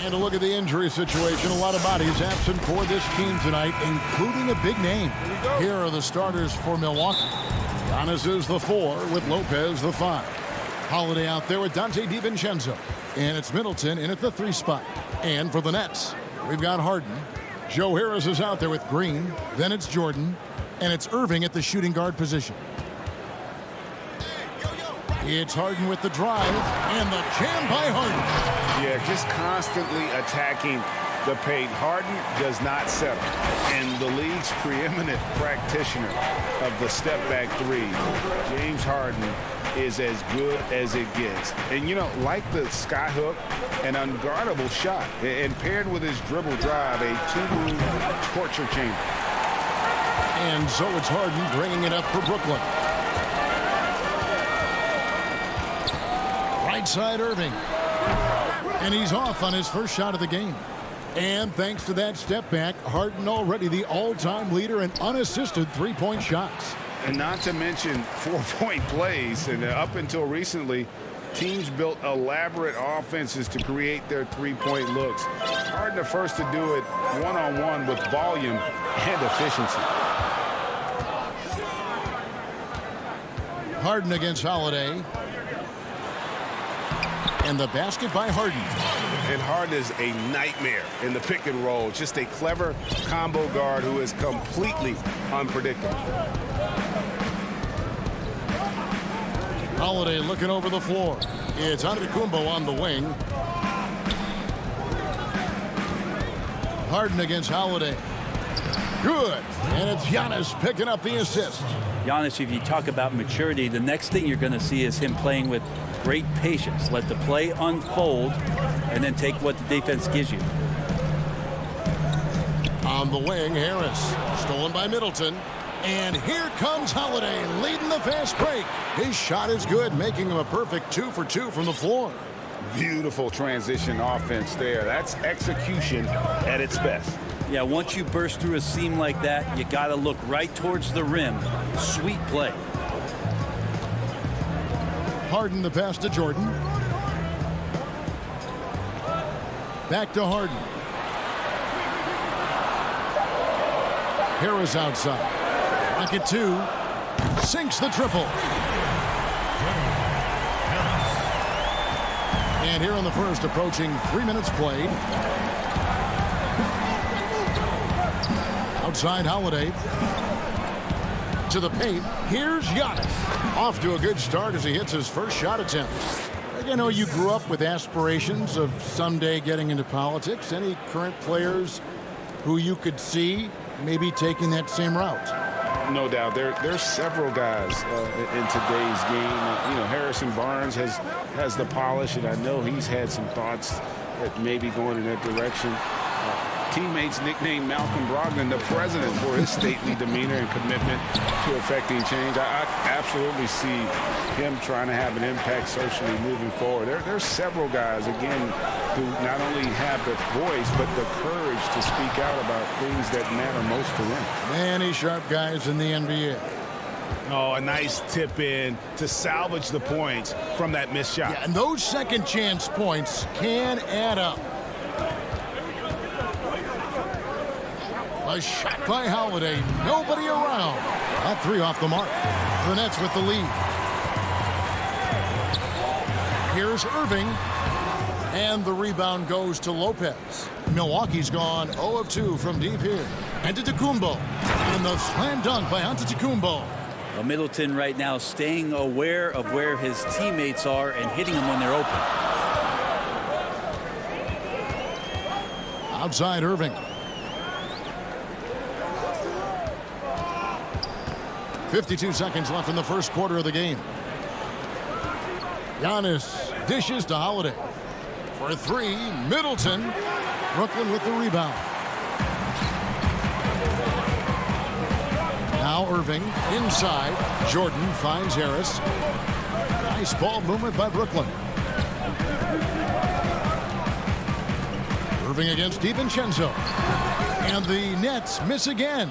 And a look at the injury situation. A lot of bodies absent for this team tonight, including a big name. Here are the starters for Milwaukee. Giannis is the 4 with Lopez the 5. Holiday out there with Dante DiVincenzo. And it's Middleton in at the 3 spot. And for the Nets, we've got Harden. Joe Harris is out there with Green. Then it's Jordan. And it's Irving at the shooting guard position. It's Harden with the drive. And the jam by Harden. Yeah, just constantly attacking the paint. Harden does not settle. And the league's preeminent practitioner of the step-back 3, James Harden, is as good as it gets. And, you know, like the skyhook, an unguardable shot. And paired with his dribble drive, a 2-move torture chamber. And so it's Harden bringing it up for Brooklyn. Right side Irving. And he's off on his first shot of the game. And thanks to that step back, Harden already the all-time leader in unassisted three-point shots. And not to mention 4-point plays. And up until recently, teams built elaborate offenses to create their three-point looks. Harden the first to do it one-on-one with volume and efficiency. Harden against Holiday. And the basket by Harden. And Harden is a nightmare in the pick and roll. Just a clever combo guard who is completely unpredictable. Holiday looking over the floor. It's Antetokounmpo on the wing. Harden against Holiday. Good. And it's Giannis picking up the assist. Giannis, if you talk about maturity, the next thing you're going to see is him playing with great patience. Let the play unfold and then take what the defense gives you. On the wing, Harris. Stolen by Middleton. And here comes Holiday leading the fast break. His shot is good, making him a perfect 2 for 2 from the floor. Beautiful transition offense there. That's execution at its best. Yeah, once you burst through a seam like that, you got to look right towards the rim. Sweet play. Harden the pass to Jordan. Back to Harden. Harris outside. Rocket 2. Sinks the triple. And here in the first, approaching 3 minutes played. Outside Holiday. To the paint. Here's Giannis. Off to a good start as he hits his first shot attempt. You know, you grew up with aspirations of someday getting into politics. Any current players who you could see maybe taking that same route? No doubt. There's several guys in today's game. You know, Harrison Barnes has the polish, and I know he's had some thoughts that maybe going in that direction. Teammates nicknamed Malcolm Brogdon the president for his stately demeanor and commitment to effecting change. I absolutely see him trying to have an impact socially moving forward. There's several guys, again, who not only have the voice, but the courage to speak out about things that matter most to them. Many sharp guys in the NBA. Oh, a nice tip in to salvage the points from that missed shot. Yeah, and those second chance points can add up. A shot by Holiday. Nobody around. That 3 off the mark. The Nets with the lead. Here's Irving. And the rebound goes to Lopez. Milwaukee's gone 0 of 2 from deep here. Antetokounmpo. And the slam dunk by Antetokounmpo. Well, Middleton right now staying aware of where his teammates are and hitting them when they're open. Outside Irving. 52 seconds left in the first quarter of the game. Giannis dishes to Holiday. For 3, Middleton. Brooklyn with the rebound. Now Irving inside. Jordan finds Harris. Nice ball movement by Brooklyn. Irving against DiVincenzo. And the Nets miss again.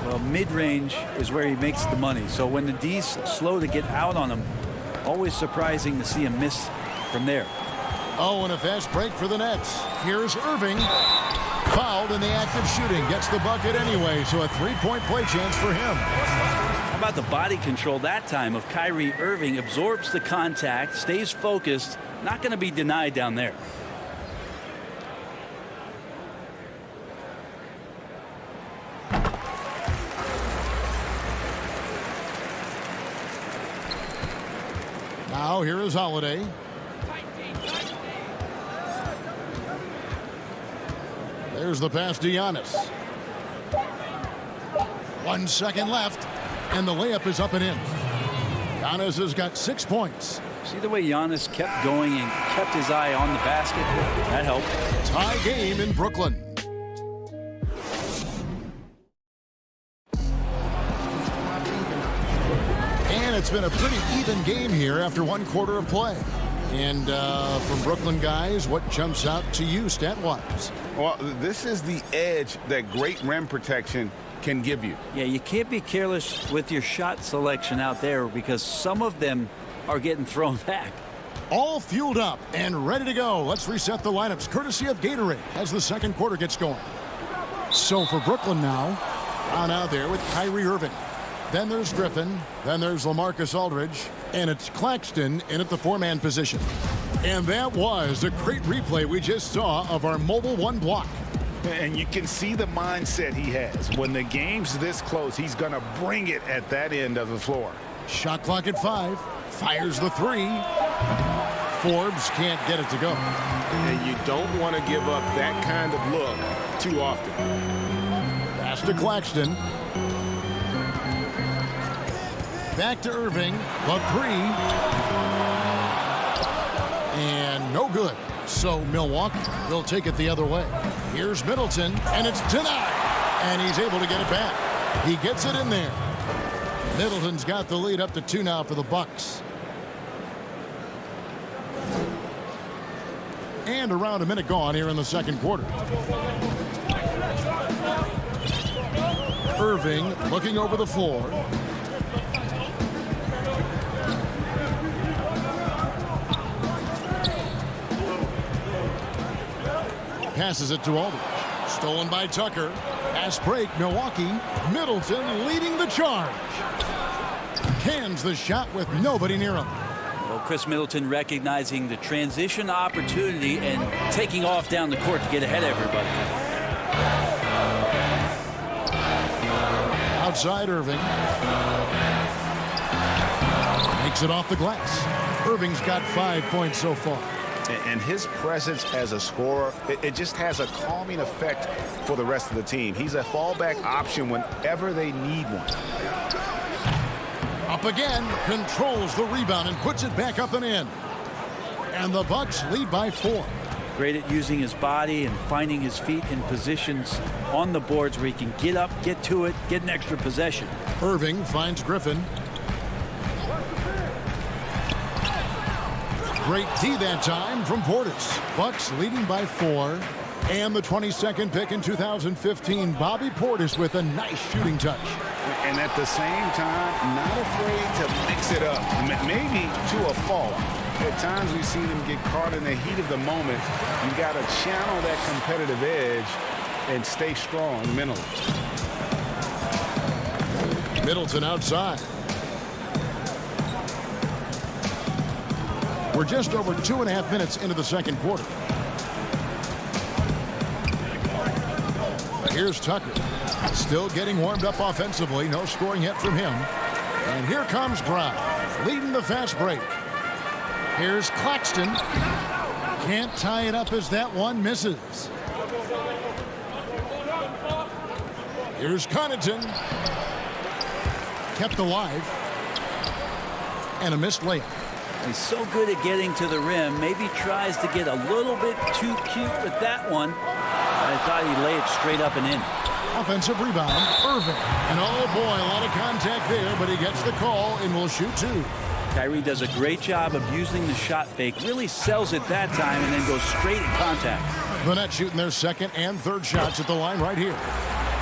Well, mid-range is where he makes the money. So when the D's slow to get out on him, always surprising to see him miss from there. Oh, and a fast break for the Nets. Here's Irving. Fouled in the act of shooting. Gets the bucket anyway, so a three-point play chance for him. How about the body control that time of Kyrie Irving? Absorbs the contact, stays focused, not going to be denied down there. Now here is Holiday. There's the pass to Giannis. 1 second left, and the layup is up and in. Giannis has got 6 points. See the way Giannis kept going and kept his eye on the basket? That helped. Tie game in Brooklyn. And it's been a pretty even game here after 1 quarter of play. And from Brooklyn guys, what jumps out to you stat-wise? Well, this is the edge that great rim protection can give you. Yeah, you can't be careless with your shot selection out there because some of them are getting thrown back. All fueled up and ready to go. Let's reset the lineups courtesy of Gatorade as the second quarter gets going. So for Brooklyn now, on out there with Kyrie Irving. Then there's Griffin. Then there's LaMarcus Aldridge. And it's Claxton in at the 4-man position. And that was a great replay we just saw of our mobile 1 block. And you can see the mindset he has. When the game's this close, he's going to bring it at that end of the floor. Shot clock at 5. Fires the 3. Forbes can't get it to go. And you don't want to give up that kind of look too often. Pass to Claxton. Back to Irving. The 3. And no good. So Milwaukee will take it the other way. Here's Middleton, and it's denied. And he's able to get it back. He gets it in there. Middleton's got the lead up to 2 now for the Bucks. And around a minute gone here in the second quarter. Irving looking over the floor. Passes it to Aldridge. Stolen by Tucker. Fast break, Milwaukee. Middleton leading the charge. Cans the shot with nobody near him. Well, Chris Middleton recognizing the transition opportunity and taking off down the court to get ahead of everybody. Outside Irving. Makes it off the glass. Irving's got 5 points so far. And his presence as a scorer, it just has a calming effect for the rest of the team. He's a fallback option whenever they need one. Up again, controls the rebound and puts it back up and in. And the Bucks lead by 4. Great at using his body and finding his feet in positions on the boards where he can get up, get to it, get an extra possession. Irving finds Griffin. Great D that time from Portis. Bucks leading by 4. And the 22nd pick in 2015, Bobby Portis with a nice shooting touch. And at the same time, not afraid to mix it up, maybe to a fault. At times we've seen him get caught in the heat of the moment. You got to channel that competitive edge and stay strong mentally. Middleton outside. We're just over 2.5 minutes into the second quarter. Here's Tucker. Still getting warmed up offensively. No scoring yet from him. And here comes Brown, leading the fast break. Here's Claxton. Can't tie it up as that one misses. Here's Connaughton. Kept alive. And a missed layup. He's so good at getting to the rim. Maybe tries to get a little bit too cute with that one. I thought he'd lay it straight up and in. Offensive rebound, Irving. And oh boy, a lot of contact there, but he gets the call and will shoot 2. Kyrie does a great job of using the shot fake. Really sells it that time and then goes straight in contact. The Nets shooting their second and third shots at the line right here.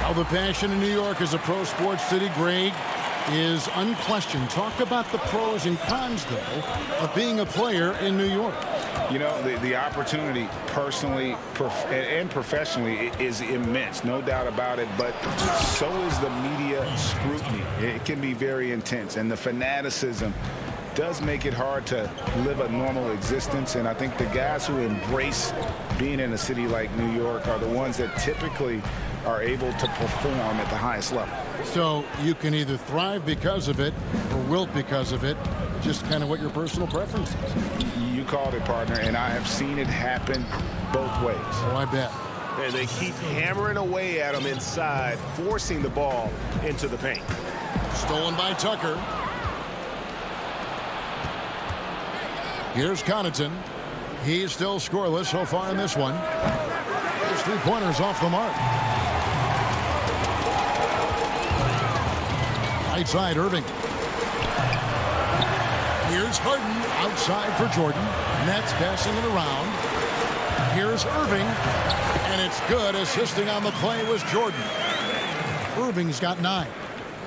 How the passion in New York is a pro sports city, Greg, is unquestioned. Talk about the pros and cons, though, of being a player in New York. You know, the opportunity personally and professionally is immense, no doubt about it, but so is the media scrutiny. It can be very intense, and the fanaticism does make it hard to live a normal existence. And I think the guys who embrace being in a city like New York are the ones that typically are able to perform at the highest level. So you can either thrive because of it or wilt because of it. Just kind of what your personal preference is. You called it, partner, and I have seen it happen both ways. Oh, I bet. And they keep hammering away at him inside, forcing the ball into the paint. Stolen by Tucker. Here's Connaughton. He's still scoreless so far in this one. His three-pointers off the mark. Right side, Irving. Here's Harden outside for Jordan. Nets passing it around. Here's Irving. And it's good. Assisting on the play was Jordan. Irving's got 9.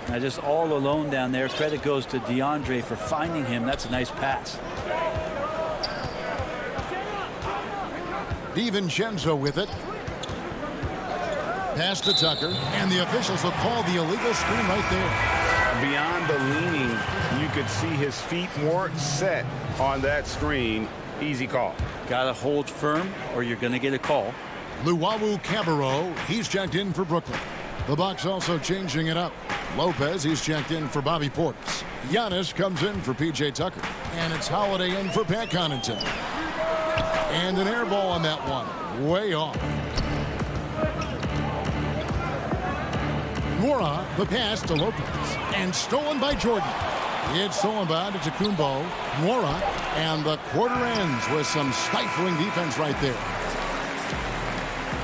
Now just all alone down there. Credit goes to DeAndre for finding him. That's a nice pass. DiVincenzo with it. Pass to Tucker. And the officials will call the illegal screen right there. Beyond the leaning, you could see his feet weren't set on that screen. Easy call. Got to hold firm or you're going to get a call. Luwawu Cabarro, he's checked in for Brooklyn. The Bucks also changing it up. Lopez, he's checked in for Bobby Portis. Giannis comes in for P.J. Tucker. And it's Holiday in for Pat Connaughton. And an air ball on that one. Way off. Nwora, the pass to Lopez. And stolen by Jordan. It's stolen by Antetokounmpo. Nwora. And the quarter ends with some stifling defense right there.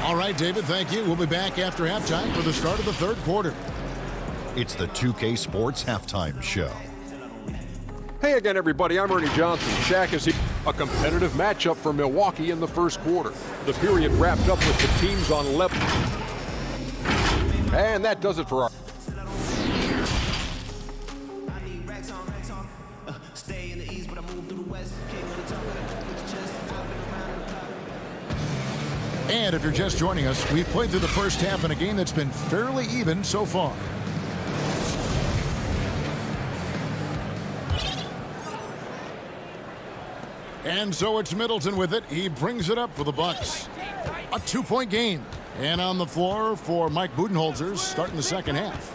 All right, David, thank you. We'll be back after halftime for the start of the third quarter. It's the 2K Sports Halftime Show. Hey again, everybody. I'm Ernie Johnson. Shaq is here. A competitive matchup for Milwaukee in the first quarter. The period wrapped up with the teams on level. And that does it for our... And if you're just joining us, we've played through the first half in a game that's been fairly even so far. And so it's Middleton with it. He brings it up for the Bucks. A 2-point game. And on the floor for Mike Budenholzer starting the second half.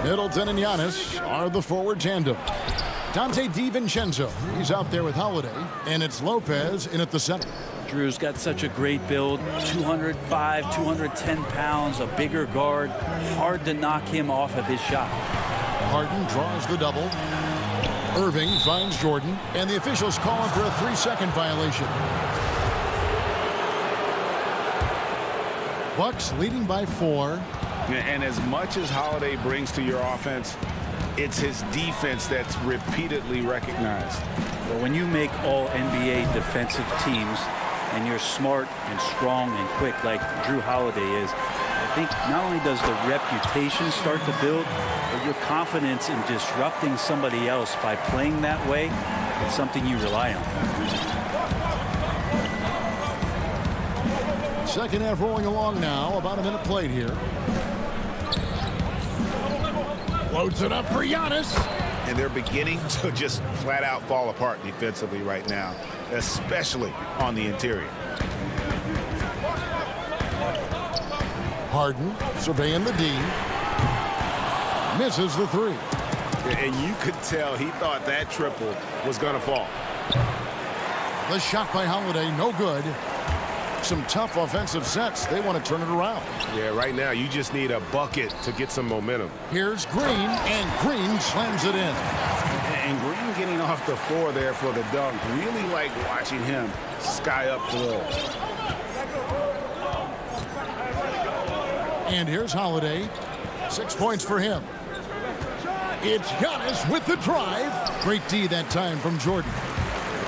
Middleton and Giannis are the forward tandem. Dante DiVincenzo, he's out there with Holiday. And it's Lopez in at the center. Drew's got such a great build. 205, 210 pounds, a bigger guard. Hard to knock him off of his shot. Harden draws the double. Irving finds Jordan. And the officials call him for a 3-second violation. Bucks leading by 4. And as much as Holiday brings to your offense, it's his defense that's repeatedly recognized. Well, when you make all NBA defensive teams and you're smart and strong and quick like Drew Holiday is, I think not only does the reputation start to build, but your confidence in disrupting somebody else by playing that way is something you rely on. Second half rolling along now. About a minute played here. Loads it up for Giannis. And they're beginning to just flat out fall apart defensively right now, especially on the interior. Harden surveying the D. Misses the 3. And you could tell he thought that triple was going to fall. The shot by Holiday, no good. Some tough offensive sets. They want to turn it around. Yeah, right now you just need a bucket to get some momentum. Here's Green, and Green slams it in. And Green getting off the floor there for the dunk. Really like watching him sky up floor. And here's Holiday. 6 points for him. It's Giannis with the drive. Great D that time from Jordan.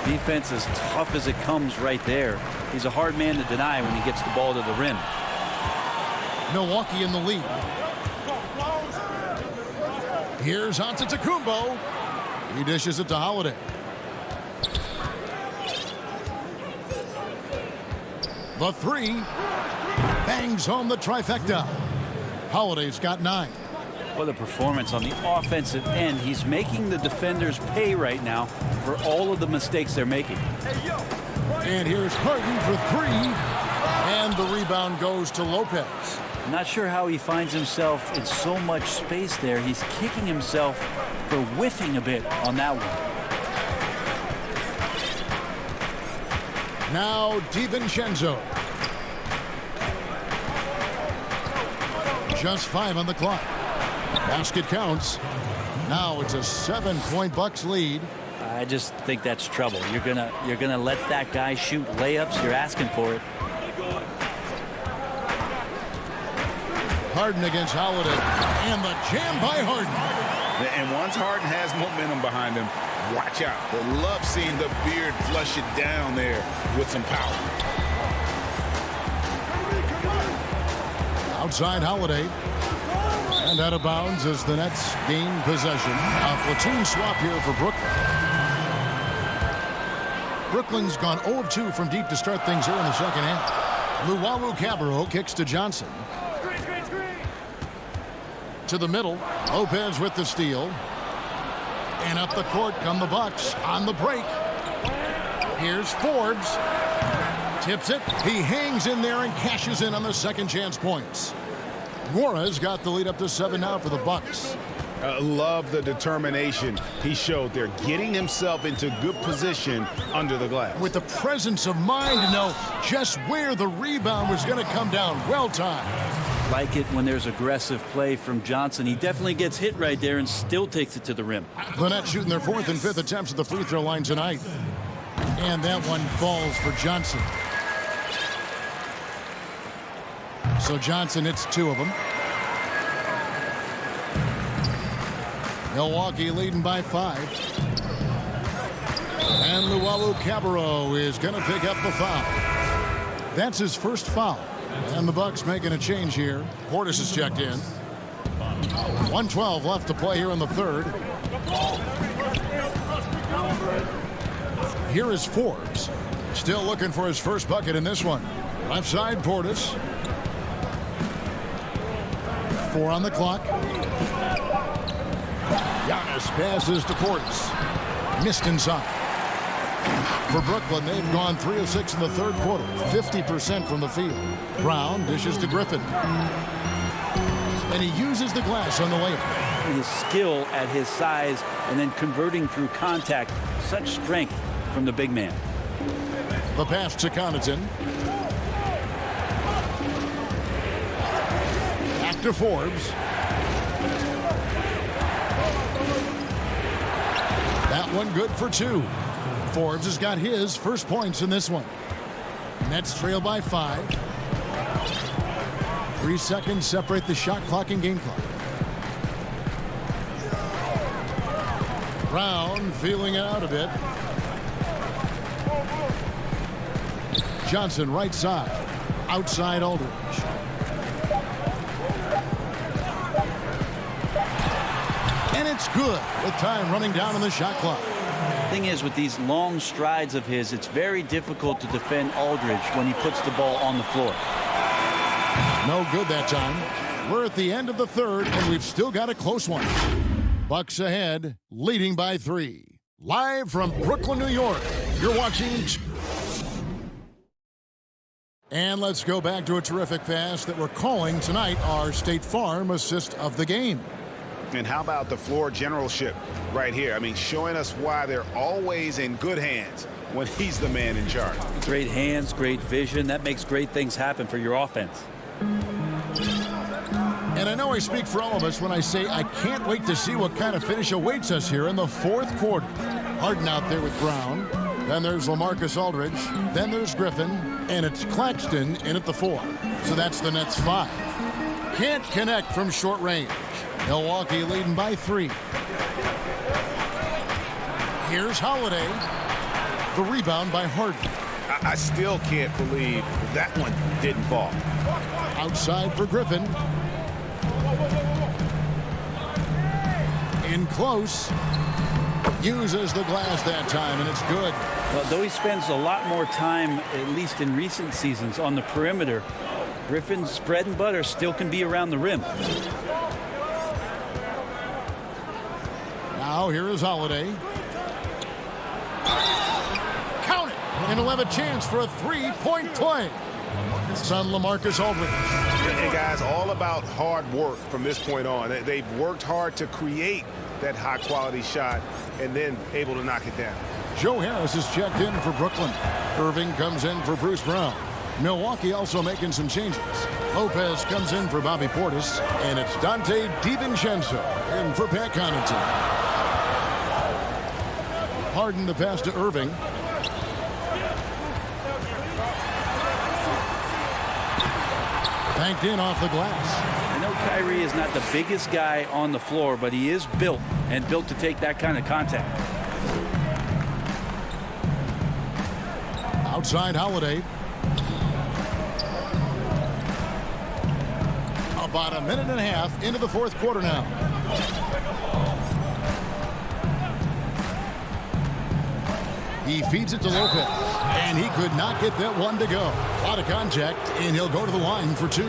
Defense as tough as it comes right there. He's a hard man to deny when he gets the ball to the rim. Milwaukee in the lead. Here's Antetokounmpo. He dishes it to Holiday. The three. Bangs home the trifecta. Holiday's got 9. What a performance on the offensive end. He's making the defenders pay right now for all of the mistakes they're making. And here's Harden for 3. And the rebound goes to Lopez. I'm not sure how he finds himself in so much space there. He's kicking himself for whiffing a bit on that one. Now DiVincenzo. Just 5 on the clock. Basket counts. Now it's a 7-point Bucks lead. I just think that's trouble. You're gonna let that guy shoot layups. You're asking for it. Harden against Holiday. And the jam by Harden. And once Harden has momentum behind him, watch out. They love seeing the beard flush it down there with some power. Outside Holiday. And out of bounds as the Nets gain possession. A platoon swap here for Brooklyn. Brooklyn's gone 0 of 2 from deep to start things here in the second half. Luwawu-Cabarrot kicks to Johnson. To the middle. Lopez with the steal. And up the court come the Bucks on the break. Here's Forbes. Tips it. He hangs in there and cashes in on the second chance points. Juarez got the lead up to 7 now for the Bucks. Love the determination he showed there, getting himself into good position under the glass. With the presence of mind to know just where the rebound was going to come down. Well timed. Like it when there's aggressive play from Johnson. He definitely gets hit right there and still takes it to the rim. The Nets shooting their 4th and 5th attempts at the free throw line tonight. And that one falls for Johnson. So Johnson hits 2 of them. Milwaukee leading by 5. And Luwawu-Cabarrot is going to pick up the foul. That's his first foul. And the Bucks making a change here. Portis is checked in. 1:12 left to play here in the third. Here is Forbes. Still looking for his first bucket in this one. Left side, Portis. 4 on the clock. Giannis passes to Portis. Missed inside. For Brooklyn, they've gone 3 of 6 in the third quarter. 50% from the field. Brown dishes to Griffin. And he uses the glass on the layup. His skill at his size and then converting through contact. Such strength from the big man. The pass to Connaughton. Back to Forbes. That one good for 2. Forbes has got his first points in this one. Nets trail by 5. 3 seconds separate the shot clock and game clock. Brown feeling it out a bit. Johnson right side. Outside Aldridge. And it's good with time running down on the shot clock. Thing is, with these long strides of his, it's very difficult to defend Aldridge when he puts the ball on the floor. No good that time. We're at the end of the third, and we've still got a close one. Bucks ahead, leading by 3. Live from Brooklyn, New York, you're watching. And let's go back to a terrific pass that we're calling tonight our State Farm assist of the game. And how about the floor generalship right here? I mean, showing us why they're always in good hands when he's the man in charge. Great hands, great vision. That makes great things happen for your offense. And I know I speak for all of us when I say I can't wait to see what kind of finish awaits us here in the fourth quarter. Harden out there with Brown. Then there's LaMarcus Aldridge. Then there's Griffin. And it's Claxton in at the 4. So that's the Nets 5. Can't connect from short range. Milwaukee leading by 3. Here's Holiday. The rebound by Harden. I still can't believe that one didn't fall. Outside for Griffin. In close. Uses the glass that time, and it's good. Well, though he spends a lot more time, at least in recent seasons, on the perimeter, Griffin's bread and butter still can be around the rim. Now here is Holiday. Count it! And he'll have a chance for a three-point play. Son LaMarcus Aldridge. And guys, all about hard work from this point on. They've worked hard to create that high-quality shot and then able to knock it down. Joe Harris is checked in for Brooklyn. Irving comes in for Bruce Brown. Milwaukee also making some changes. Lopez comes in for Bobby Portis, and it's Dante DiVincenzo in for Pat Connaughton. Harden the pass to Irving. Banked in off the glass. I know Kyrie is not the biggest guy on the floor, but he is built to take that kind of contact. Outside Holiday. About a minute and a half into the fourth quarter now. He feeds it to Lopez, and he could not get that one to go. A lot of contact, and he'll go to the line for two.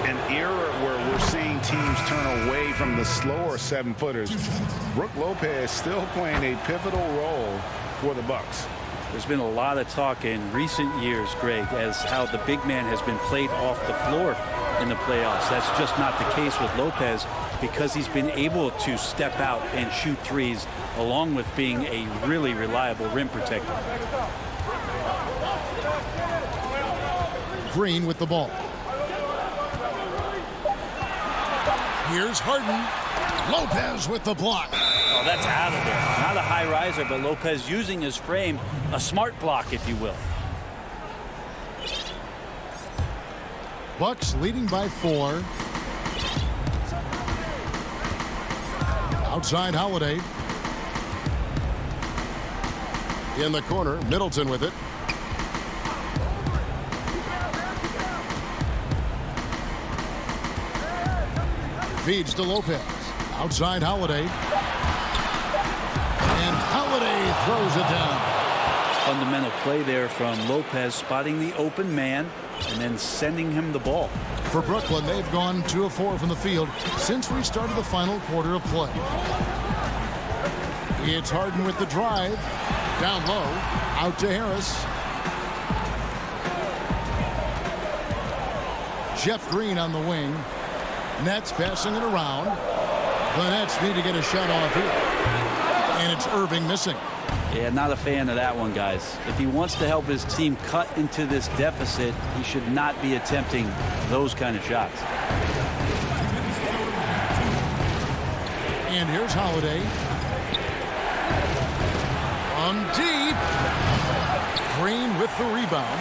An era where we're seeing teams turn away from the slower 7-footers. Brook Lopez still playing a pivotal role for the Bucks. There's been a lot of talk in recent years, Greg, as how the big man has been played off the floor in the playoffs. That's just not the case with Lopez because he's been able to step out and shoot threes along with being a really reliable rim protector. Green with the ball. Here's Harden. Lopez with the block. Oh, that's out of there. Not a high riser, but Lopez using his frame, a smart block, if you will. Bucks leading by 4. Outside Holiday. In the corner, Middleton with it. Feeds to Lopez. Outside Holiday. And Holiday throws it down. Fundamental play there from Lopez, spotting the open man and then sending him the ball. For Brooklyn, they've gone 2 of 4 from the field since we started the final quarter of play. It's Harden with the drive. Down low. Out to Harris. Jeff Green on the wing. Nets passing it around. The Nets need to get a shot off here. And it's Irving missing. Yeah, not a fan of that one, guys. If he wants to help his team cut into this deficit, he should not be attempting those kind of shots. And here's Holiday. On deep. Green with the rebound.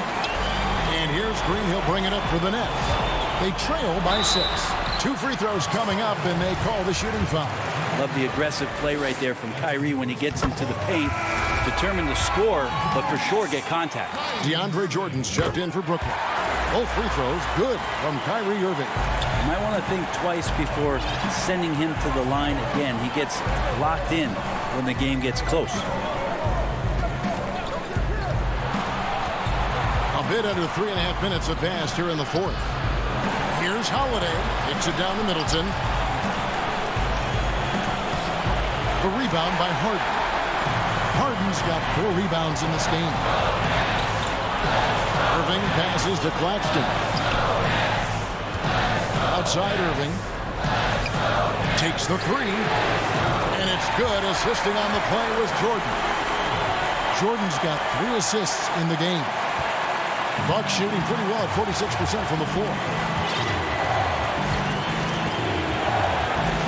And here's Green. He'll bring it up for the Nets. They trail by 6. 2 free throws coming up, and they call the shooting foul. Love the aggressive play right there from Kyrie when he gets into the paint. Determined to score, but for sure get contact. DeAndre Jordan's checked in for Brooklyn. Both free throws good from Kyrie Irving. You might want to think twice before sending him to the line again. He gets locked in when the game gets close. A bit under 3.5 minutes have passed here in the fourth. Here's Holiday. Kicks it down to Middleton. The rebound by Harden. Harden's got 4 rebounds in this game. Irving passes to Claxton. Outside Irving. Takes the 3. And it's good. Assisting on the play was Jordan. Jordan's got 3 assists in the game. Bucks shooting pretty well at 46% from the floor.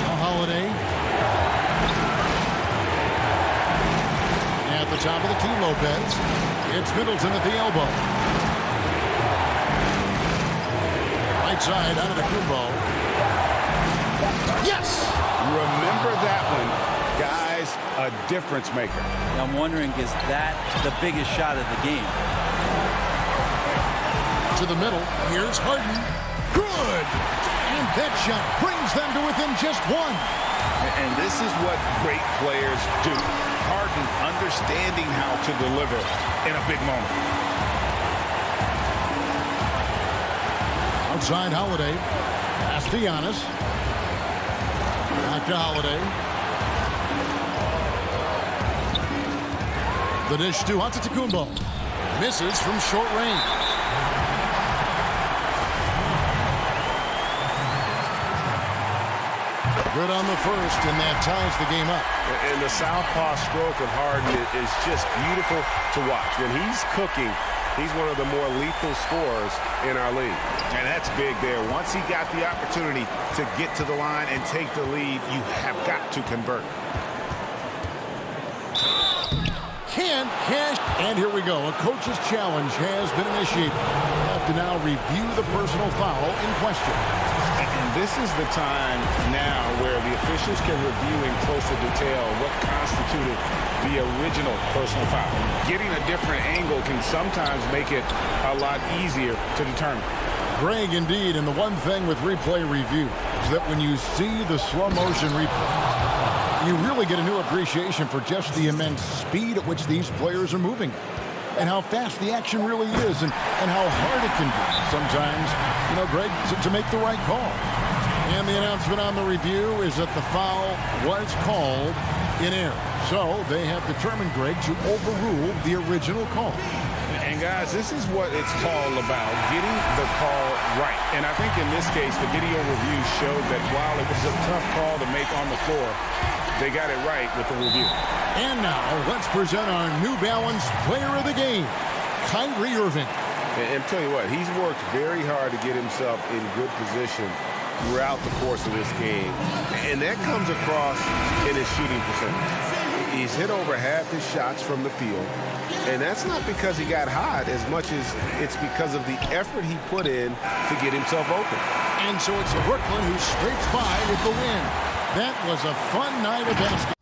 Now Holiday. At the top of the key, Lopez. It's Middleton at the elbow. Right side out of the Kumbo. Yes! Remember that one, guys, a difference maker. I'm wondering, is that the biggest shot of the game? To the middle. Here's Harden. Good. And that shot brings them to within just one. And this is what great players do. Harden understanding how to deliver in a big moment. Outside Holiday. Pass to Giannis. Back to Holiday. The dish to Antetokounmpo. Misses from short range. Good on the first, and that ties the game up. And the southpaw stroke of Harden is just beautiful to watch. When he's cooking, he's one of the more lethal scorers in our league. And that's big there. Once he got the opportunity to get to the line and take the lead, you have got to convert. Can't cash. And here we go. A coach's challenge has been initiated. We'll have to now review the personal foul in question. And this is the time now where the officials can review in closer detail what constituted the original personal foul. Getting a different angle can sometimes make it a lot easier to determine. Greg, indeed, and the one thing with replay review is that when you see the slow motion replay, you really get a new appreciation for just the immense speed at which these players are moving and how fast the action really is and how hard it can be sometimes, Greg, to make the right call. And the announcement on the review is that the foul was called in error. So they have determined, Greg, to overrule the original call. And guys, this is what it's all about, getting the call right. And I think in this case, the video review showed that while it was a tough call to make on the floor, they got it right with the review. And now let's present our New Balance Player of the Game, Kyrie Irving. And tell you what, he's worked very hard to get himself in good position throughout the course of this game. And that comes across in his shooting percentage. He's hit over half his shots from the field. And that's not because he got hot as much as it's because of the effort he put in to get himself open. And so it's Brooklyn who scrapes by with the win. That was a fun night of basketball.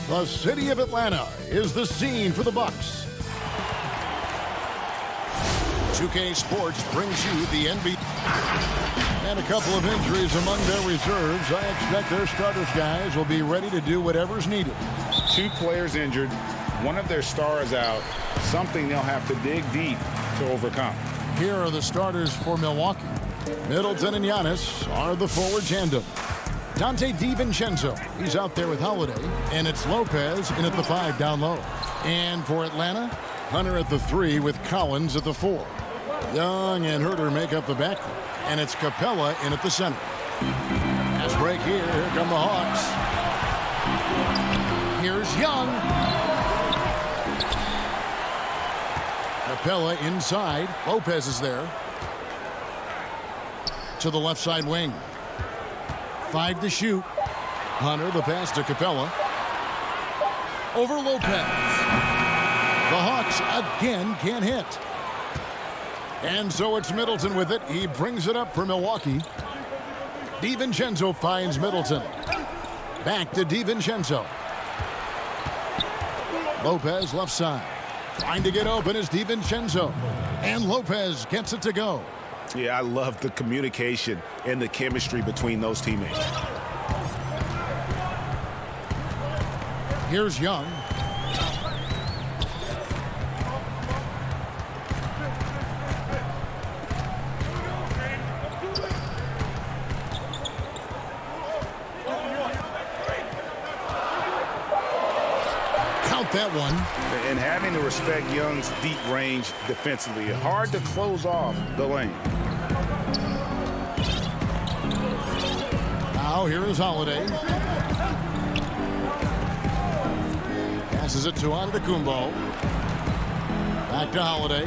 The city of Atlanta is the scene for the Bucks. 2K Sports brings you the NBA. And a couple of injuries among their reserves. I expect their starters guys will be ready to do whatever's needed. 2 players injured, one of their stars out, something they'll have to dig deep to overcome. Here are the starters for Milwaukee. Middleton and Giannis are the forward tandem. Dante DiVincenzo, he's out there with Holiday, and it's Lopez in at the 5 down low. And for Atlanta, Hunter at the 3 with Collins at the 4. Young and Herter make up the backcourt, and it's Capella in at the center. Pass break here come the Hawks. Here's Young. Capella inside. Lopez is there. To the left side wing. 5 to shoot. Hunter, the pass to Capella. Over Lopez. The Hawks again can't hit. And so it's Middleton with it. He brings it up for Milwaukee. DiVincenzo finds Middleton. Back to DiVincenzo. Lopez left side. Trying to get open is DiVincenzo. And Lopez gets it to go. Yeah, I love the communication and the chemistry between those teammates. Here's Young. Count that one. And having to respect Young's deep range defensively, hard to close off the lane. Now here is Holiday. Passes it to Antetokounmpo. Back to Holiday.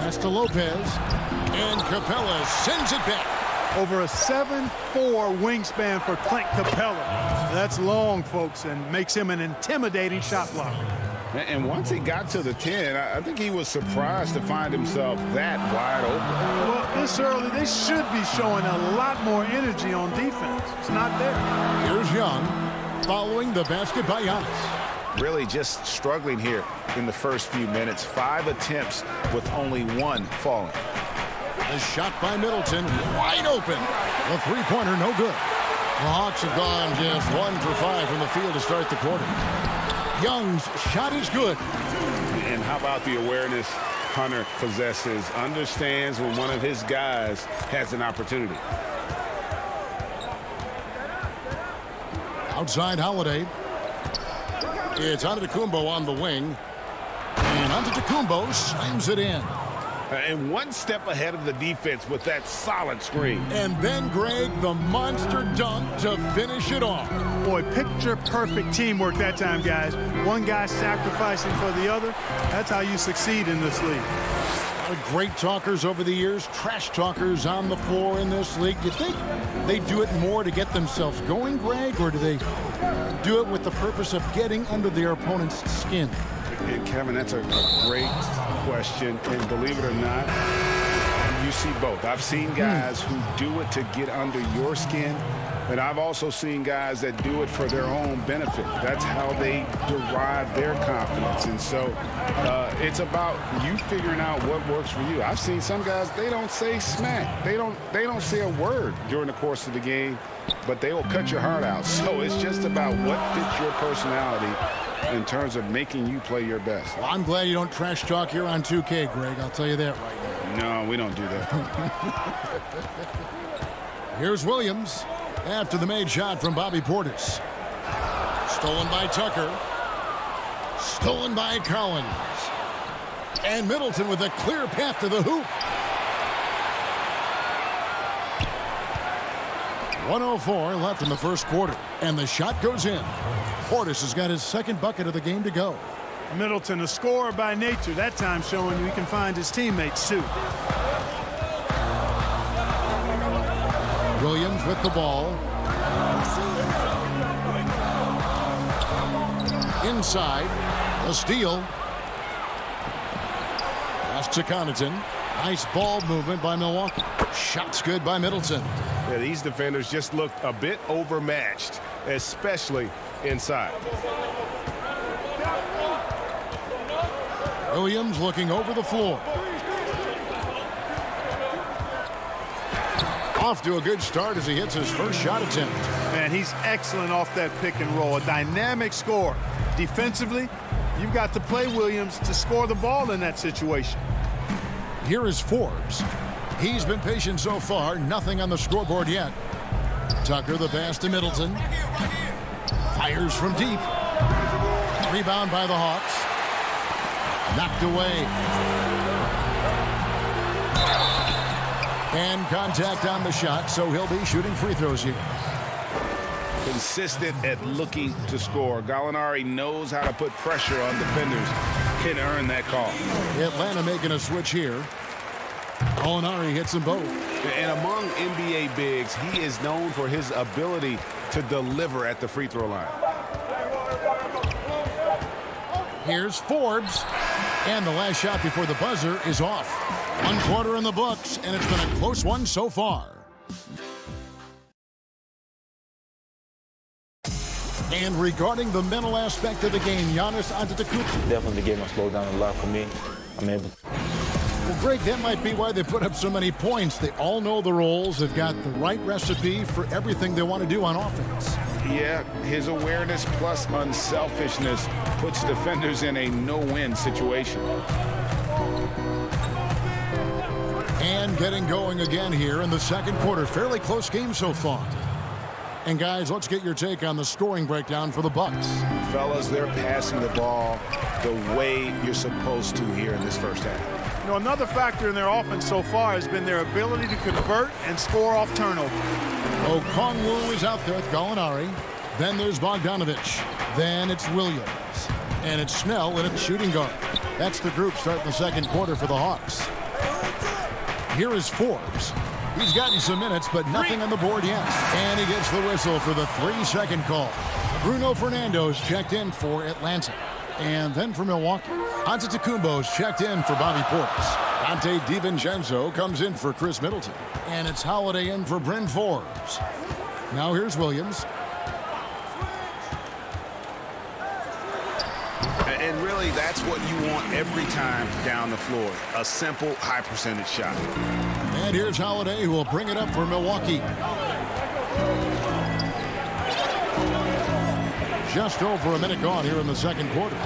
Pass to Lopez. And Capella sends it back. Over a 7'4" wingspan for Clint Capella. That's long, folks, and makes him an intimidating shot blocker. And once he got to the 10, I think he was surprised to find himself that wide open. Well, this early, they should be showing a lot more energy on defense. It's not there. Here's Young, following the basket by Giannis. really just struggling here in the first few minutes. 5 attempts with only 1 falling. A shot by Middleton, wide open. The three-pointer, no good. The Hawks have gone just 1 for 5 from the field to start the quarter. Young's shot is good. And how about the awareness Hunter possesses? Understands when one of his guys has an opportunity. Outside Holiday. It's Antetokounmpo on the wing. And Antetokounmpo slams it in. And 1 step ahead of the defense with that solid screen. And then, Greg, the monster dunk to finish it off. Boy, picture-perfect teamwork that time, guys. One guy sacrificing for the other. That's how you succeed in this league. Great talkers over the years, trash talkers on the floor in this league. Do you think they do it more to get themselves going, Greg, or do they do it with the purpose of getting under their opponent's skin? And Kevin, that's a great question. And believe it or not, you see both. I've seen guys who do it to get under your skin, and I've also seen guys that do it for their own benefit. That's how they derive their confidence. And so it's about you figuring out what works for you. I've seen some guys, they don't say smack. They don't say a word during the course of the game, but they will cut your heart out. So it's just about what fits your personality in terms of making you play your best. Well, I'm glad you don't trash talk here on 2K, Greg. I'll tell you that right now. No, we don't do that. Here's Williams after the made shot from Bobby Portis. Stolen by Tucker. Stolen by Collins. And Middleton with a clear path to the hoop. 1:04 left in the first quarter, and the shot goes in. Portis has got his 2nd bucket of the game to go. Middleton, a scorer by nature, that time showing he can find his teammates too. Williams with the ball. Inside, a steal. Pass to Connaughton. Nice ball movement by Milwaukee. Shots good by Middleton. Yeah, these defenders just looked a bit overmatched, especially inside. Williams looking over the floor. Off to a good start as he hits his first shot attempt. Man, he's excellent off that pick and roll. A dynamic score. Defensively, you've got to play Williams to score the ball in that situation. Here is Forbes. He's been patient so far. Nothing on the scoreboard yet. Tucker the pass to Middleton. Fires from deep. Rebound by the Hawks. Knocked away. And contact on the shot, so he'll be shooting free throws here. Consistent at looking to score. Gallinari knows how to put pressure on defenders. Can earn that call. Atlanta making a switch here. Gallinari hits them both. And among NBA bigs, he is known for his ability to deliver at the free throw line. Here's Forbes. And the last shot before the buzzer is off. 1 quarter in the books, and it's been a close one so far. And regarding the mental aspect of the game, Giannis Antetokounmpo. Definitely the game has slowed down a lot for me. I'm able. Well, Greg, that might be why they put up so many points. They all know the roles. They've got the right recipe for everything they want to do on offense. Yeah, his awareness plus unselfishness puts defenders in a no-win situation. And getting going again here in the second quarter. Fairly close game so far. And guys, let's get your take on the scoring breakdown for the Bucks. Fellas, they're passing the ball the way you're supposed to here in this first half. You know, another factor in their offense so far has been their ability to convert and score off turnover. Okongwu is out there with Gallinari. Then there's Bogdanovich. Then it's Williams. And it's Snell in at shooting guard. That's the group starting the second quarter for the Hawks. Here is Forbes. He's gotten some minutes, but nothing on the board yet. And he gets the whistle for the 3-second call. Bruno Fernando's checked in for Atlanta. And then for Milwaukee, Antetokounmpo's checked in for Bobby Portis. Dante DiVincenzo comes in for Chris Middleton. And it's Holiday in for Bryn Forbes. Now here's Williams. And really, that's what you want every time down the floor. A simple, high-percentage shot. And here's Holiday, who will bring it up for Milwaukee. Just over a minute gone here in the second quarter.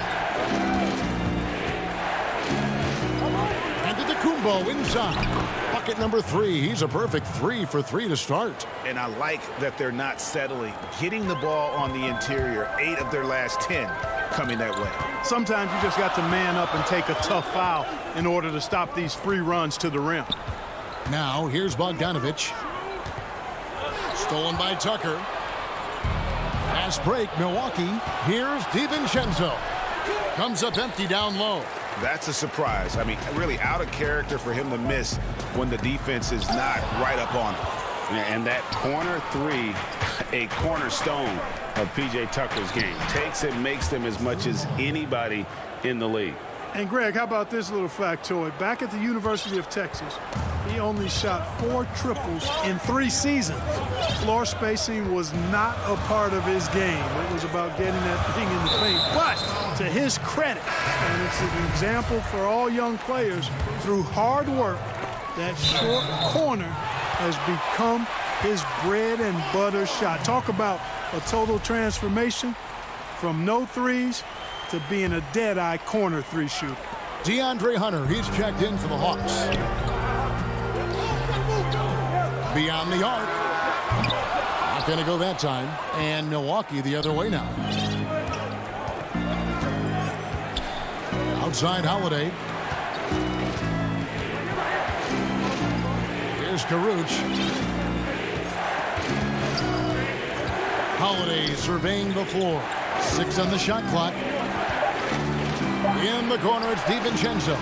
Kumbo inside. Bucket number 3. He's a perfect 3 for 3 to start. And I like that they're not settling. Getting the ball on the interior, 8 of their last 10 coming that way. Sometimes you just got to man up and take a tough foul in order to stop these free runs to the rim. Now here's Bogdanovich. Stolen by Tucker. Fast break, Milwaukee. Here's DiVincenzo. Comes up empty down low. That's a surprise. I mean, really out of character for him to miss when the defense is not right up on him. And that corner 3, a cornerstone of P.J. Tucker's game. Takes it, makes them as much as anybody in the league. And Greg, how about this little factoid? Back at the University of Texas, he only shot 4 triples in 3 seasons. Floor spacing was not a part of his game. It was about getting that thing in the paint. But to his credit, and it's an example for all young players, through hard work, that short corner has become his bread and butter shot. Talk about a total transformation from no threes to being a dead-eye corner 3 shooter. DeAndre Hunter, he's checked in for the Hawks. Beyond the arc. Not going to go that time. And Milwaukee the other way now. Outside Holiday. Here's Karuch. Holiday surveying the floor. 6 on the shot clock. In the corner, it's DiVincenzo.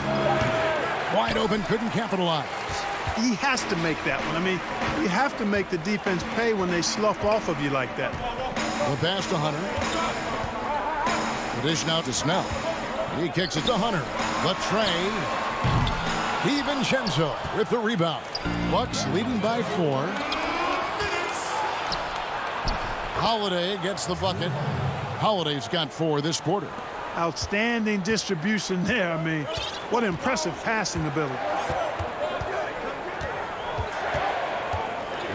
Wide open, couldn't capitalize. He has to make that one. I mean, you have to make the defense pay when they slough off of you like that. The pass to Hunter. The dish now to Snell. He kicks it to Hunter. The tray. DiVincenzo with the rebound. Bucks leading by 4. Holiday gets the bucket. Holiday's got 4 this quarter. Outstanding distribution there. I mean, what impressive passing ability.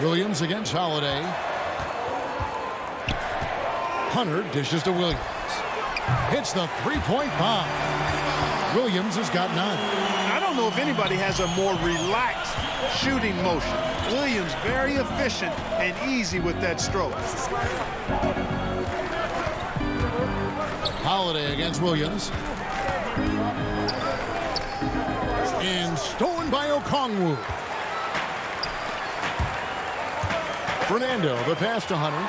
Williams against Holiday. Hunter dishes to Williams. Hits the 3-point bomb. Williams has got 9. I don't know if anybody has a more relaxed shooting motion. Williams very efficient and easy with that stroke. Holiday against Williams. And stolen by Okongwu. Fernando, the pass to Hunter.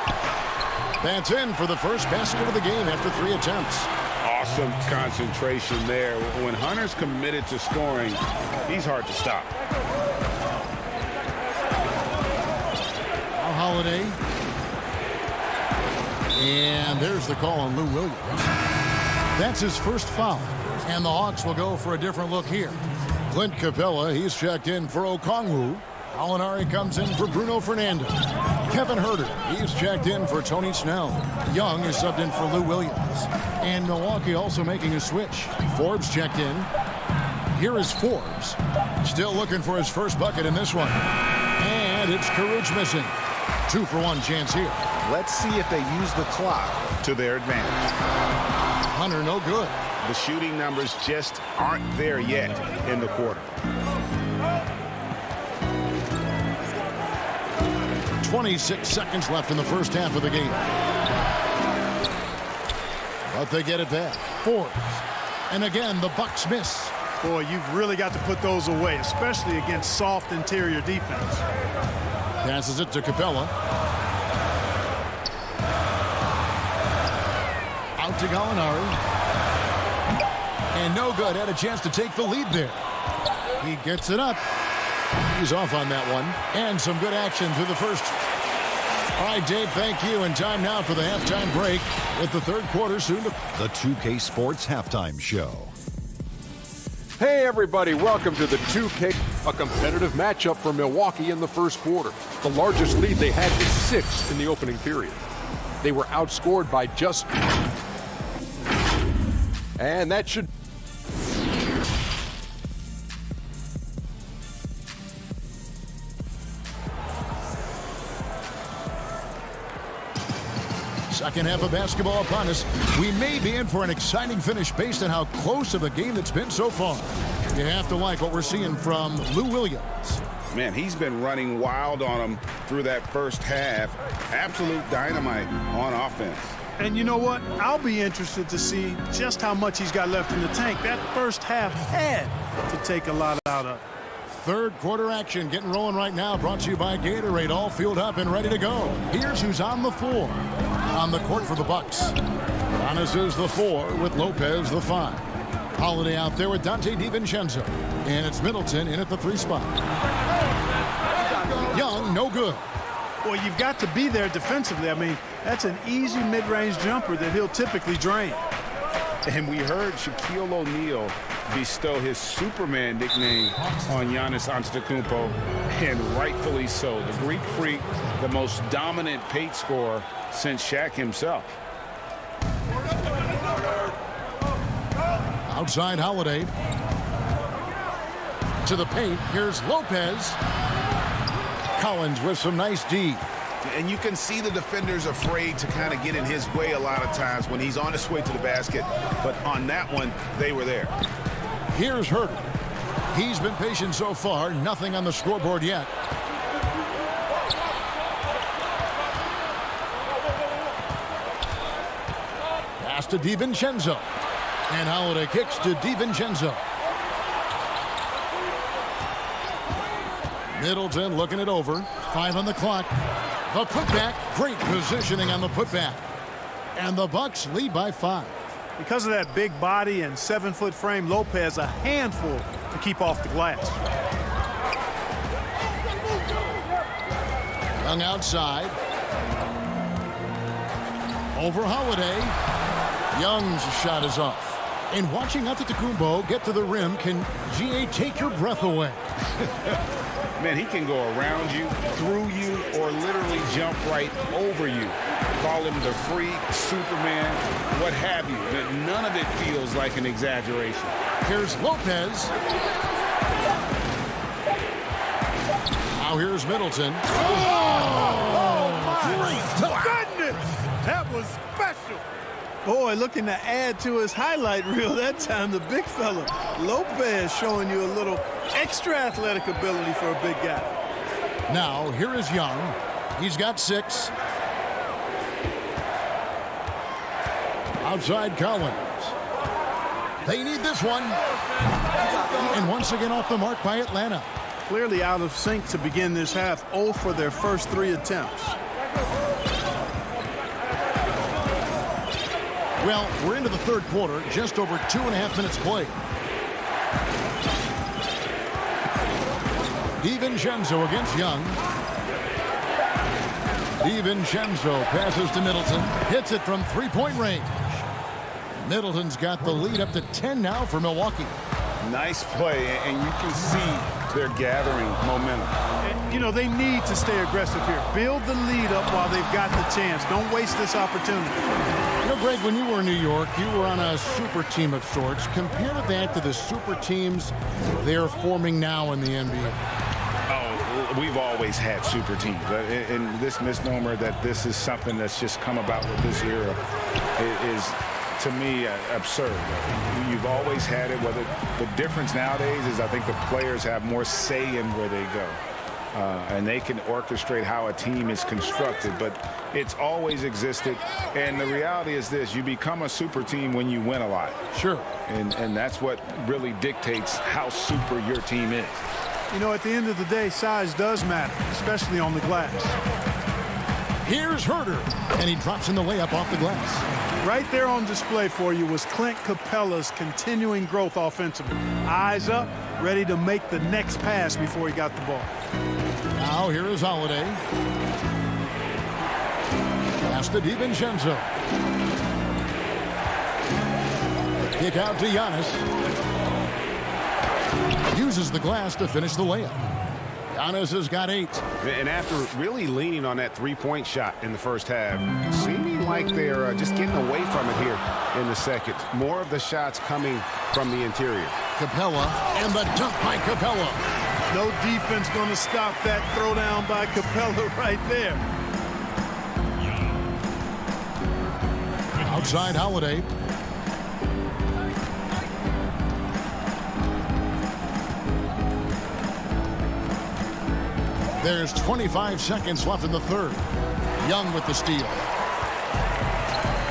That's in for the first basket of the game after 3 attempts. Awesome concentration there. When Hunter's committed to scoring, he's hard to stop. Now Holiday. And there's the call on Lou Williams. That's his first foul. And the Hawks will go for a different look here. Clint Capella, he's checked in for Okongwu. Alinari comes in for Bruno Fernando. Kevin Huerter, he's checked in for Tony Snell. Young is subbed in for Lou Williams. And Milwaukee also making a switch. Forbes checked in. Here is Forbes. Still looking for his first bucket in this one. And it's Karuch missing. 2-for-1 chance here. Let's see if they use the clock to their advantage. Hunter, no good. The shooting numbers just aren't there yet in the quarter. 26 seconds left in the first half of the game. But they get it back. Forbes. And again, the Bucks miss. Boy, you've really got to put those away, especially against soft interior defense. Passes it to Capella. Out to Gallinari. And no good. Had a chance to take the lead there. He gets it up. He's off on that one. And some good action through the first. All right, Dave, thank you. And time now for the halftime break with the third quarter soon to... The 2K Sports Halftime Show. Hey everybody, welcome to the 2K, a competitive matchup for Milwaukee in the first quarter. The largest lead they had was 6 in the opening period. They were outscored by just And that should... Second half of basketball upon us. We may be in for an exciting finish based on how close of a game it's been so far. You have to like what we're seeing from Lou Williams. Man, he's been running wild on him through that first half. Absolute dynamite on offense. And you know what? I'll be interested to see just how much he's got left in the tank. That first half had to take a lot out of. Third quarter action getting rolling right now. Brought to you by Gatorade. All fueled up and ready to go. Here's who's on the floor. On the court for the Bucks. Giannis is the 4 with Lopez the 5. Holiday out there with Dante DiVincenzo. And it's Middleton in at the 3 spot. Young, no good. Well, you've got to be there defensively. I mean, that's an easy mid-range jumper that he'll typically drain. And we heard Shaquille O'Neal bestow his Superman nickname on Giannis Antetokounmpo, and rightfully so. The Greek Freak, the most dominant paint scorer since Shaq himself. Outside Holiday. To the paint. Here's Lopez. Collins with some nice D. And you can see the defenders afraid to kind of get in his way a lot of times when he's on his way to the basket. But on that one, they were there. Here's Herter. He's been patient so far. Nothing on the scoreboard yet. Pass to DiVincenzo. And Holiday kicks to DiVincenzo. Middleton looking it over. 5 on the clock. The putback. Great positioning on the putback. And the Bucks lead by 5. Because of that big body and 7-foot frame, Lopez a handful to keep off the glass. Young outside. Over Holiday. Young's shot is off. And watching Antetokounmpo get to the rim can, GA, take your breath away. Man, he can go around you, through you, or literally jump right over you. Call him the Freak, Superman, what have you. But none of it feels like an exaggeration. Here's Lopez. Now here's Middleton. Oh my goodness! That was special. Boy, looking to add to his highlight reel that time, the big fella. Lopez showing you a little extra athletic ability for a big guy. Now, here is Young. He's got 6. Outside Collins. They need this one. And once again off the mark by Atlanta. Clearly out of sync to begin this half. 0 for their first 3 attempts. Well, we're into the third quarter, just over 2.5 minutes played. DiVincenzo against Young. DiVincenzo passes to Middleton. Hits it from 3-point range. Middleton's got the lead up to 10 now for Milwaukee. Nice play, and you can see they're gathering momentum. And, you know, they need to stay aggressive here. Build the lead up while they've got the chance. Don't waste this opportunity. You know, Greg, when you were in New York, you were on a super team of sorts. Compare that to the super teams they're forming now in the NBA. Oh, we've always had super teams. And this misnomer that this is something that's just come about with this era is, to me, absurd. You've always had it. Whether the difference nowadays is I think the players have more say in where they go. And they can orchestrate how a team is constructed, but it's always existed. And the reality is this: you become a super team when you win a lot. Sure. And that's what really dictates how super your team is. You know, at the end of the day, size does matter, especially on the glass. Here's Herter, and he drops in the layup off the glass. Right there on display for you was Clint Capella's continuing growth offensively. Eyes up, ready to make the next pass before he got the ball. Now here is Holiday. Pass to DiVincenzo. Kick out to Giannis. Uses the glass to finish the layup. Giannis has got 8. And after really leaning on that three-point shot in the first half, seeming like they're just getting away from it here in the second. More of the shots coming from the interior. Capella, and the dunk by Capella. No defense going to stop that throwdown by Capella right there. Outside Holiday. There's 25 seconds left in the third. Young with the steal.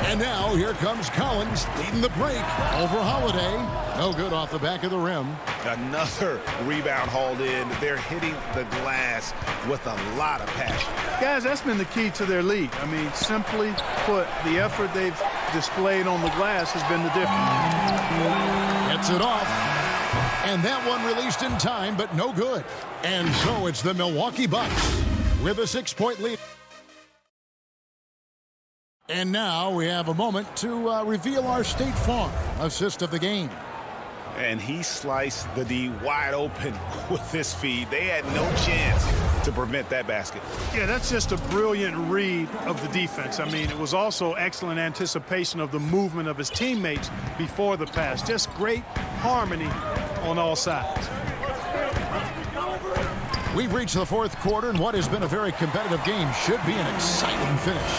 And now here comes Collins leading the break over Holiday. No good off the back of the rim. Another rebound hauled in. They're hitting the glass with a lot of passion. Guys, that's been the key to their lead. I mean, simply put, the effort they've displayed on the glass has been the difference. Gets it off. And that one released in time, but no good. And so it's the Milwaukee Bucks with a 6-point lead. And now we have a moment to reveal our State Farm assist of the game. And he sliced the D wide open with this feed. They had no chance to prevent that basket. Yeah, that's just a brilliant read of the defense. I mean, it was also excellent anticipation of the movement of his teammates before the pass. Just great harmony on all sides. We've reached the fourth quarter, and what has been a very competitive game should be an exciting finish.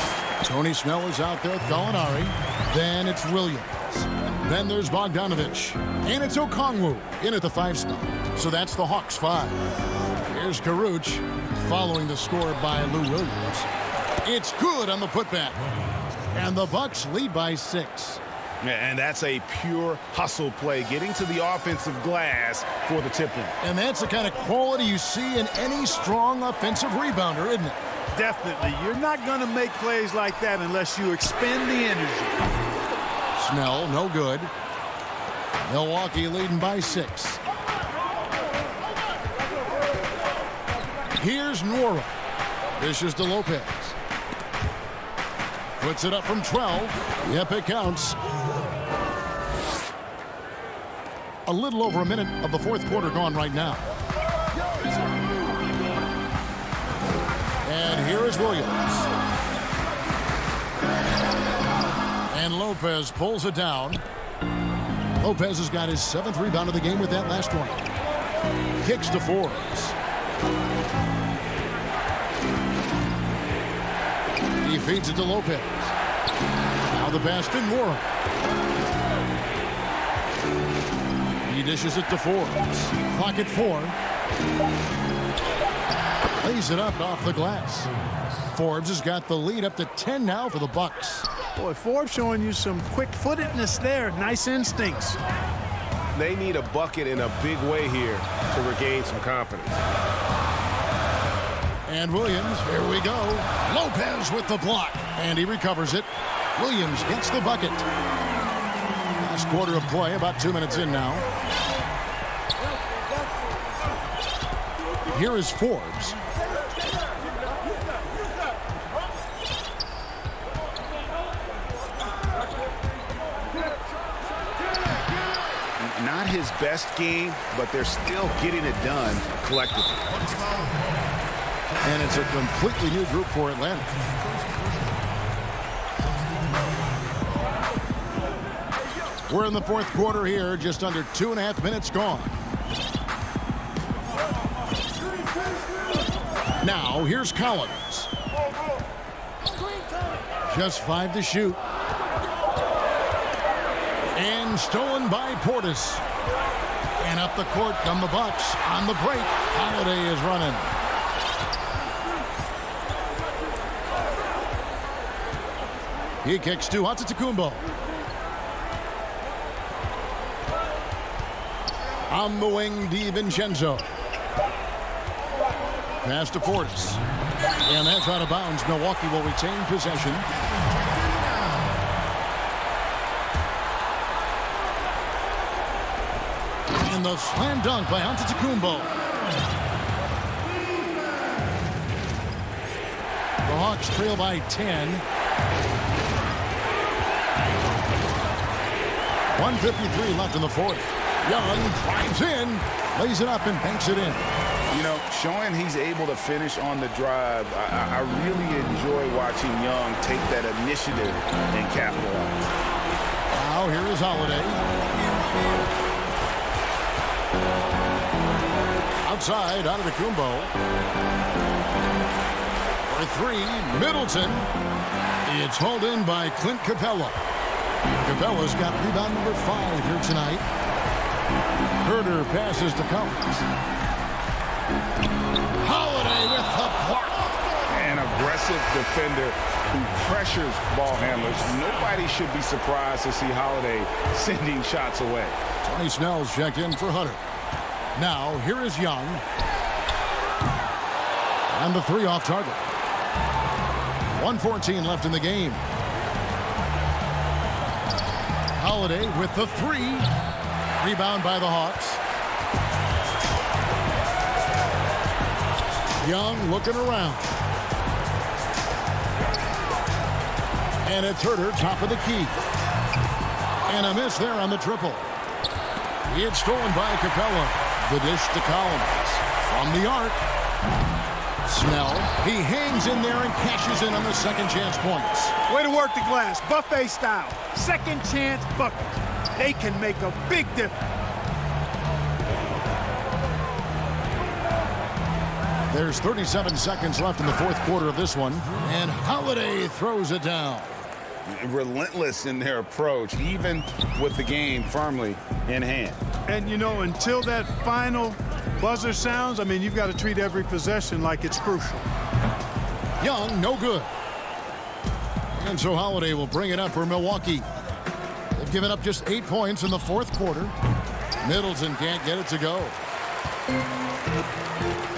Tony Snell is out there with Gallinari. Then it's Williams. Then there's Bogdanovich. And it's Okongwu in at the 5 spot. So that's the Hawks 5. Here's Karuch following the score by Lou Williams. It's good on the putback. And the Bucks lead by 6. And that's a pure hustle play, getting to the offensive glass for the tip-in. And that's the kind of quality you see in any strong offensive rebounder, isn't it? Definitely. You're not going to make plays like that unless you expend the energy. Snell, no good. Milwaukee leading by 6. Here's Nwora. Dishes to Lopez. Puts it up from 12. Yep, it counts. A little over a minute of the fourth quarter gone right now. And here is Williams. And Lopez pulls it down. Lopez has got his 7th rebound of the game with that last one. Kicks to Forbes. He feeds it to Lopez. Now the pass to Nwora. He dishes it to Forbes. Clock at 4. Lays it up off the glass. Forbes has got the lead up to 10 now for the Bucks. Boy, Forbes showing you some quick-footedness there. Nice instincts. They need a bucket in a big way here to regain some confidence. And Williams, here we go. Lopez with the block. And he recovers it. Williams gets the bucket. Last quarter of play, about 2 minutes in now. Here is Forbes. Not his best game, but they're still getting it done collectively. And it's a completely new group for Atlanta. We're in the fourth quarter here, just under 2.5 minutes gone. Now, here's Collins. Just 5 to shoot. And stolen by Portis. And up the court come the Bucks on the break. Holiday is running. He kicks to Antetokounmpo. On the wing, DiVincenzo. Pass to Portis. And that's out of bounds. Milwaukee will retain possession. And the slam dunk by Antetokounmpo. The Hawks trail by 10. 1:53 left in the fourth. Young drives in, lays it up and banks it in. You know, showing he's able to finish on the drive, I really enjoy watching Young take that initiative and capitalize. Now here is Holiday. Outside, Antetokounmpo. For three, Middleton. It's hauled in by Clint Capella. Capella's got rebound number 5 here tonight. Herter passes to Collins. Holiday with the block. An aggressive defender who pressures ball handlers. Nobody should be surprised to see Holiday sending shots away. Tony Snell's checked in for Hunter. Now, here is Young. And the 3 off target. 1:14 left in the game. Holiday with the 3. Rebound by the Hawks. Young looking around. And it's Herter, top of the key. And a miss there on the triple. It's stolen by Capella. The dish to Collins. From the arc. Snell. He hangs in there and cashes in on the second chance points. Way to work the glass, buffet style. Second chance bucket. They can make a big difference. There's 37 seconds left in the fourth quarter of this one. And Holiday throws it down. Relentless in their approach, even with the game firmly in hand. And, you know, until that final buzzer sounds, I mean, you've got to treat every possession like it's crucial. Young, no good. And so Holiday will bring it up for Milwaukee. They've given up just 8 points in the fourth quarter. Middleton can't get it to go.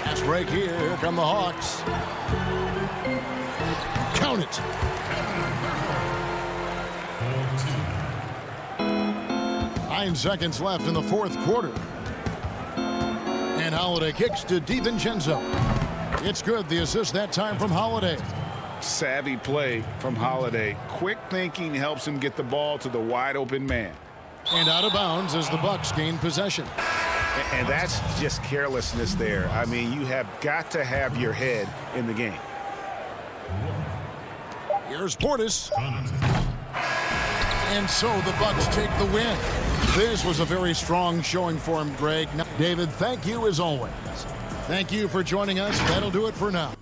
Pass break here. Here come the Hawks. Count it. Nine seconds left in the fourth quarter. And Holiday kicks to DiVincenzo. It's good. The assist that time from Holiday. Savvy play from Holiday. Quick thinking helps him get the ball to the wide open man. And out of bounds as the Bucks gain possession. And that's just carelessness there. I mean, you have got to have your head in the game. Here's Portis. And so the Bucks take the win. This was a very strong showing for him, Greg. David, thank you as always. Thank you for joining us. That'll do it for now.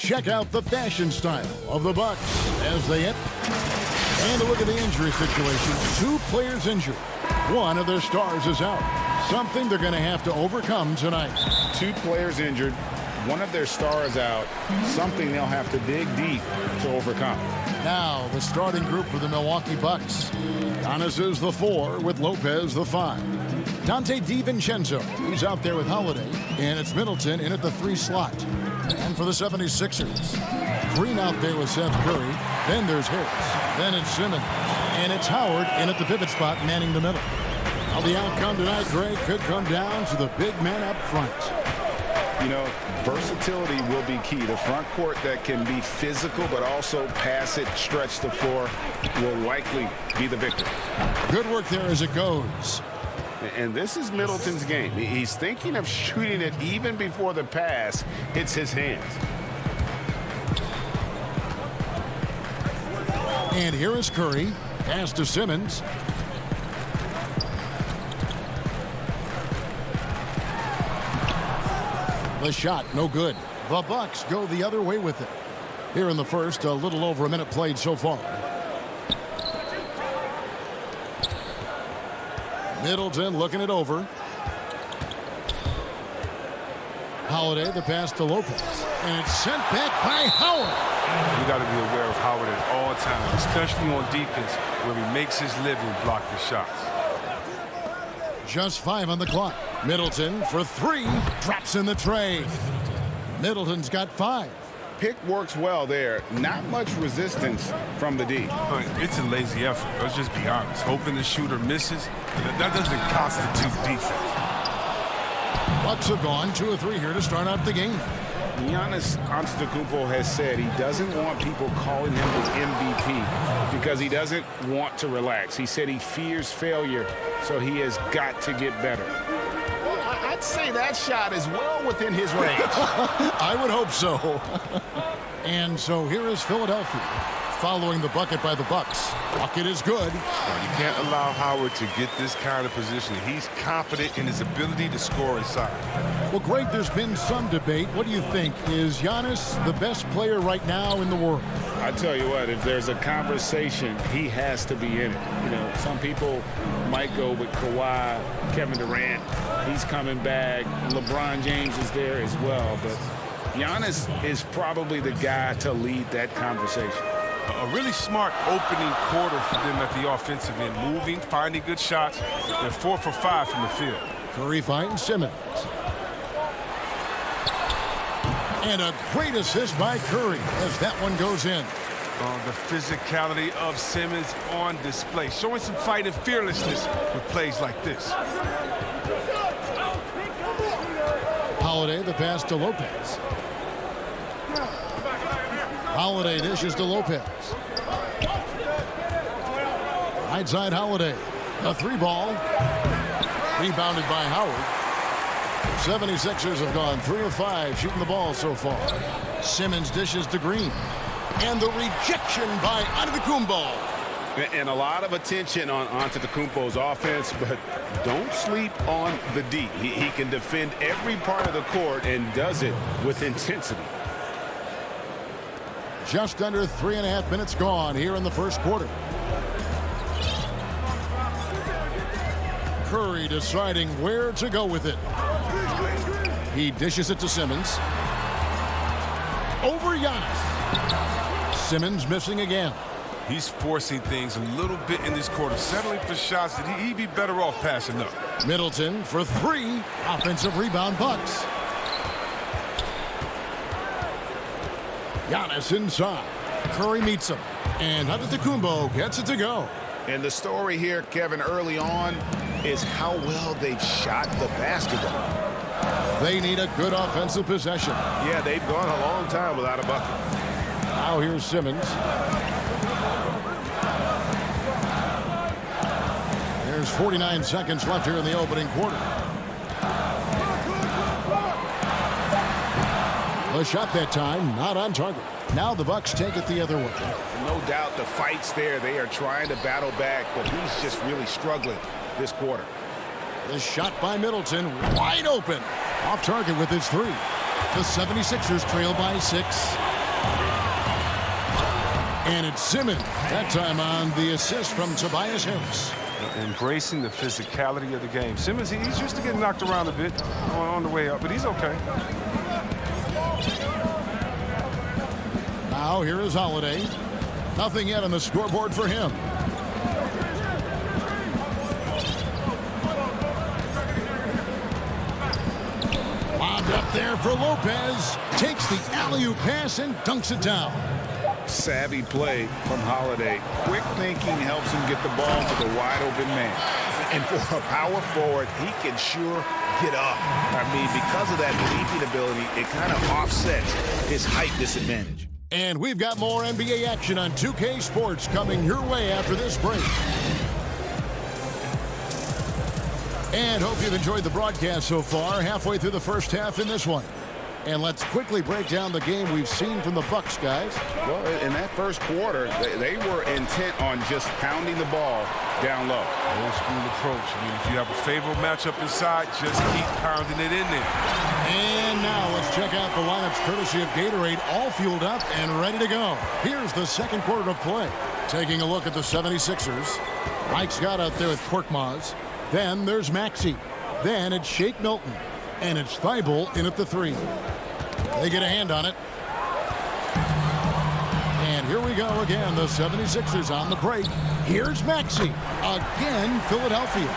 Check out the fashion style of the Bucks as they hit. And a look at the injury situation. 2 players injured. One of their stars is out. Something they're going to have to overcome tonight. 2 players injured. One of their stars out. Something they'll have to dig deep to overcome. Now the starting group for the Milwaukee Bucks. Giannis is the 4 with Lopez the 5. Dante DiVincenzo, he's out there with Holiday. And it's Middleton in at the 3 slot. And for the 76ers, Green out there with Seth Curry. Then there's Harris. Then it's Simmons. And it's Howard in at the pivot spot manning the middle. Now the outcome tonight, Greg, could come down to the big man up front. You know, versatility will be key. The front court that can be physical but also pass it, stretch the floor will likely be the victor. Good work there as it goes. And this is Middleton's game. He's thinking of shooting it even before the pass hits his hands. And here is Curry. Pass to Simmons. The shot, no good. The Bucks go the other way with it. Here in the first, a little over a minute played so far. Middleton looking it over. Holiday, the pass to Lopez. And it's sent back by Howard. You got to be aware of Howard at all times, especially on defense where he makes his living blocking shots. Just 5 on the clock. Middleton for 3. Drops in the tray. Middleton's got 5. Pick works well there. Not much resistance from the D. It's a lazy effort. Let's just be honest. Hoping the shooter misses, that doesn't constitute defense. Bucks have gone 2 of 3 here to start out the game. Giannis Antetokounmpo has said he doesn't want people calling him the MVP because he doesn't want to relax. He said he fears failure, so he has got to get better. Well, I'd say that shot is well within his range. I would hope so. And so here is Philadelphia following the bucket by the Bucks. Bucket is good. You can't allow Howard to get this kind of position. He's confident in his ability to score inside. Well, Greg, there's been some debate. What do you think? Is Giannis the best player right now in the world? I tell you what, if there's a conversation, he has to be in it. You know, some people might go with Kawhi, Kevin Durant. He's coming back. LeBron James is there as well. But Giannis is probably the guy to lead that conversation. A really smart opening quarter for them at the offensive end. Moving, finding good shots. They're 4 for 5 from the field. Curry finds Simmons. And a great assist by Curry as that one goes in. The physicality of Simmons on display. Showing some fight and fearlessness with plays like this. Holiday, the pass to Lopez. Holiday dishes to Lopez. Right side Holiday. A 3 ball. Rebounded by Howard. 76ers have gone 3 of 5 shooting the ball so far. Simmons dishes to Green. And the rejection by Antetokounmpo. And a lot of attention on Antetokounmpo's offense, but don't sleep on the D. He can defend every part of the court and does it with intensity. Just under 3.5 minutes gone here in the first quarter. Curry deciding where to go with it. He dishes it to Simmons. Over Giannis. Simmons missing again. He's forcing things a little bit in this quarter, settling for shots that he'd be better off passing up. Middleton for 3. Offensive rebound Bucks. Giannis inside. Curry meets him. And Antetokounmpo gets it to go. And the story here, Kevin, early on is how well they've shot the basketball. They need a good offensive possession. Yeah, they've gone a long time without a bucket. Now here's Simmons. There's 49 seconds left here in the opening quarter. A shot that time, not on target. Now the Bucks take it the other way. No doubt the fight's there. They are trying to battle back, but he's just really struggling this quarter. The shot by Middleton, wide open. Off target with his 3. The 76ers trail by 6. And it's Simmons. That time on the assist from Tobias Harris. Embracing the physicality of the game. Simmons, he's used to getting knocked around a bit on the way up, but he's okay. Now here is Holiday. Nothing yet on the scoreboard for him. Lobbed up there for Lopez. Takes the alley-oop pass and dunks it down. Savvy play from Holiday. Quick thinking helps him get the ball to the wide open man. And for a power forward, he can sure get up. I mean, because of that leaping ability, it kind of offsets his height disadvantage. And we've got more NBA action on 2K Sports coming your way after this break. And hope you've enjoyed the broadcast so far. Halfway through the first half in this one. And let's quickly break down the game we've seen from the Bucks, guys. Well, in that first quarter, they were intent on just pounding the ball down low. Old school approach. I mean, if you have a favorable matchup inside, just keep pounding it in there. And now let's check out the lineups courtesy of Gatorade, all fueled up and ready to go. Here's the second quarter of play. Taking a look at the 76ers. Mike Scott out there with Korkmaz. Then there's Maxey. Then it's Shake Milton. And it's Thibault in at the 3. They get a hand on it. And here we go again. The 76ers on the break. Here's Maxey. Again, Philadelphia.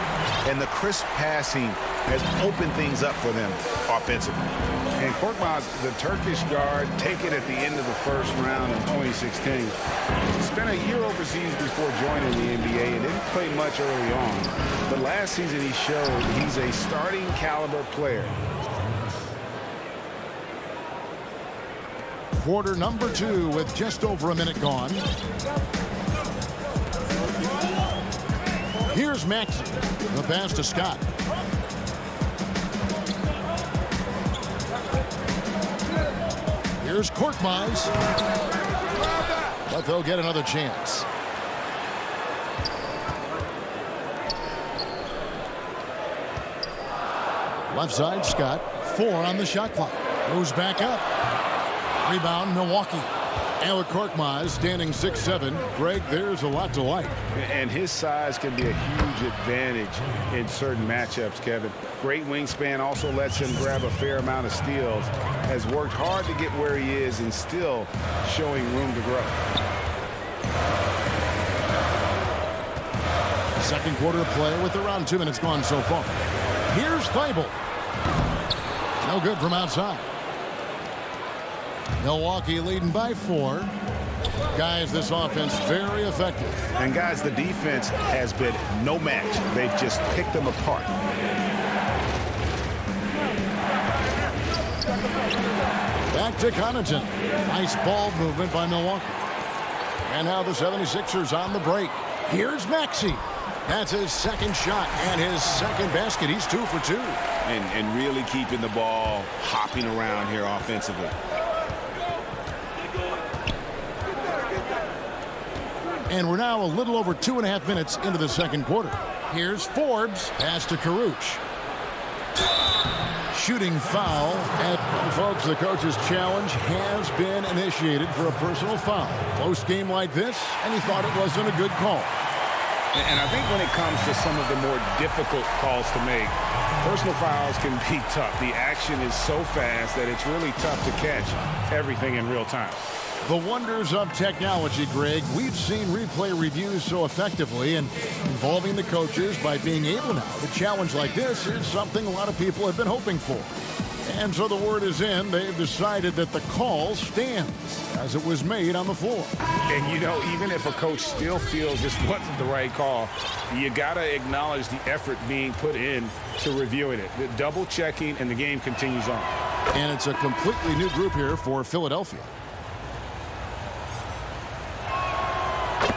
And the crisp passing has opened things up for them offensively. And Korkmaz, the Turkish guard, taken at the end of the first round in 2016. Spent a year overseas before joining the NBA and didn't play much early on. But last season he showed he's a starting caliber player. Quarter number 2 with just over a minute gone. Here's Maxey. The pass to Scott. Here's Korkmaz. But they'll get another chance. Left side, Scott. 4 on the shot clock. Goes back up. Rebound, Milwaukee. And with Korkmaz standing 6'7", Greg, there's a lot to like. And his size can be a huge advantage in certain matchups, Kevin. Great wingspan also lets him grab a fair amount of steals. Has worked hard to get where he is and still showing room to grow. Second quarter of play with around 2 minutes gone so far. Here's Thibault. No good from outside. Milwaukee leading by 4. Guys, this offense very effective. And guys, the defense has been no match. They've just picked them apart. Back to Connaughton. Nice ball movement by Milwaukee. And now the 76ers on the break. Here's Maxey. That's his second shot and his second basket. He's 2 for 2. And really keeping the ball hopping around here offensively. And we're now a little over 2.5 minutes into the second quarter. Here's Forbes. Pass to Karuch. Shooting foul. And folks, the coach's challenge has been initiated for a personal foul. Close game like this, and he thought it wasn't a good call. And I think when it comes to some of the more difficult calls to make, personal fouls can be tough. The action is so fast that it's really tough to catch everything in real time. The wonders of technology, Greg. We've seen replay reviews so effectively, and involving the coaches by being able now to challenge like this is something a lot of people have been hoping for. And so the word is in. They've decided that the call stands as it was made on the floor. And, you know, even if a coach still feels this wasn't the right call, you got to acknowledge the effort being put in to reviewing it. The double checking, and the game continues on. And it's a completely new group here for Philadelphia.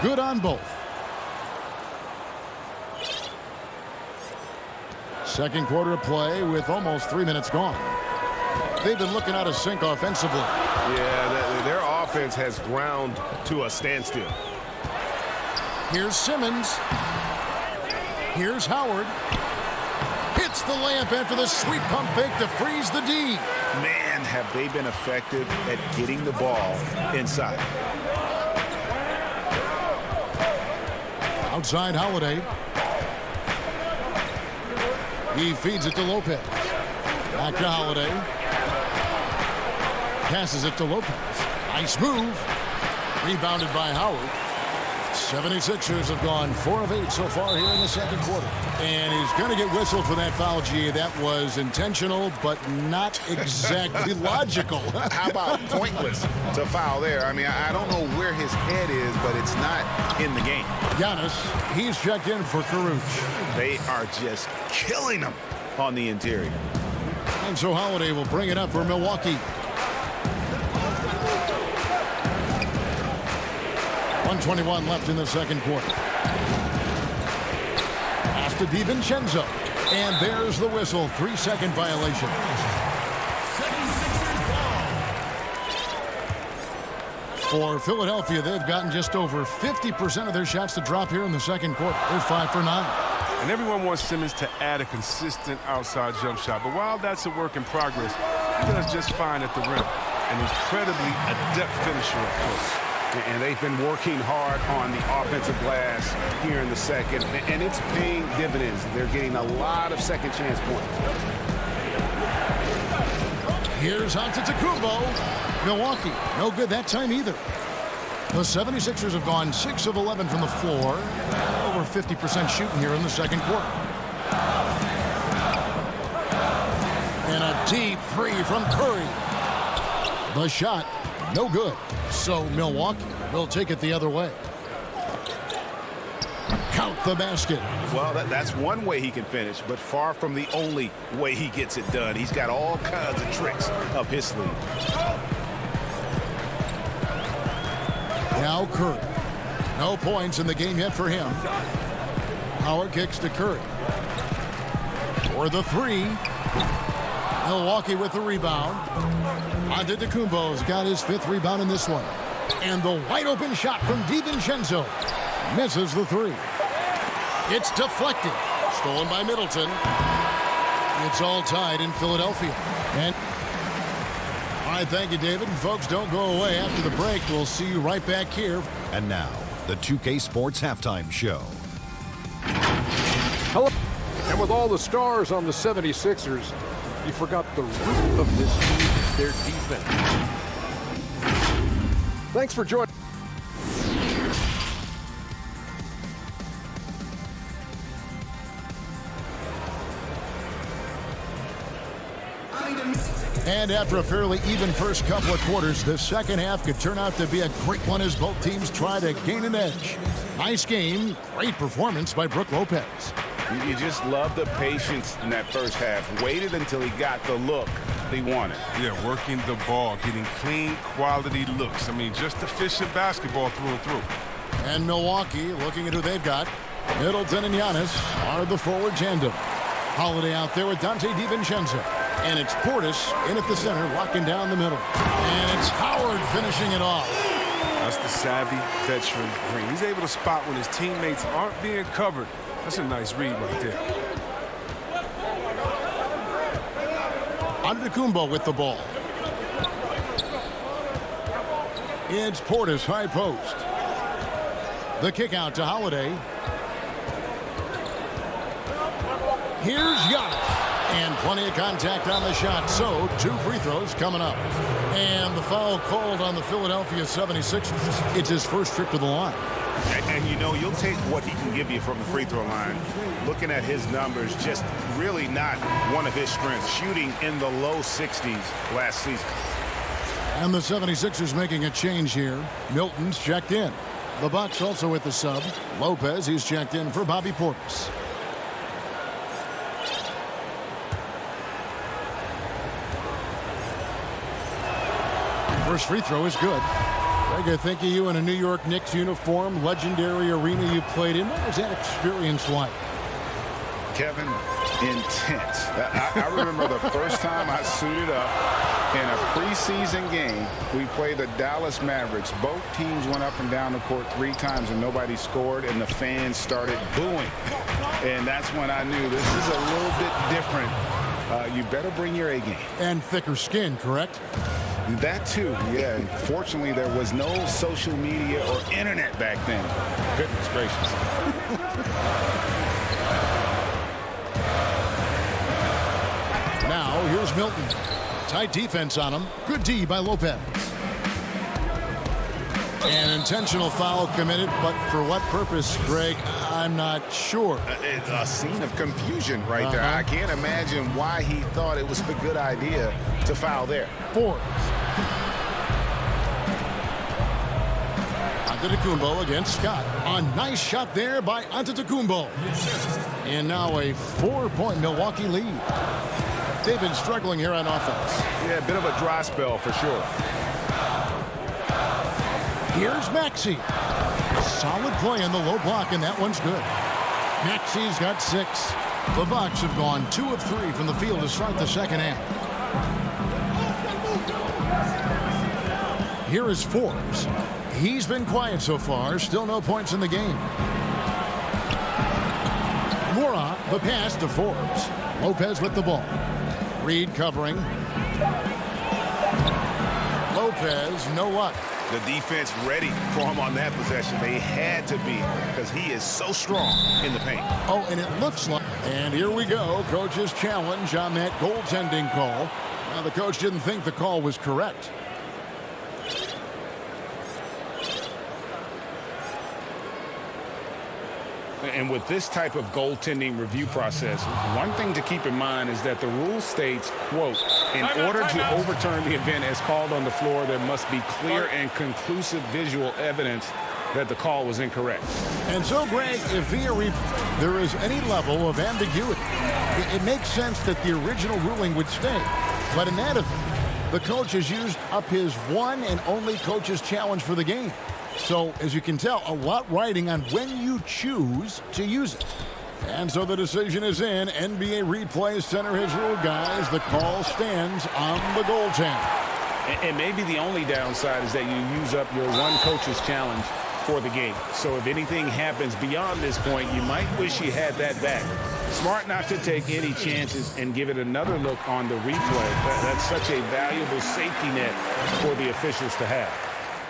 Good on both. Second quarter of play with almost 3 minutes gone. They've been looking out of sync offensively. Yeah, their offense has ground to a standstill. Here's Simmons. Here's Howard. Hits the layup after the sweet pump fake to freeze the D. Man, have they been effective at getting the ball inside. Outside Holiday. He feeds it to Lopez. Back to Holiday. Passes it to Lopez. Nice move. Rebounded by Howard. 76ers have gone 4 of 8 so far here in the second quarter. And he's going to get whistled for that foul, G. That was intentional, but not exactly logical. How about pointless to foul there? I mean, I don't know where his head is, but it's not in the game. Giannis, he's checked in for Caruth. They are just killing him on the interior. And so Holiday will bring it up for Milwaukee. 1:21 left in the second quarter. Pass to DiVincenzo. And there's the whistle. 3-second violation. For Philadelphia, they've gotten just over 50% of their shots to drop here in the second quarter. They're 5 for 9. And everyone wants Simmons to add a consistent outside jump shot. But while that's a work in progress, he does just fine at the rim. An incredibly adept finisher up close. And they've been working hard on the offensive glass here in the second. And it's paying dividends. They're getting a lot of second chance points. Here's Antetokounmpo. Milwaukee, no good that time either. The 76ers have gone 6 of 11 from the floor. Over 50% shooting here in the second quarter. And a deep three from Curry. The shot, no good. So Milwaukee will take it the other way. Count the basket. Well, that's one way he can finish, but far from the only way he gets it done. He's got all kinds of tricks up his sleeve. Now Curry. No points in the game yet for him. Howard kicks to Curry. For the three. Milwaukee with the rebound. Antetokounmpo's got his 5th rebound in this one. And the wide open shot from DiVincenzo. Misses the three. It's deflected. Stolen by Middleton. It's all tied in Philadelphia. And all right, thank you, David. And folks, don't go away. After the break, we'll see you right back here. And now, the 2K Sports Halftime Show. Hello. And with all the stars on the 76ers, you forgot the root of this team is their defense. Thanks for joining. And after a fairly even first couple of quarters, the second half could turn out to be a great one as both teams try to gain an edge. Nice game, great performance by Brook Lopez. You just love the patience in that first half. Waited until he got the look he wanted. Yeah, working the ball, getting clean, quality looks. I mean, just efficient basketball through and through. And Milwaukee, looking at who they've got, Middleton and Giannis are the forward tandem. Holiday out there with Dante DiVincenzo. And it's Portis in at the center, locking down the middle. And it's Howard finishing it off. That's the savvy veteran Green. He's able to spot when his teammates aren't being covered. That's a nice read right there. Antetokounmpo with the ball. It's Portis, high post. The kick out to Holiday. Here's Giannis. And plenty of contact on the shot. So 2 free throws coming up. And the foul called on the Philadelphia 76ers. It's his first trip to the line. And you know, you'll take what he can give you from the free throw line. Looking at his numbers, just really not one of his strengths. Shooting in the low 60s last season. And the 76ers making a change here. Milton's checked in. The Bucks also with the sub. Lopez, he's checked in for Bobby Portis. First free throw is good. Greg, I think of you in a New York Knicks uniform, legendary arena you played in. What was that experience like? Kevin, intense. I remember the first time I suited up in a preseason game. We played the Dallas Mavericks. Both teams went up and down the court 3 times and nobody scored, and the fans started booing. And that's when I knew this is a little bit different. You better bring your A game. And thicker skin, correct? That too, yeah. Fortunately, there was no social media or internet back then. Goodness gracious. Now, here's Milton. Tight defense on him. Good D by Lopez. An intentional foul committed, but for what purpose, Greg? I'm not sure. It's a scene of confusion right there. I can't imagine why he thought it was a good idea to foul there. Forbes. Antetokounmpo against Scott. A nice shot there by Antetokounmpo. And now a 4-point Milwaukee lead. They've been struggling here on offense. Yeah, a bit of a dry spell for sure. Here's Maxey. Solid play in the low block, and that one's good. Maxey's got 6. The Bucks have gone 2 of 3 from the field to start the second half. Here is Forbes. He's been quiet so far. Still no points in the game. Mora, the pass to Forbes. Lopez with the ball. Reed covering. Lopez, no luck. The defense ready for him on that possession. They had to be because he is so strong in the paint. Oh, and it looks like... And here we go. Coach's challenge on that goaltending call. Now, the coach didn't think the call was correct. And with this type of goaltending review process, one thing to keep in mind is that the rule states, quote, in order to overturn the event as called on the floor, there must be clear and conclusive visual evidence that the call was incorrect. And so, Greg, if via there is any level of ambiguity, it makes sense that the original ruling would stay. But in that event, the coach has used up his one and only coach's challenge for the game. So, as you can tell, a lot riding on when you choose to use it. And so the decision is in. NBA Replay Center has ruled, guys. The call stands on the goaltender. And maybe the only downside is that you use up your one coach's challenge for the game. So if anything happens beyond this point, you might wish you had that back. Smart not to take any chances and give it another look on the replay. That's such a valuable safety net for the officials to have.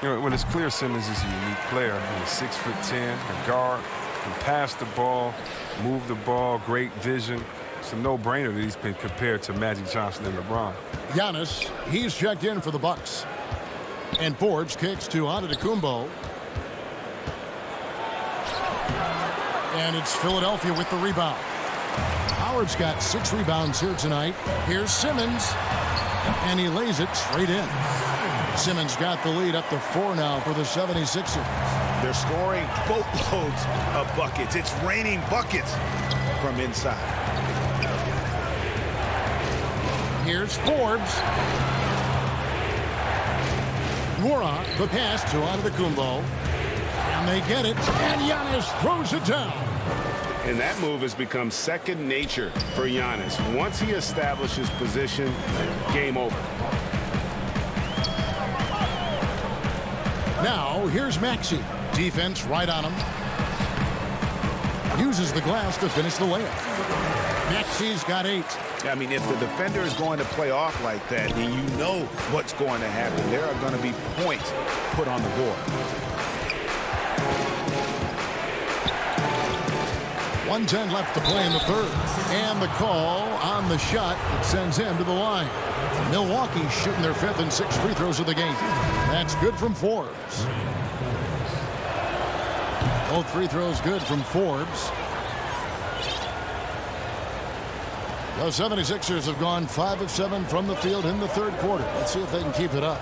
You know, when it's clear Simmons is a unique player, he's 6'10", a guard, can pass the ball, move the ball, great vision. It's a no-brainer that he's been compared to Magic Johnson and LeBron. Giannis, he's checked in for the Bucks. And Forbes kicks to Antetokounmpo. And it's Philadelphia with the rebound. Howard's got 6 rebounds here tonight. Here's Simmons. And he lays it straight in. Simmons got the lead up to 4 now for the 76ers. They're scoring boatloads of buckets. It's raining buckets from inside. Here's Forbes. Mora, the pass to Antetokounmpo. And they get it. And Giannis throws it down. And that move has become second nature for Giannis. Once he establishes position, game over. Now, here's Maxey. Defense right on him. Uses the glass to finish the layup. Maxey's got 8. I mean, if the defender is going to play off like that, then you know what's going to happen. There are going to be points put on the board. 1:10 left to play in the third. And the call on the shot that sends him to the line. Milwaukee shooting their 5th and 6th free throws of the game. That's good from Forbes. Both free throws good from Forbes. The 76ers have gone 5 of 7 from the field in the third quarter. Let's see if they can keep it up.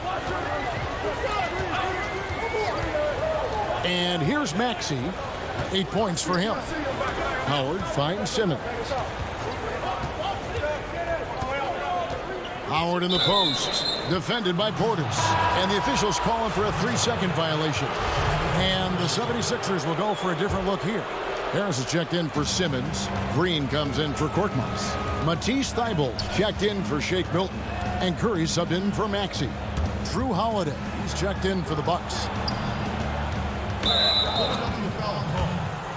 And here's Maxey. 8 points for him. Howard finds Simmons. Howard in the post. Defended by Portis. And the officials calling for a 3-second violation. And the 76ers will go for a different look here. Harris is checked in for Simmons. Green comes in for Korkmaz. Matisse Thybulle checked in for Shake Milton. And Curry subbed in for Maxey. Drew Holiday, he's checked in for the Bucks.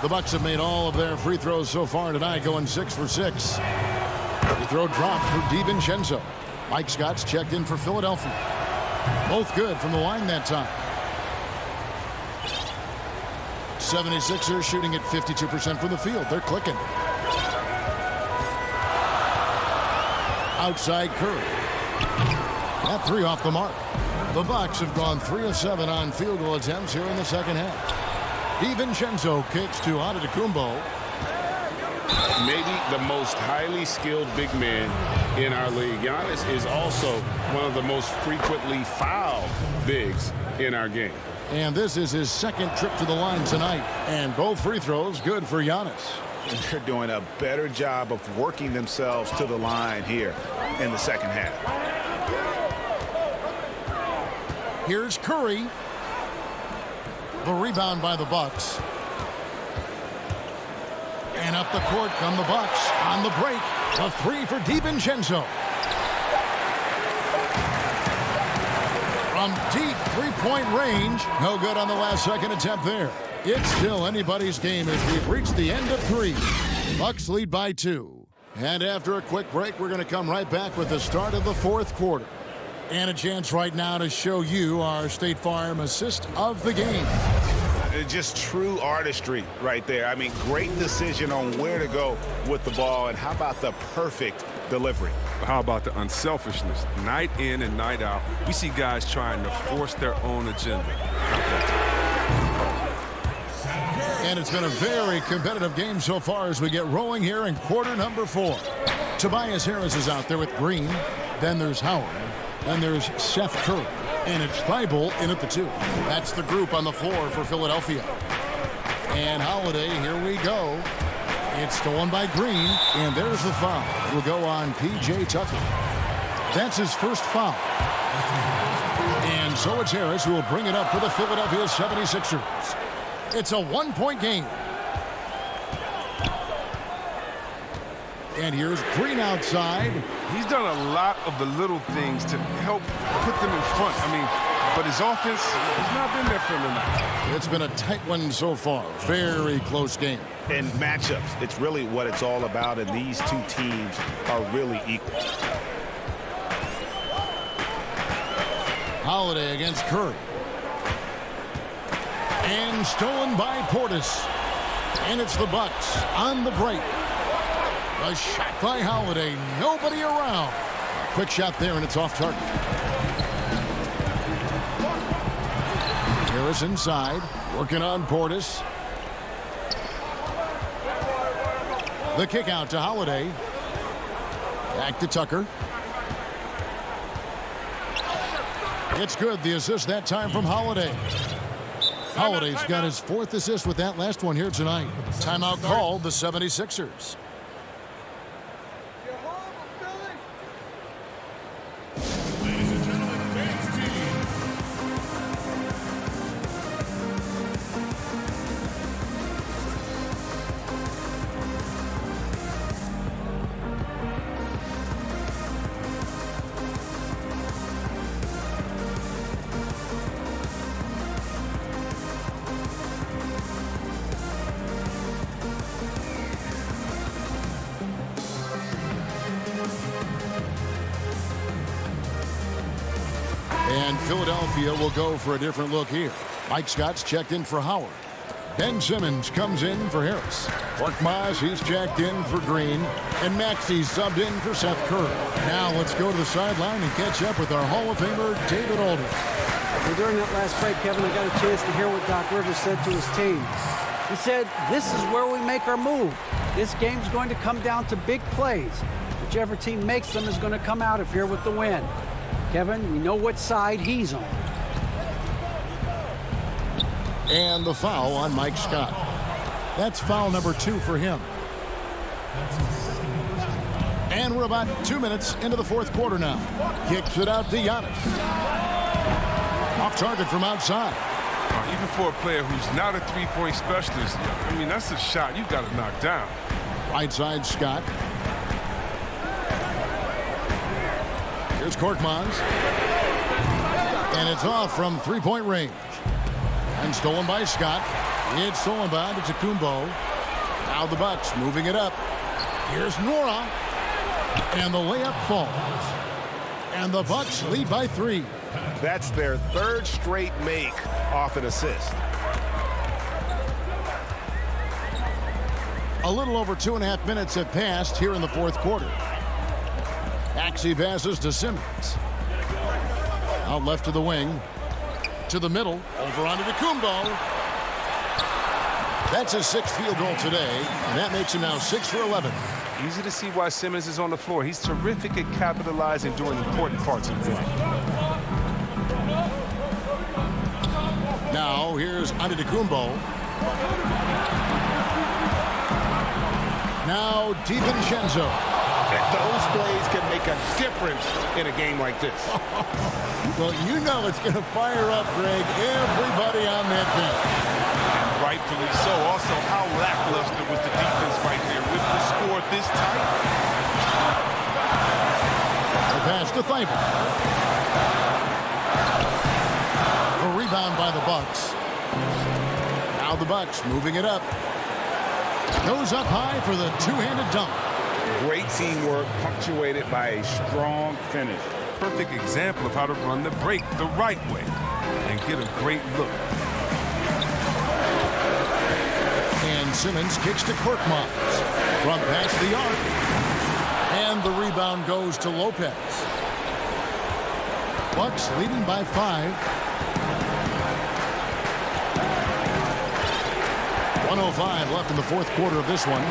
The Bucks have made all of their free throws so far tonight, going 6 for 6. Free throw dropped for DiVincenzo. Mike Scott's checked in for Philadelphia. Both good from the line that time. 76ers shooting at 52% from the field. They're clicking. Outside Curry. That three off the mark. The Bucks have gone 3 of 7 on field goal attempts here in the second half. DiVincenzo kicks to Antetokounmpo. Maybe the most highly skilled big man in our league. Giannis is also one of the most frequently fouled bigs in our game. And this is his second trip to the line tonight. And both free throws good for Giannis. And they're doing a better job of working themselves to the line here in the second half. Here's Curry. The rebound by the Bucks. And up the court come the Bucks on the break. A three for DiVincenzo. From deep three-point range. No good on the last second attempt there. It's still anybody's game as we've reached the end of 3. Bucks lead by 2. And after a quick break, we're going to come right back with the start of the 4th quarter. And a chance right now to show you our State Farm assist of the game. Just true artistry right there. I mean, great decision on where to go with the ball, and how about the perfect delivery? How about the unselfishness? Night in and night out, we see guys trying to force their own agenda. And it's been a very competitive game so far as we get rolling here in quarter number 4. Tobias Harris is out there with Green. Then there's Howard. And there's Seth Curry. And it's Thibault in at the 2. That's the group on the floor for Philadelphia. And Holiday, here we go. It's stolen by Green. And there's the foul. It'll go on P.J. Tucker. That's his first foul. And so it's Harris who will bring it up for the Philadelphia 76ers. It's a 1-point game. And here's Green outside. He's done a lot of the little things to help put them in front. I mean, but his offense has not been there for him tonight. It's been a tight one so far. Very close game. And matchups, it's really what it's all about, and these two teams are really equal. Holiday against Curry. And stolen by Portis. And it's the Bucks on the break. A shot by Holiday. Nobody around. Quick shot there, and it's off target. Harris inside. Working on Portis. The kick out to Holiday. Back to Tucker. It's good. The assist that time from Holiday. Holiday's got his 4th assist with that last one here tonight. Timeout called the 76ers. And Philadelphia will go for a different look here. Mike Scott's checked in for Howard. Ben Simmons comes in for Harris. Korkmaz, he's checked in for Green. And Maxey's subbed in for Seth Curry. Now let's go to the sideline and catch up with our Hall of Famer, David Aldridge. Well, during that last break, Kevin, I got a chance to hear what Doc Rivers said to his team. He said, this is where we make our move. This game's going to come down to big plays. Whichever team makes them is going to come out of here with the win. Kevin, we know what side he's on. And the foul on Mike Scott. That's foul number 2 for him. And we're about 2 minutes into the 4th quarter now. Kicks it out to Giannis. Off target from outside. Even for a player who's not a three-point specialist, I mean, that's a shot you got to knock down. Right side, Scott. Here's Korkmaz. And it's off from three-point range. And stolen by Scott. It's stolen by Antetokounmpo. Now the Bucks moving it up. Here's Nora. And the layup falls. And the Bucks lead by 3. That's their third straight make off an assist. A little over 2.5 minutes have passed here in the fourth quarter. Axie passes to Simmons. Out left to the wing. To the middle. Over onto Kumbo. That's his 6th field goal today, and that makes him now 6 for 11. Easy to see why Simmons is on the floor. He's terrific at capitalizing during important parts of the game. Now here's Antetokounmpo. Now DiVincenzo. Those plays can make a difference in a game like this. Well, you know it's going to fire up, Greg, everybody on that bench. Rightfully so. Also, how lackluster was the defense right there with the score this tight? The pass to Thybulle. A rebound by the Bucks. Now the Bucks moving it up. Goes up high for the two-handed dunk. Great teamwork punctuated by a strong finish. Perfect example of how to run the break the right way and get a great look. And Simmons kicks to Korkmaz from past the arc. And the rebound goes to Lopez. Bucks leading by 5. 1:05 left in the fourth quarter of this one.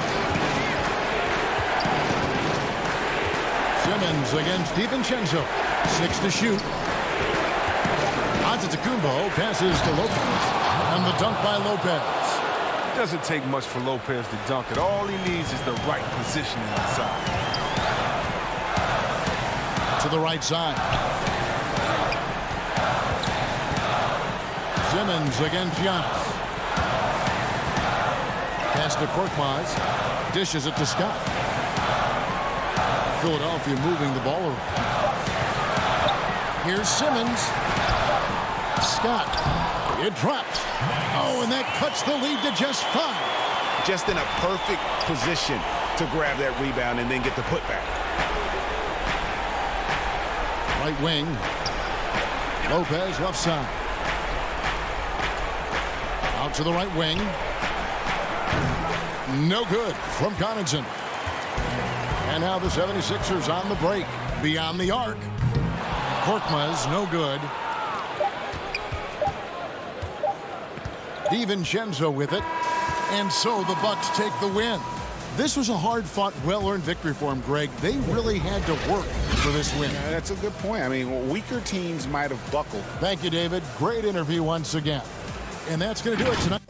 Simmons against DiVincenzo. 6 to shoot. Antetokounmpo passes to Lopez. And the dunk by Lopez. It doesn't take much for Lopez to dunk it. All he needs is the right positioning inside. To the right side. Simmons against Giannis. Pass to Korkmaz. Dishes it to Scott. Philadelphia moving the ball around. Here's Simmons. Scott. It dropped. Oh, and that cuts the lead to just 5. Just in a perfect position to grab that rebound and then get the putback. Right wing. Lopez left side. Out to the right wing. No good from Connaughton. And now the 76ers on the break. Beyond the arc. Korkmaz, no good. DiVincenzo with it. And so the Bucks take the win. This was a hard-fought, well-earned victory for them, Greg. They really had to work for this win. Yeah, that's a good point. I mean, weaker teams might have buckled. Thank you, David. Great interview once again. And that's going to do it tonight.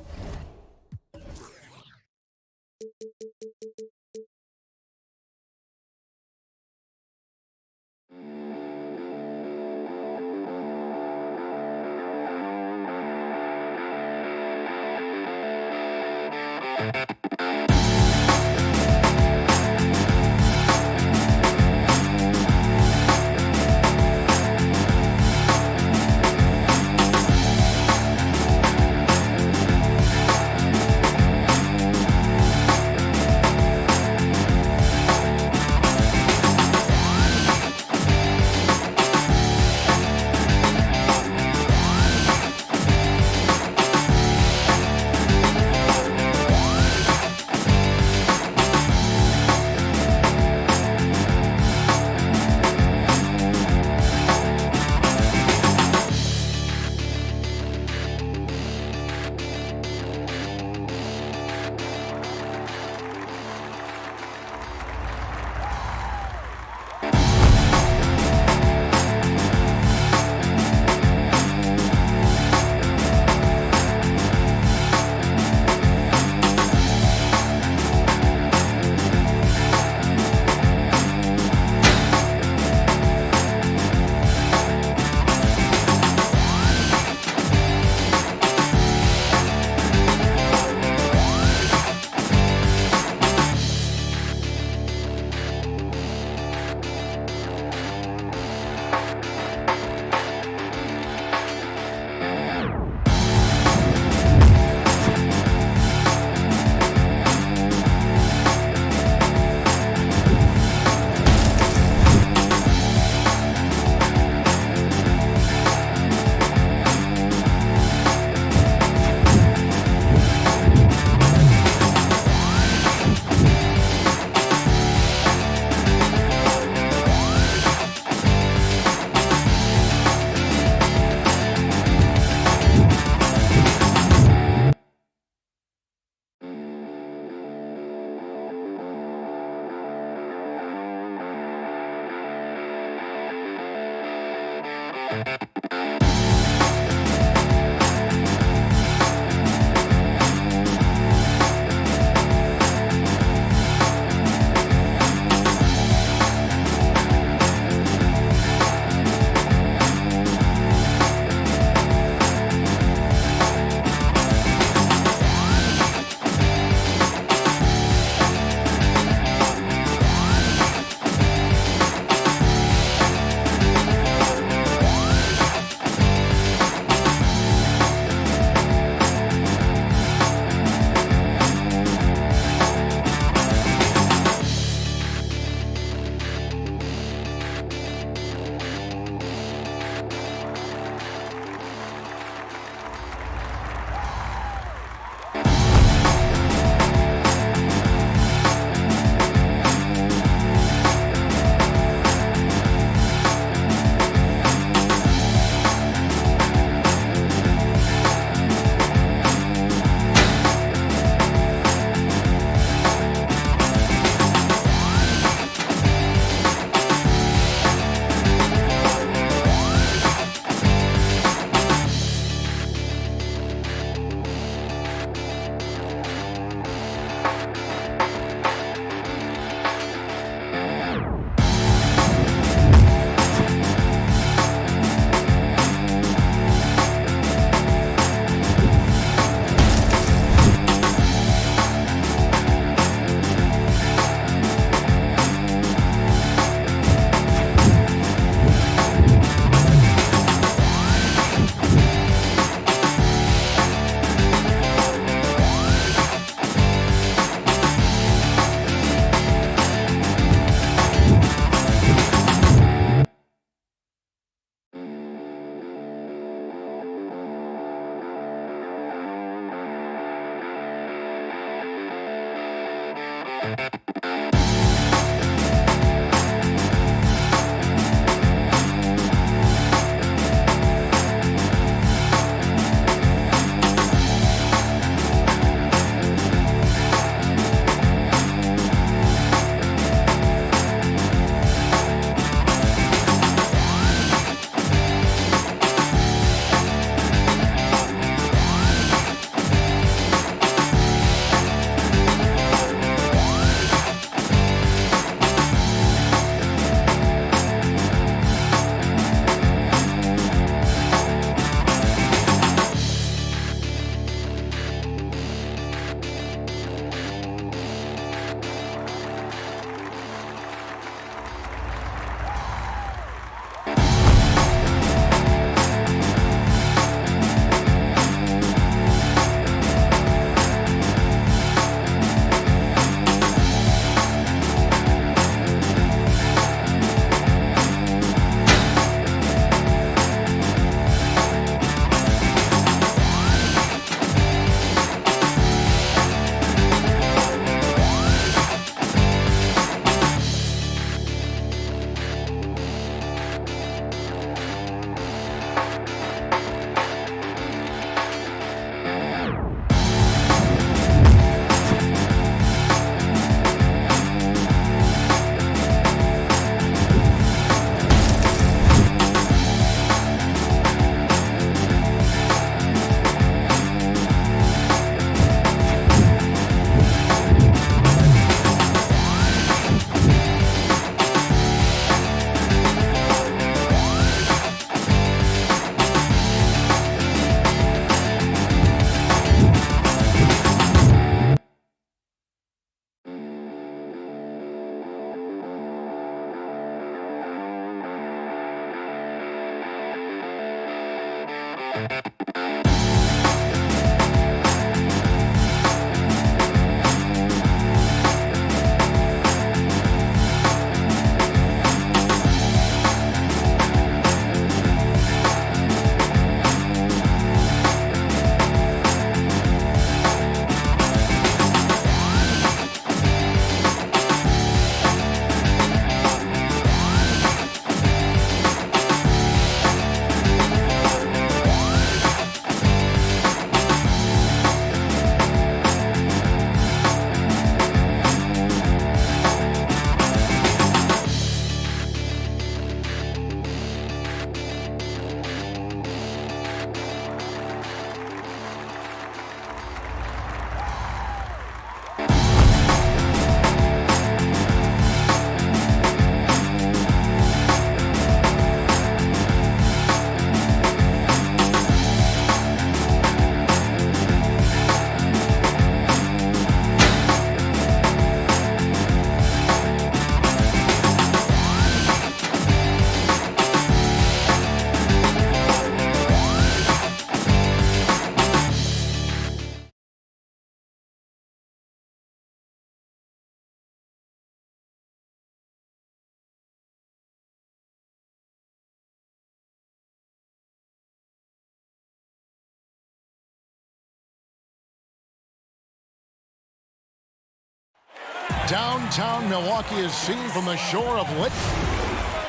Downtown Milwaukee is seen from the shore of Lit.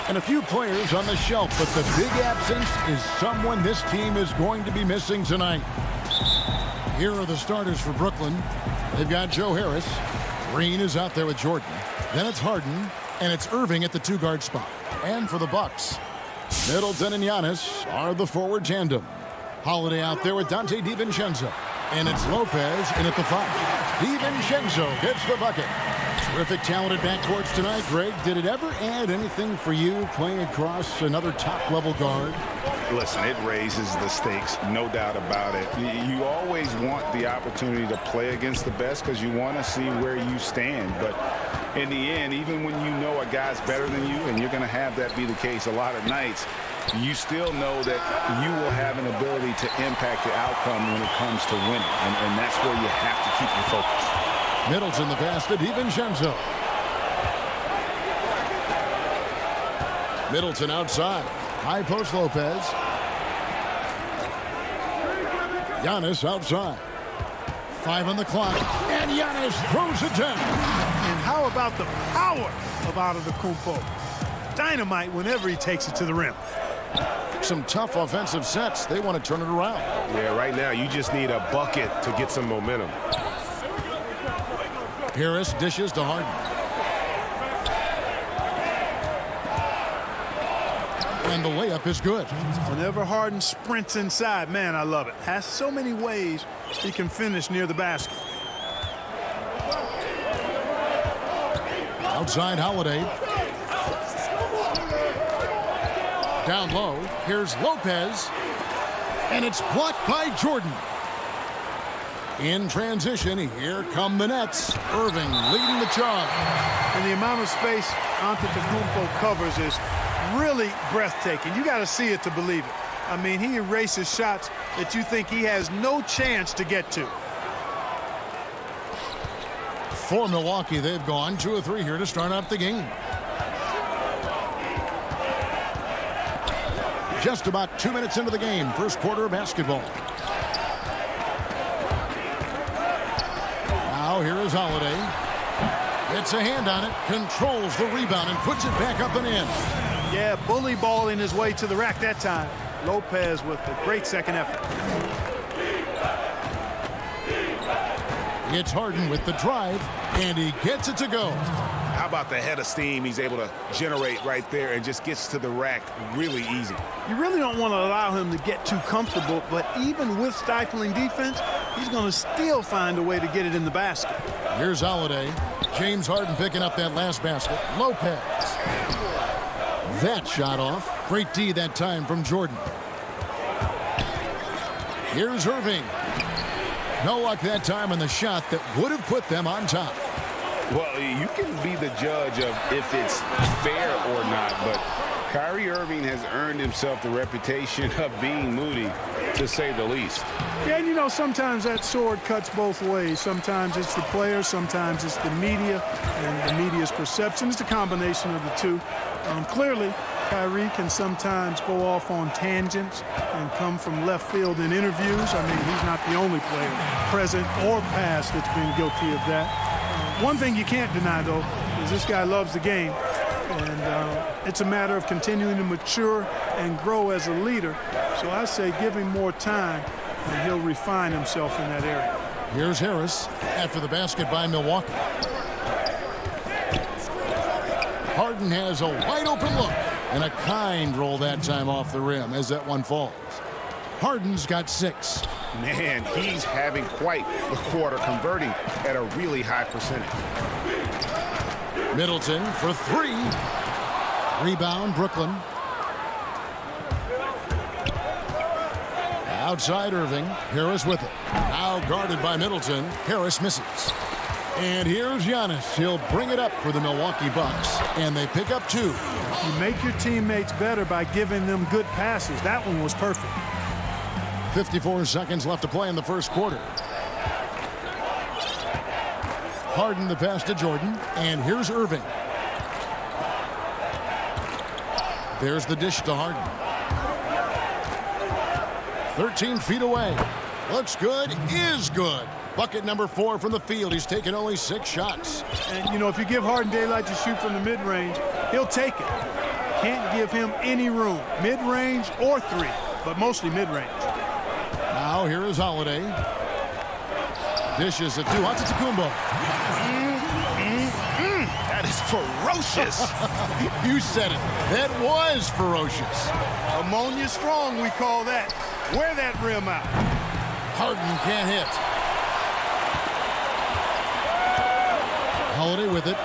And a few players on the shelf, but the big absence is someone this team is going to be missing tonight. Here are the starters for Brooklyn. They've got Joe Harris. Green is out there with Jordan. Then it's Harden, and it's Irving at the two-guard spot. And for the Bucks, Middleton and Giannis are the forward tandem. Holiday out there with Dante DiVincenzo. And it's Lopez in at the 5. DiVincenzo gets the bucket. Terrific talented backcourts tonight. Greg, did it ever add anything for you playing across another top-level guard? Listen, it raises the stakes, no doubt about it. You always want the opportunity to play against the best because you want to see where you stand. But in the end, even when you know a guy's better than you, and you're going to have that be the case a lot of nights, you still know that you will have an ability to impact the outcome when it comes to winning. And that's where you have to keep your focus. Middleton the pass to DiVincenzo. Middleton outside. High post Lopez. Giannis outside. 5 on the clock. And Giannis throws it down. And how about the power of Antetokounmpo? Dynamite whenever he takes it to the rim. Some tough offensive sets. They want to turn it around. Yeah, right now you just need a bucket to get some momentum. Harris dishes to Harden. And the layup is good. Whenever Harden sprints inside, man, I love it. Has so many ways he can finish near the basket. Outside Holiday. Down low. Here's Lopez. And it's blocked by Jordan. In transition, here come the Nets. Irving leading the charge. And the amount of space Antetokounmpo covers is really breathtaking. You got to see it to believe it. I mean, he erases shots that you think he has no chance to get to. For Milwaukee, they've gone 2 of 3 here to start out the game. Just about 2 minutes into the game, first quarter of basketball. Now here is Holiday. Gets a hand on it, controls the rebound, and puts it back up and in. Yeah, bully balling his way to the rack that time. Lopez with a great second effort. It's Harden with the drive, and he gets it to go. How about the head of steam he's able to generate right there and just gets to the rack really easy. You really don't want to allow him to get too comfortable, but even with stifling defense, he's going to still find a way to get it in the basket. Here's Holiday. James Harden picking up that last basket. Lopez. That shot off. Great D that time from Jordan. Here's Irving. No luck that time on the shot that would have put them on top. Well, you can be the judge of if it's fair or not, but Kyrie Irving has earned himself the reputation of being moody, to say the least. Yeah, and you know, sometimes that sword cuts both ways. Sometimes it's the player, sometimes it's the media, and the media's perception. It's a combination of the two. Clearly, Kyrie can sometimes go off on tangents and come from left field in interviews. I mean, he's not the only player, present or past, that's been guilty of that. One thing you can't deny, though, is this guy loves the game. And it's a matter of continuing to mature and grow as a leader. So I say give him more time, and he'll refine himself in that area. Here's Harris after the basket by Milwaukee. Harden has a wide open look and a kind roll that time off the rim as that one falls. Harden's got 6. Man, he's having quite the quarter, converting at a really high percentage. Middleton for 3. Rebound, Brooklyn. Outside Irving. Harris with it. Now guarded by Middleton. Harris misses. And here's Giannis. He'll bring it up for the Milwaukee Bucks. And they pick up 2. You make your teammates better by giving them good passes. That one was perfect. 54 seconds left to play in the first quarter. Harden the pass to Jordan. And here's Irving. There's the dish to Harden. 13 feet away. Looks good, is good. Bucket number 4 from the field. He's taken only 6 shots. And, you know, if you give Harden daylight to shoot from the mid-range, he'll take it. Can't give him any room, mid-range or 3, but mostly mid-range. Now here is Holiday. Dishes it to Antetokounmpo. That is ferocious. You said it. That was ferocious. Ammonia strong, we call that. Wear that rim out. Harden can't hit. Holiday with it.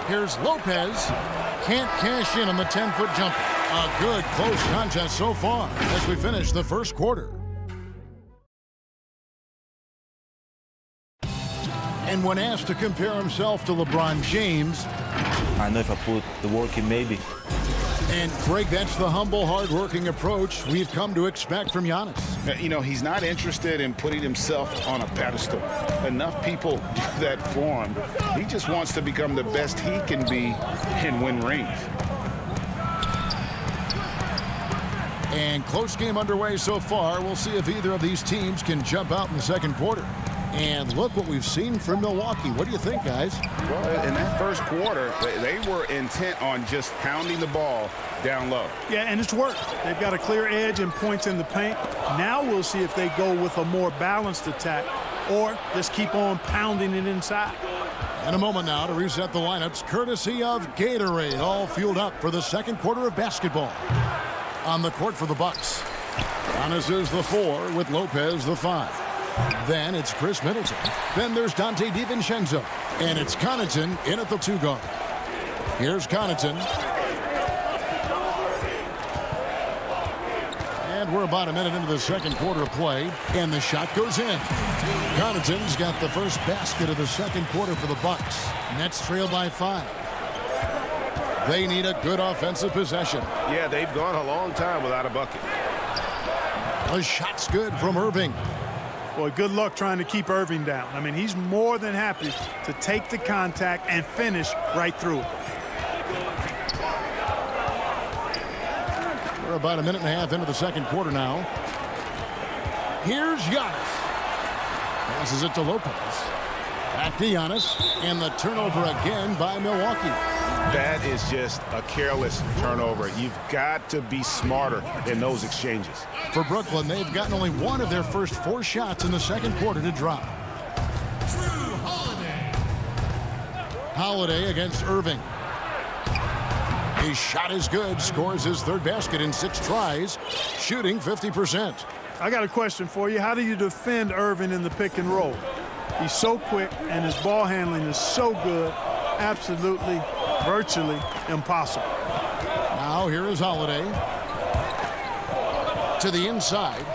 Here's Lopez. Can't cash in on the 10-foot jumper. A good close contest so far as we finish the first quarter. And when asked to compare himself to LeBron James, I know if I put the work in, maybe. And Greg, that's the humble, hard-working approach we've come to expect from Giannis. You know, he's not interested in putting himself on a pedestal. Enough people do that for him. He just wants to become the best he can be and win rings. And close game underway so far. We'll see if either of these teams can jump out in the second quarter. And look what we've seen from Milwaukee. What do you think, guys? Well, in that first quarter, they were intent on just pounding the ball down low. Yeah, and it's worked. They've got a clear edge and points in the paint. Now we'll see if they go with a more balanced attack or just keep on pounding it inside. In a moment now to reset the lineups, courtesy of Gatorade, all fueled up for the second quarter of basketball. On the court for the Bucks, Giannis is the 4 with Lopez the 5. Then it's Chris Middleton. Then there's Dante DiVincenzo. And it's Connaughton in at the 2 guard. Here's Connaughton. And we're about a minute into the second quarter of play. And the shot goes in. Connaughton's got the first basket of the second quarter for the Bucks. Nets trail by 5. They need a good offensive possession. Yeah, they've gone a long time without a bucket. The shot's good from Irving. Boy, good luck trying to keep Irving down. I mean, he's more than happy to take the contact and finish right through it. We're about a minute and a half into the second quarter now. Here's Giannis. Passes it to Lopez. Back to Giannis. And the turnover again by Milwaukee. That is just a careless turnover. You've got to be smarter in those exchanges. For Brooklyn, they've gotten only 1 of their first 4 shots in the second quarter to drop. Holiday against Irving. His shot is good. Scores his 3rd basket in 6 tries. Shooting 50%. I got a question for you. How do you defend Irving in the pick and roll? He's so quick and his ball handling is so good. Absolutely, virtually impossible. Now here is Holiday. To the inside.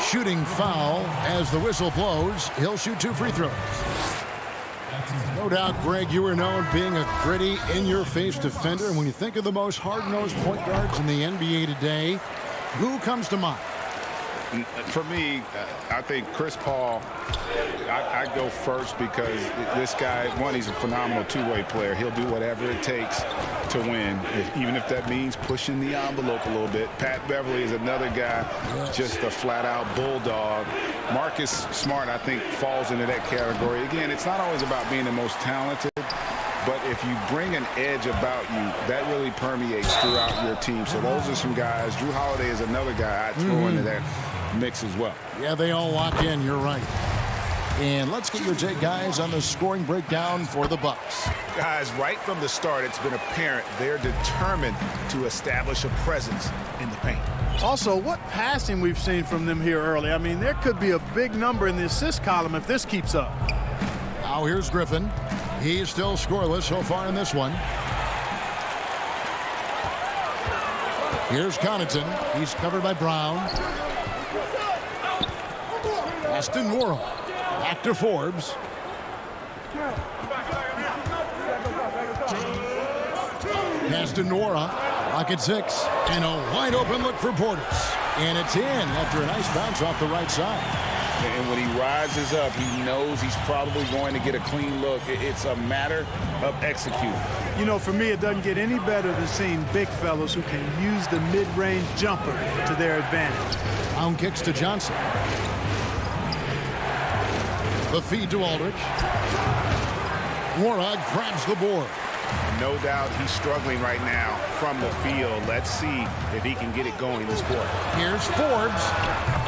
Shooting foul as the whistle blows. He'll shoot 2 free throws. No doubt, Greg, you are known being a gritty, in-your-face defender. And when you think of the most hard-nosed point guards in the NBA today, who comes to mind? For me, I think Chris Paul, I go first because this guy, one, he's a phenomenal two-way player. He'll do whatever it takes to win, even if that means pushing the envelope a little bit. Pat Beverly is another guy, just a flat-out bulldog. Marcus Smart, I think, falls into that category. Again, it's not always about being the most talented, but if you bring an edge about you, that really permeates throughout your team. So those are some guys. Drew Holiday is another guy I'd throw into that mix as well. Yeah, they all lock in. You're right. And let's get your take, guys, on the scoring breakdown for the Bucks. Guys, right from the start, it's been apparent they're determined to establish a presence in the paint. Also, what passing we've seen from them here early. I mean, there could be a big number in the assist column if this keeps up. Now here's Griffin. He's still scoreless so far in this one. Here's Connaughton. He's covered by Brown. Aston Worrell. Back to Forbes. Pass to Nora. Rocket 6. And a wide open look for Portis. And it's in after a nice bounce off the right side. And when he rises up, he knows he's probably going to get a clean look. It's a matter of executing. You know, for me, it doesn't get any better than seeing big fellas who can use the mid-range jumper to their advantage. Down kicks to Johnson. The feed to Aldridge. Warhog grabs the board. No doubt he's struggling right now from the field. Let's see if he can get it going this quarter. Here's Forbes.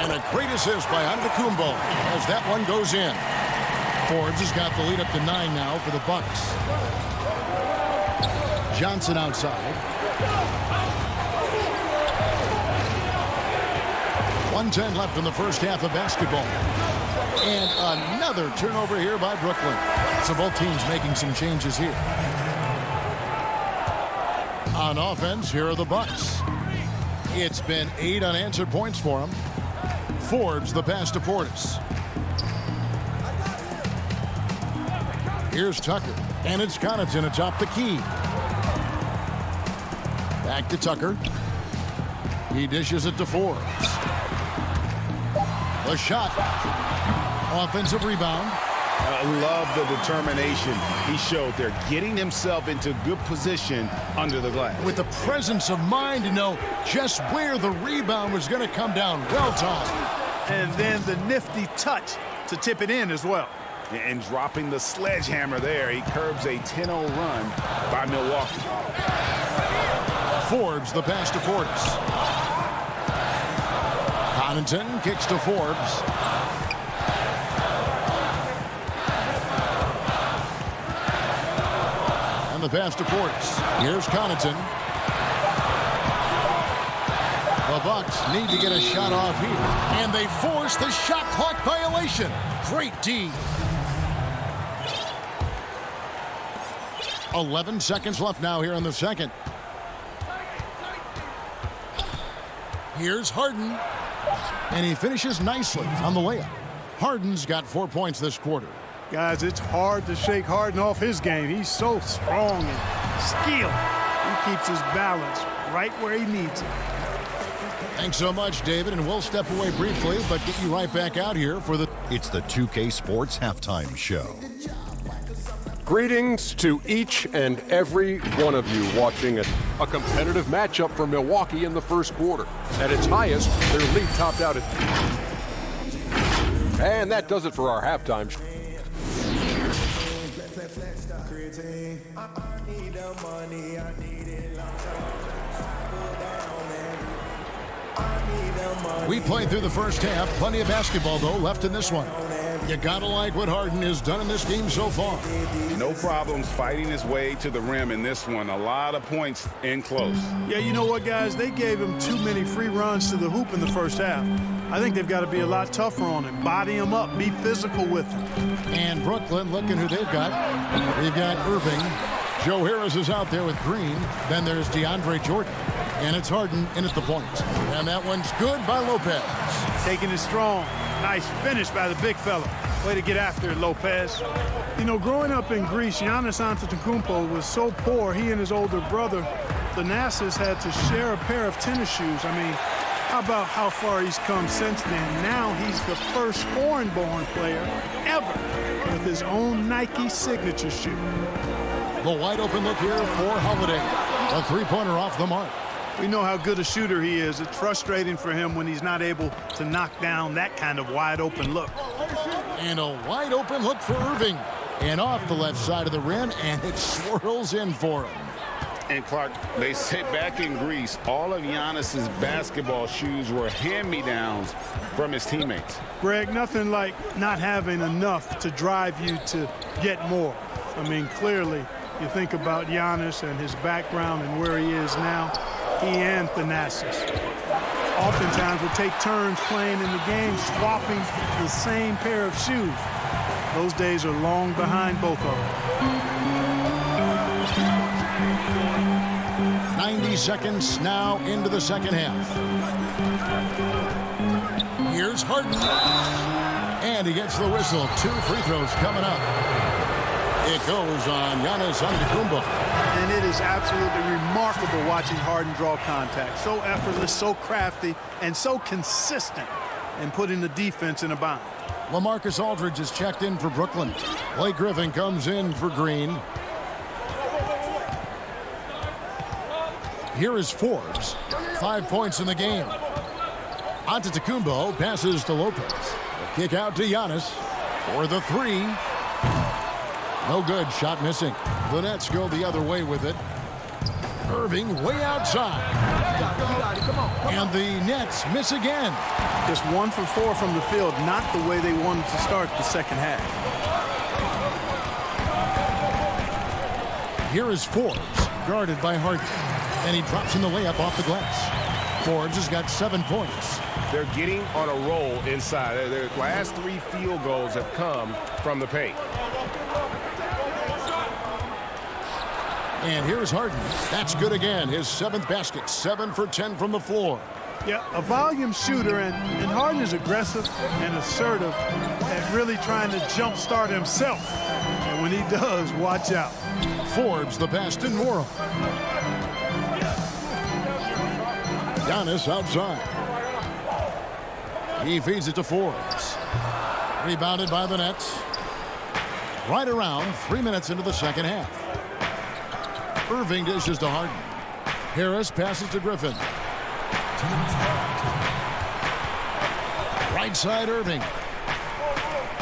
And a great assist by Antetokounmpo as that one goes in. Forbes has got the lead up to 9 now for the Bucks. Johnson outside. 1:10 left in the first half of basketball. And another turnover here by Brooklyn. So both teams making some changes here. On offense, here are the Bucks. It's been 8 unanswered points for them. Forbes the pass to Portis. Here's Tucker. And it's Connaughton atop the key. Back to Tucker. He dishes it to Forbes. The shot. Offensive rebound. I love the determination he showed there, getting himself into good position under the glass. With the presence of mind to know just where the rebound was going to come down. Well timed. And then the nifty touch to tip it in as well. And dropping the sledgehammer there, he curbs a 10-0 run by Milwaukee. Forbes the pass to Portis. Connaughton kicks to Forbes. And the pass to Portis. Here's Connaughton. The Bucks need to get a shot off here. And they force the shot clock violation. Great D. 11 seconds left now here in the second. Here's Harden. And he finishes nicely on the layup. Harden's got 4 points this quarter. Guys, it's hard to shake Harden off his game. He's so strong and skilled. He keeps his balance right where he needs it. Thanks so much, David, and we'll step away briefly, but get you right back out here for the... It's the 2K Sports Halftime Show. Greetings to each and every one of you watching a competitive matchup for Milwaukee in the first quarter. At its highest, their lead topped out at... And that does it for our halftime show. We played through the first half. Plenty of basketball, though, left in this one. You gotta like what Harden has done in this game so far. No problems fighting his way to the rim in this one. A lot of points in close. Yeah, you know what, guys? They gave him too many free runs to the hoop in the first half. I think they've got to be a lot tougher on him. Body him up. Be physical with him. And Brooklyn, looking who they've got. They've got Irving. Joe Harris is out there with Green. Then there's DeAndre Jordan. And it's Harden in at the point. And that one's good by Lopez. Taking it strong. Nice finish by the big fella. Way to get after it, Lopez. You know, growing up in Greece, Giannis Antetokounmpo was so poor, he and his older brother, Thanasis, had to share a pair of tennis shoes. I mean, how about how far he's come since then? Now he's the first foreign-born player ever with his own Nike signature shoe. The wide open look here for Holiday. A three-pointer off the mark. We know how good a shooter he is. It's frustrating for him when he's not able to knock down that kind of wide open look. And a wide open look for Irving. And off the left side of the rim, and it swirls in for him. And Clark, they say back in Greece, all of Giannis's basketball shoes were hand-me-downs from his teammates. Greg, nothing like not having enough to drive you to get more. I mean, clearly, you think about Giannis and his background and where he is now. He and Thanasis oftentimes will take turns playing in the game, swapping the same pair of shoes. Those days are long behind both of them. 90 seconds now into the second half. Here's Harden. And he gets the whistle. 2 free throws coming up. It goes on Giannis Antetokounmpo. And it is absolutely remarkable watching Harden draw contact. So effortless, so crafty, and so consistent. and putting the defense in a bind. LaMarcus Aldridge is checked in for Brooklyn. Blake Griffin comes in for Green. Here is Forbes. 5 points in the game. Antetokounmpo passes to Lopez. The kick out to Giannis for the three. No good. Shot missing. The Nets go the other way with it. Irving way outside. And the Nets miss again. Just 1 for 4 from the field, not the way they wanted to start the second half. Here is Forbes, guarded by Harden. And he drops in the layup off the glass. Forbes has got 7 points. They're getting on a roll inside. Their last 3 field goals have come from the paint. And here's Harden. That's good again. His 7th basket. 7 for 10 from the floor. Yeah, a volume shooter, and Harden is aggressive and assertive at really trying to jumpstart himself. And when he does, watch out. Forbes the pass to Nora. Giannis outside. He feeds it to Forbes. Rebounded by the Nets. Right around 3 minutes into the second half. Irving dishes to Harden. Harris passes to Griffin. Right side Irving.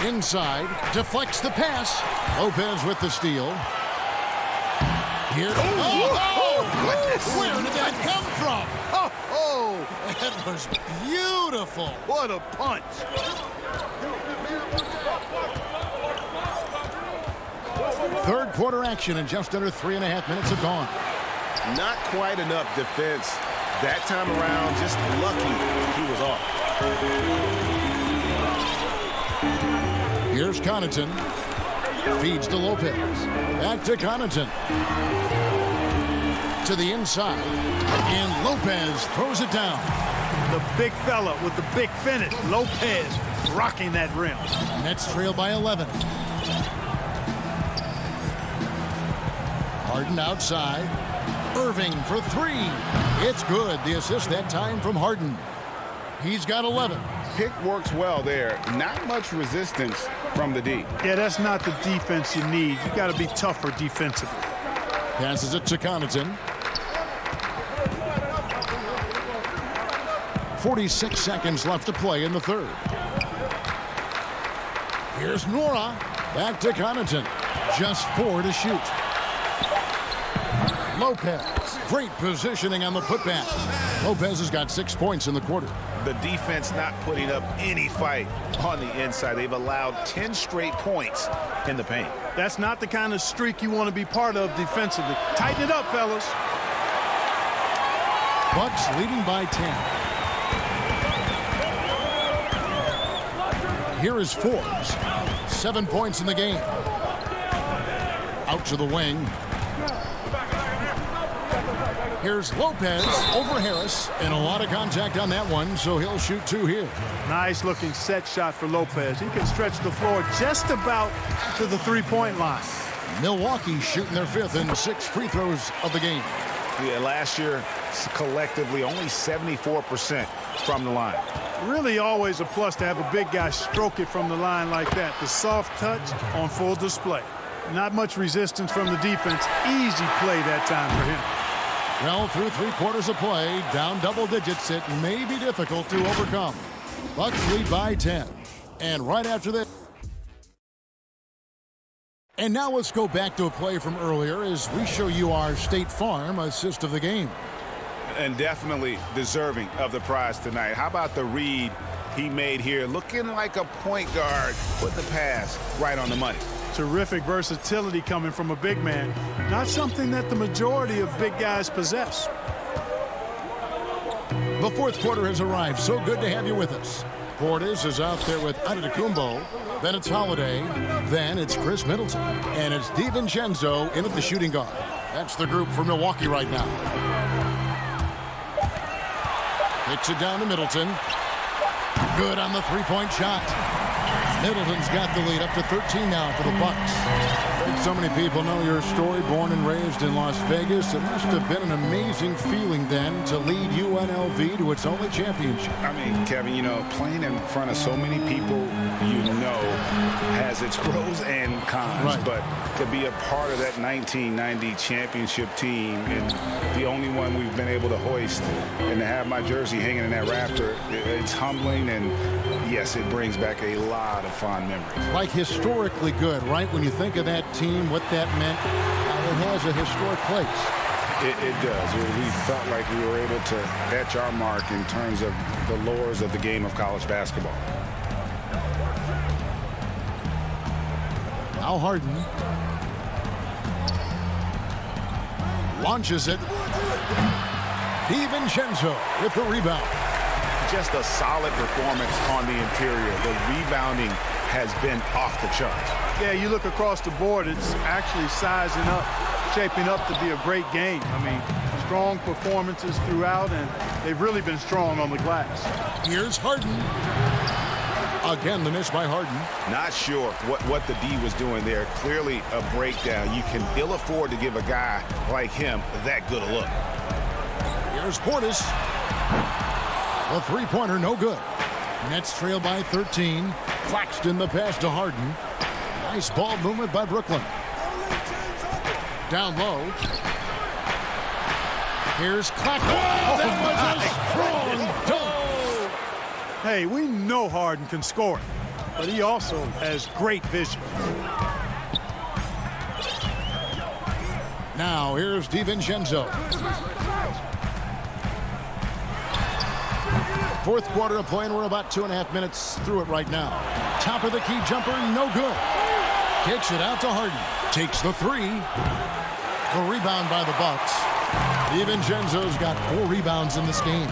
Inside. Deflects the pass. Lopez with the steal. Here. Where did that come from? Oh, That was beautiful. what a punch. Third quarter action and just under 3.5 minutes have gone. Not quite enough defense that time around. Just lucky he was off. Here's Connaughton. Feeds to Lopez. Back to Connaughton. To the inside. And Lopez throws it down. The big fella with the big finish. Lopez rocking that rim. Nets trail by 11. Harden outside. Irving for 3. It's good. The assist that time from Harden. He's got 11. Pick works well there. Not much resistance from the D. Yeah, that's not the defense you need. You got to be tougher defensively. Passes it to Connaughton. 46 seconds left to play in the third. Here's Nora. Back to Connaughton. Just 4 to shoot. Lopez. Great positioning on the putback. Lopez has got 6 points in the quarter. The defense not putting up any fight on the inside. They've allowed 10 straight points in the paint. That's not the kind of streak you want to be part of defensively. Tighten it up, fellas. Bucks leading by 10. Here is Forbes. 7 points in the game. Out to the wing. Here's Lopez over Harris, and a lot of contact on that one, so he'll shoot 2 here. Nice looking set shot for Lopez. He can stretch the floor just about to the 3-point line. Milwaukee shooting their 5th and 6 free throws of the game. Yeah, last year, collectively, only 74% from the line. Really always a plus to have a big guy stroke it from the line like that. The soft touch on full display. Not much resistance from the defense. Easy play that time for him. Well, through 3 quarters of play, down double digits, it may be difficult to overcome. Bucks lead by 10. And right after this. And now let's go back to a play from earlier as we show you our State Farm assist of the game. And definitely deserving of the prize tonight. How about the read he made here? Looking like a point guard. Put the pass right on the money. Terrific versatility coming from a big man. Not something that the majority of big guys possess. The fourth quarter has arrived. So good to have you with us. Portis is out there with Antetokounmpo. Then it's Holiday. Then it's Chris Middleton. And it's DiVincenzo in at the shooting guard. That's the group for Milwaukee right now. Kicks it down to Middleton. Good on the 3-point shot. Middleton's got the lead up to 13 now for the Bucks. So many people know your story. Born and raised in Las Vegas, it must have been an amazing feeling then to lead UNLV to its only championship. I mean, Kevin, you know, playing in front of so many people you know has its pros and cons. Right. But to be a part of that 1990 championship team and the only one we've been able to hoist and to have my jersey hanging in that rafter, it's humbling, and yes, it brings back a lot of fond memories. Like historically good, right? When you think of that team, what that meant, it has a historic place. It does. We felt like we were able to etch our mark in terms of the lures of the game of college basketball. Now Harden launches it. DiVincenzo with the rebound. Just a solid performance on the interior. The rebounding has been off the charts. Yeah, you look across the board, it's actually sizing up, shaping up to be a great game. I mean, strong performances throughout, and they've really been strong on the glass. Here's Harden. Again, the miss by Harden. Not sure what the D was doing there. Clearly a breakdown. You can ill afford to give a guy like him that good a look. Here's Portis. The three-pointer, no good. Nets trail by 13. Claxton the pass to Harden. Nice ball movement by Brooklyn. Down low. Here's Claxton. That was a strong dunk. Hey, we know Harden can score, but he also has great vision. Now here's DiVincenzo. Fourth quarter of play, and we're about 2.5 minutes through it right now. Top of the key jumper, no good. Kicks it out to Harden. Takes the three. The rebound by the Bucks. DiVincenzo's got 4 rebounds in this game.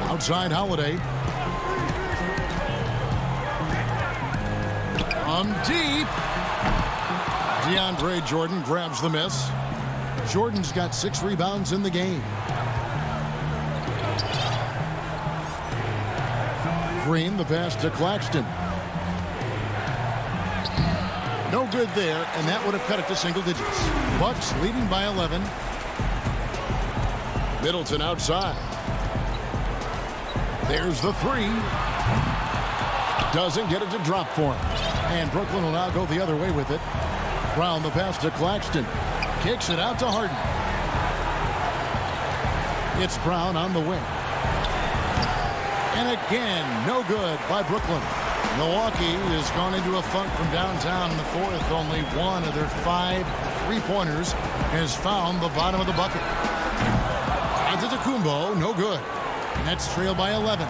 Outside Holiday. Deep. DeAndre Jordan grabs the miss. Jordan's got 6 rebounds in the game. Green, the pass to Claxton. No good there, and that would have cut it to single digits. Bucks leading by 11. Middleton outside. There's the three. Doesn't get it to drop for him. And Brooklyn will now go the other way with it. Brown the pass to Claxton. Kicks it out to Harden. It's Brown on the wing. And again, no good by Brooklyn. Milwaukee has gone into a funk from downtown in the fourth. Only one of their 5 three-pointers has found the bottom of the bucket. Antetokounmpo, no good. Nets trail by 11.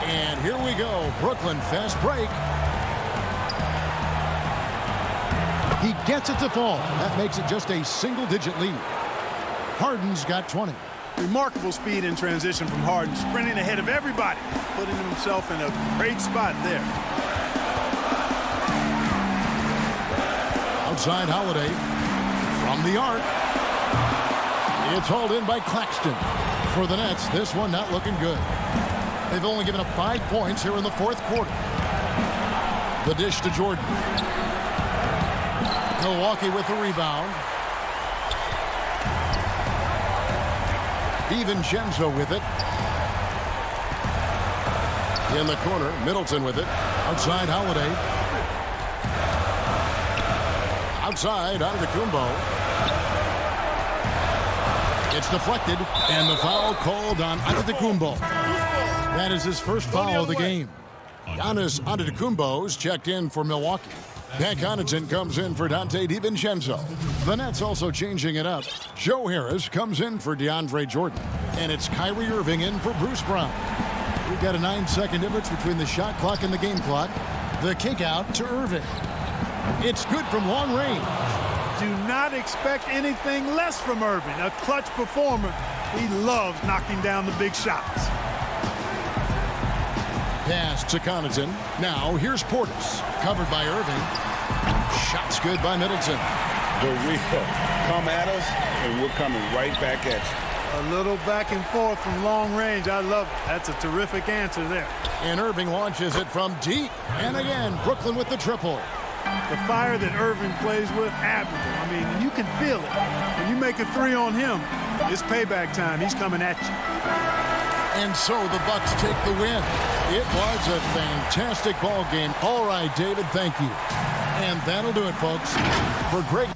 And here we go. Brooklyn fast break. He gets it to fall. That makes it just a single-digit lead. Harden's got 20. Remarkable speed in transition from Harden, sprinting ahead of everybody, putting himself in a great spot there. Outside Holiday from the arc. It's hauled in by Claxton. For the Nets, this one not looking good. They've only given up 5 points here in the fourth quarter. The dish to Jordan. Milwaukee with the rebound. DiVincenzo with it. In the corner, Middleton with it. Outside Holiday. Outside Antetokounmpo. It's deflected, and the foul called on Antetokounmpo. That is his first foul of the game. Giannis Antetokounmpo's checked in for Milwaukee. Pat Connaughton comes in for Dante DiVincenzo. The Nets also changing it up. Joe Harris comes in for DeAndre Jordan. And it's Kyrie Irving in for Bruce Brown. We've got a 9-second difference between the shot clock and the game clock. The kick out to Irving. It's good from long range. Do not expect anything less from Irving. A clutch performer. He loves knocking down the big shots. Pass to Connaughton. Now here's Portis. Covered by Irving. Shots good by Middleton. The real come at us, and we're coming right back at you. A little back and forth from long range. I love it. That's a terrific answer there. And Irving launches it from deep. And again, Brooklyn with the triple. The fire that Irving plays with, admirable. I mean, you can feel it. When you make a three on him, it's payback time. He's coming at you. And so the Bucks take the win. It was a fantastic ball game. All right, David, thank you. And that'll do it, folks. For Greg.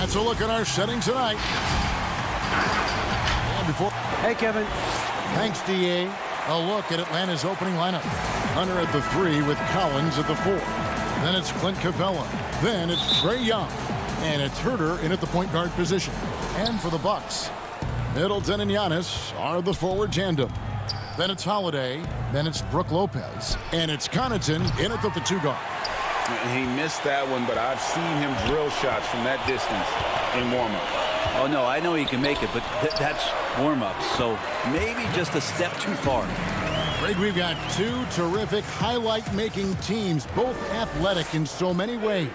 That's a look at our settings tonight. And before... Hey, Kevin. Thanks, D.A. A look at Atlanta's opening lineup. Hunter at the 3 with Collins at the 4. Then it's Clint Capella. Then it's Trae Young. And it's Herter in at the point guard position. And for the Bucks, Middleton and Giannis are the forward tandem. Then it's Holiday. Then it's Brook Lopez. And it's Connaughton in at the 2 guard. He missed that one, but I've seen him drill shots from that distance in warm-up. Oh, no, I know he can make it, but that's warm-up. So maybe just a step too far. Greg, we've got 2 terrific highlight-making teams, both athletic in so many ways.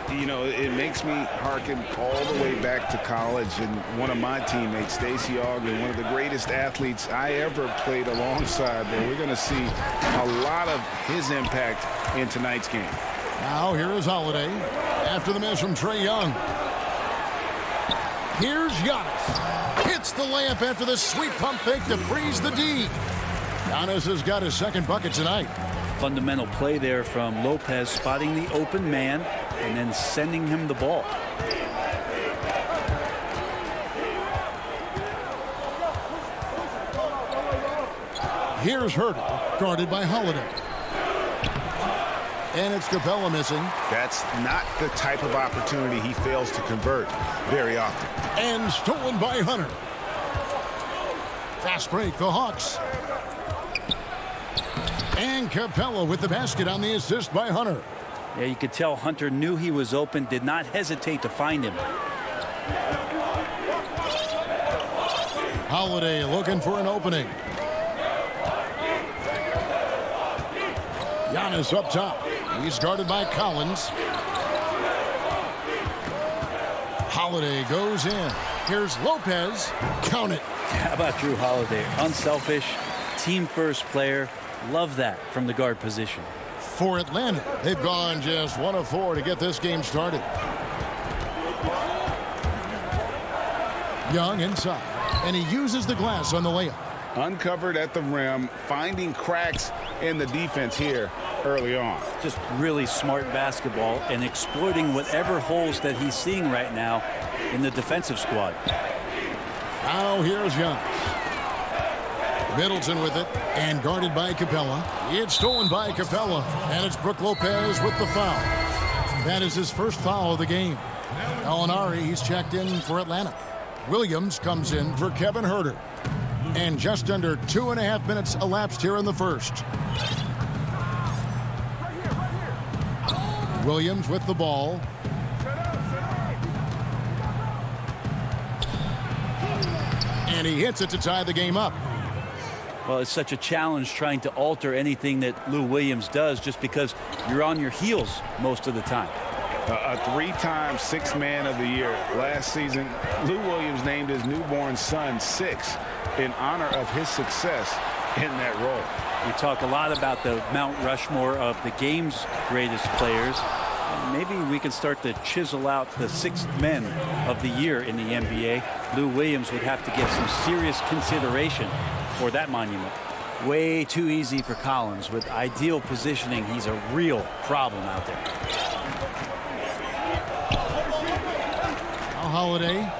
You know, it makes me harken all the way back to college, and one of my teammates, Stacey Ogden, one of the greatest athletes I ever played alongside. But we're going to see a lot of his impact in tonight's game. Now here is Holiday after the miss from Trae Young. Here's Giannis. Hits the layup after the sweet pump fake to freeze the D. Giannis has got his second bucket tonight. Fundamental play there from Lopez, spotting the open man and then sending him the ball. Here's Herter, guarded by Holiday. And it's Capella missing. That's not the type of opportunity he fails to convert very often. And stolen by Hunter. Fast break, the Hawks. And Capella with the basket on the assist by Hunter. Yeah, you could tell Hunter knew he was open, did not hesitate to find him. Holiday looking for an opening. Giannis up top. He's guarded by Collins. Holiday goes in. Here's Lopez. Count it. How about Drew Holiday? Unselfish, team-first player. Love that from the guard position. For Atlanta, they've gone just 1 of 4 to get this game started. Young inside, and he uses the glass on the layup. Uncovered at the rim, finding cracks in the defense here early on. Just really smart basketball and exploiting whatever holes that he's seeing right now in the defensive squad. Now here's Giannis. Middleton with it and guarded by Capella. It's stolen by Capella, and it's Brook Lopez with the foul. That is his first foul of the game. Gallinari, he's checked in for Atlanta. Williams comes in for Kevin Herter. And just under 2.5 minutes elapsed here in the first. Williams with the ball. And he hits it to tie the game up. Well, it's such a challenge trying to alter anything that Lou Williams does just because you're on your heels most of the time. A 3-time Sixth Man of the Year last season. Lou Williams named his newborn son Six in honor of his success in that role. We talk a lot about the Mount Rushmore of the game's greatest players. Maybe we can start to chisel out the sixth men of the year in the NBA. Lou Williams would have to get some serious consideration for that monument. Way too easy for Collins. With ideal positioning, he's a real problem out there. Now Holiday.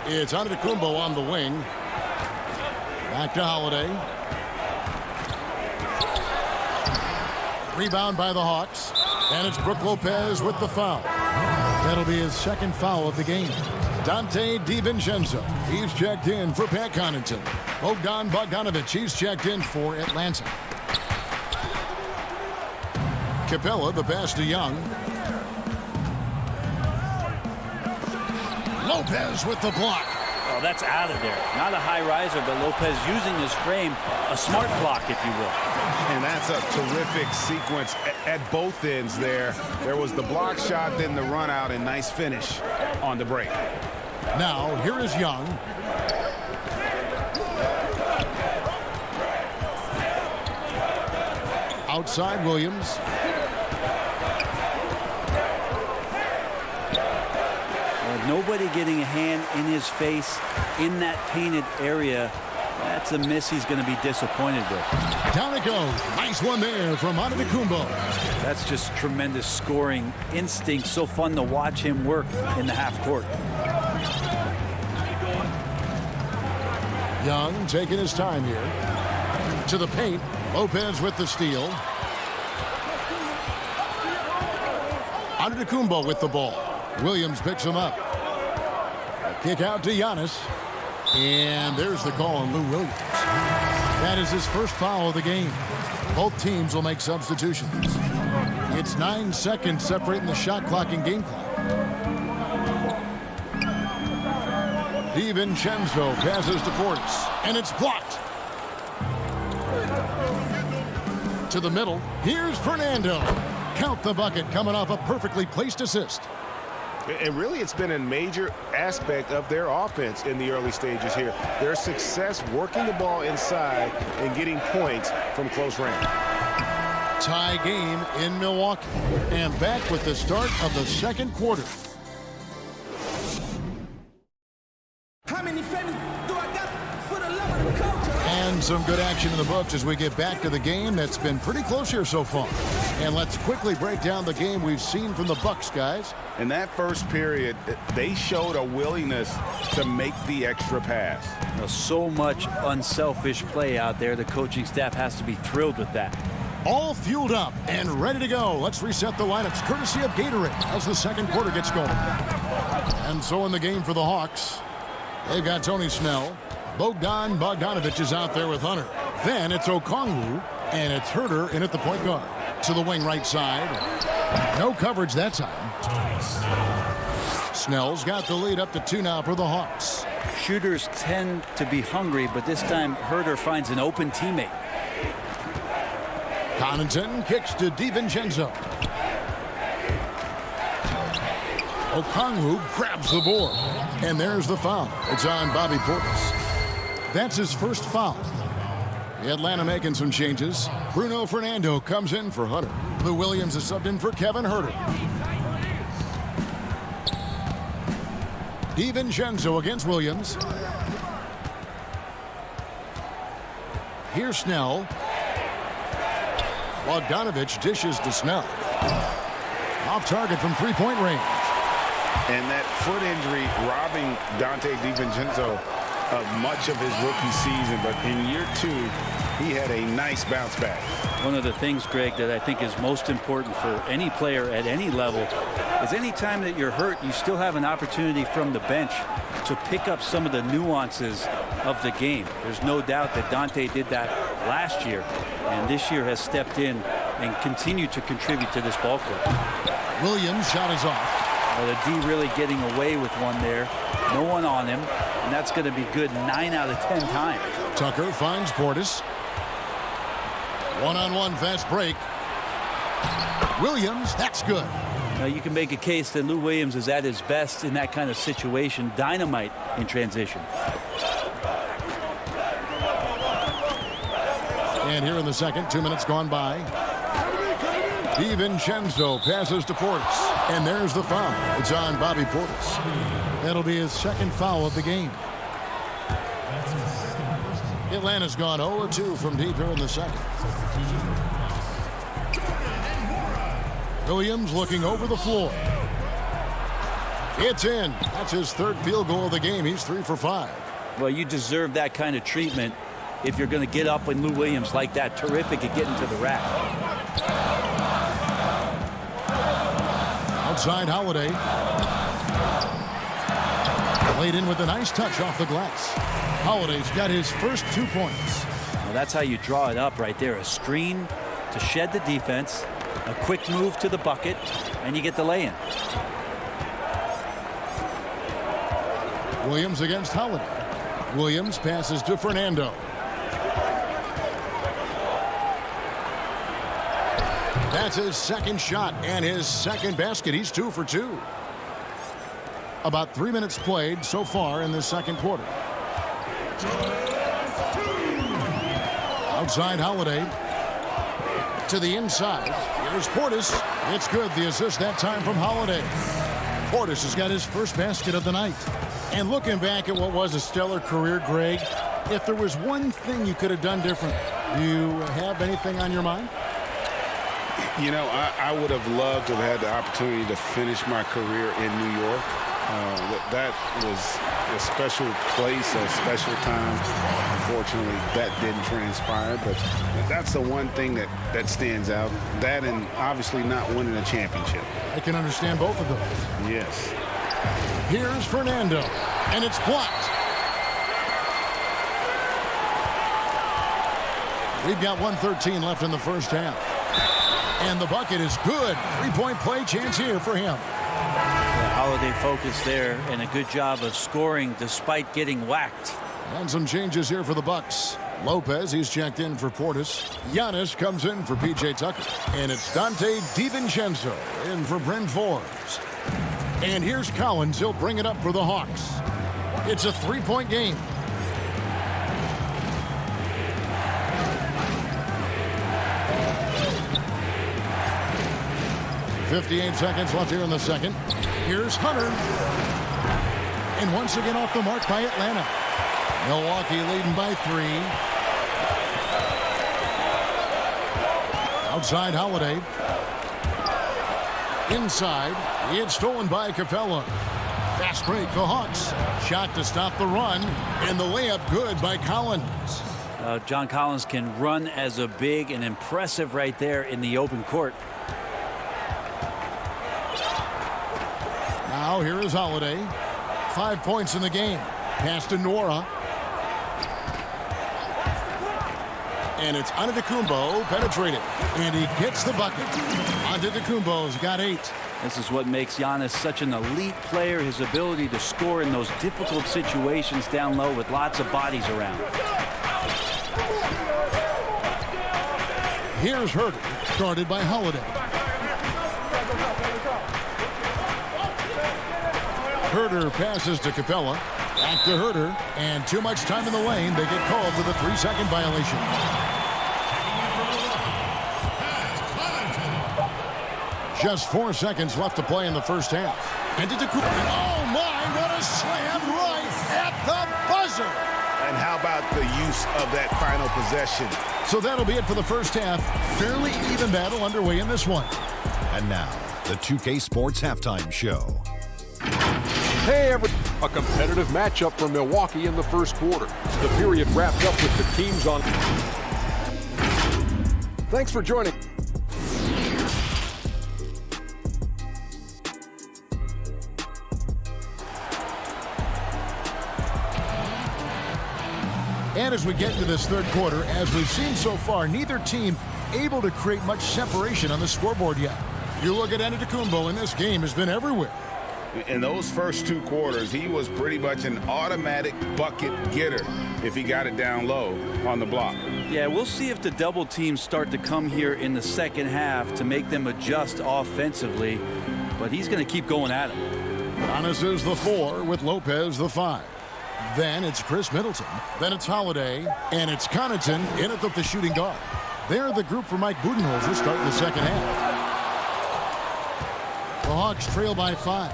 It's Antetokounmpo on the wing. Back to Holiday. Rebound by the Hawks. And it's Brook Lopez with the foul. That'll be his second foul of the game. Dante DiVincenzo. He's checked in for Pat Connaughton. Bogdan Bogdanovic. He's checked in for Atlanta. Capella, the pass to Young. Lopez with the block. Oh, that's out of there. Not a high riser, but Lopez using his frame, a smart block, if you will. And that's a terrific sequence at both ends there. There was the block shot, then the run out, and nice finish on the break. Now, here is Young. Outside Williams. Nobody getting a hand in his face in that painted area That's a miss he's going to be disappointed with. Down it goes. Nice one there from Antetokounmpo. That's just tremendous scoring instinct. So fun to watch him work in the half court. Young taking his time here. To the paint. Lopez with the steal. Antetokounmpo with the ball. Williams picks him up. A kick out to Giannis. And there's the call on Lou Williams. That is his first foul of the game. Both teams will make substitutions. It's 9 seconds separating the shot clock and game clock. DiVincenzo passes to Portis, and it's blocked. To the middle. Here's Fernando. Count the bucket coming off a perfectly placed assist. And really, it's been a major aspect of their offense in the early stages here. Their success working the ball inside and getting points from close range. Tie game in Milwaukee. And back with the start of the second quarter. How many famous do I got for the love of the culture? And some good action in the books as we get back to the game that's been pretty close here so far. And let's quickly break down the game we've seen from the Bucks, guys. In that first period, they showed a willingness to make the extra pass. So much unselfish play out there. The coaching staff has to be thrilled with that. All fueled up and ready to go. Let's reset the lineups courtesy of Gatorade as the second quarter gets going. And so in the game for the Hawks, they've got Tony Snell. Bogdanovic is out there with Hunter. Then it's Okongwu, and it's Herter in at the point guard. To the wing right side. No coverage that time. Snell's got the lead up to 2 now for the Hawks. Shooters tend to be hungry, but this time Herter finds an open teammate. Connaughton kicks to DiVincenzo. Okongwu grabs the board. And there's the foul. It's on Bobby Portis. That's his first foul. Atlanta making some changes. Bruno Fernando comes in for Hunter. Lou Williams is subbed in for Kevin Herter. DiVincenzo against Williams. Here's Snell. Bogdanovic dishes to Snell. Off target from three-point range. And that foot injury robbing Dante DiVincenzo of much of his rookie season, but in year 2 he had a nice bounce back. One of the things, Greg, that I think is most important for any player at any level is any time that you're hurt, you still have an opportunity from the bench to pick up some of the nuances of the game. There's no doubt that Dante did that last year, and this year has stepped in and continued to contribute to this ball club. Williams shot is off. Well, the D really getting away with one there. No one on him, and that's going to be good 9 out of 10 times. Tucker finds Portis. One-on-one fast break. Williams, that's good. Now you can make a case that Lou Williams is at his best in that kind of situation. Dynamite in transition. And here in the second, 2 minutes gone by. DiVincenzo passes to Portis. And there's the foul. It's on Bobby Portis. That'll be his second foul of the game. Atlanta's gone 0-2 from deep here in the second. Williams looking over the floor. It's in. That's his third field goal of the game. He's 3 for 5. Well, you deserve that kind of treatment if you're going to get up with Lou Williams like that. Terrific at getting to the rack. Outside Holiday. Laid in with a nice touch off the glass. Holiday's got his first 2 points. Well, that's how you draw it up right there. A screen to shed the defense, a quick move to the bucket, and you get the lay-in. Williams against Holiday. Williams passes to Fernando. That's his second shot and his second basket. He's 2 for 2. About 3 minutes played so far in the second quarter. Outside Holiday. To the inside. Here's Portis. It's good. The assist that time from Holiday. Portis has got his first basket of the night. And looking back at what was a stellar career, Greg, If there was one thing you could have done different, do you have anything on your mind? You know, I would have loved to have had the opportunity to finish my career in New York. That was a special place, a special time. Unfortunately, that didn't transpire, but that's the one thing that stands out. That and obviously not winning a championship. I can understand both of those. Yes. Here's Fernando, and it's blocked. We've got 1:13 left in the first half. And the bucket is good. Three-point play chance here for him. Holiday focus there and a good job of scoring despite getting whacked. And some changes here for the Bucks. Lopez, he's checked in for Portis. Giannis comes in for P.J. Tucker. And it's Dante DiVincenzo in for Bryn Forbes. And here's Collins. He'll bring it up for the Hawks. It's a three-point game. 58 seconds left here in the second. Here's Hunter. And once again off the mark by Atlanta. Milwaukee leading by 3. Outside Holiday. Inside. It's stolen by Capella. Fast break, the Hawks. Shot to stop the run. And the layup good by Collins. John Collins can run as a big and impressive right there in the open court. Now here is Holiday. 5 points in the game. Pass to Nora. And it's Antetokounmpo penetrated. And he gets the bucket. Antetokounmpo's got 8. This is what makes Giannis such an elite player, his ability to score in those difficult situations down low with lots of bodies around. Here's Herter, guarded by Holiday. Herter passes to Capella. Back to Herter. And too much time in the lane. They get called for the 3-second violation. Just 4 seconds left to play in the first half. And oh my, what a slam right at the buzzer. And how about the use of that final possession? So that'll be it for the first half. Fairly even battle underway in this one. And now, the 2K Sports Halftime Show. Hey, a competitive matchup for Milwaukee in the first quarter. The period wrapped up with the teams on. Thanks for joining. And as we get into this third quarter, as we've seen so far, neither team able to create much separation on the scoreboard yet. You look at Antetokounmpo, and this game has been everywhere. In those first 2 quarters, he was pretty much an automatic bucket getter if he got it down low on the block. Yeah, we'll see if the double teams start to come here in the second half to make them adjust offensively, but he's going to keep going at him. Giannis is the 4 with Lopez the 5. Then it's Chris Middleton. Then it's Holiday. And it's Connaughton in at the shooting guard. They're the group for Mike Budenholzer starting the second half. The Hawks trail by 5.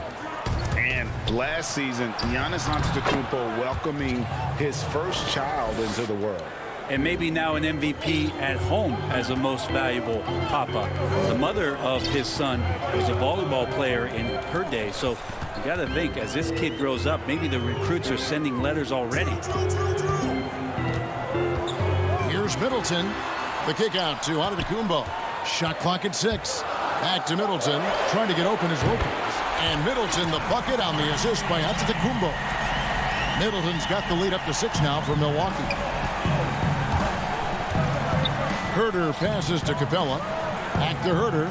And last season, Giannis Antetokounmpo welcoming his first child into the world. And maybe now an MVP at home as a most valuable papa. The mother of his son was a volleyball player in her day. So you got to think, as this kid grows up, maybe the recruits are sending letters already. Here's Middleton. The kick out to Antetokounmpo. Shot clock at 6. Back to Middleton. Trying to get open as Lopez. And Middleton the bucket on the assist by Antetokounmpo. Middleton's got the lead up to 6 now for Milwaukee. Herter passes to Capella. Back to Herter.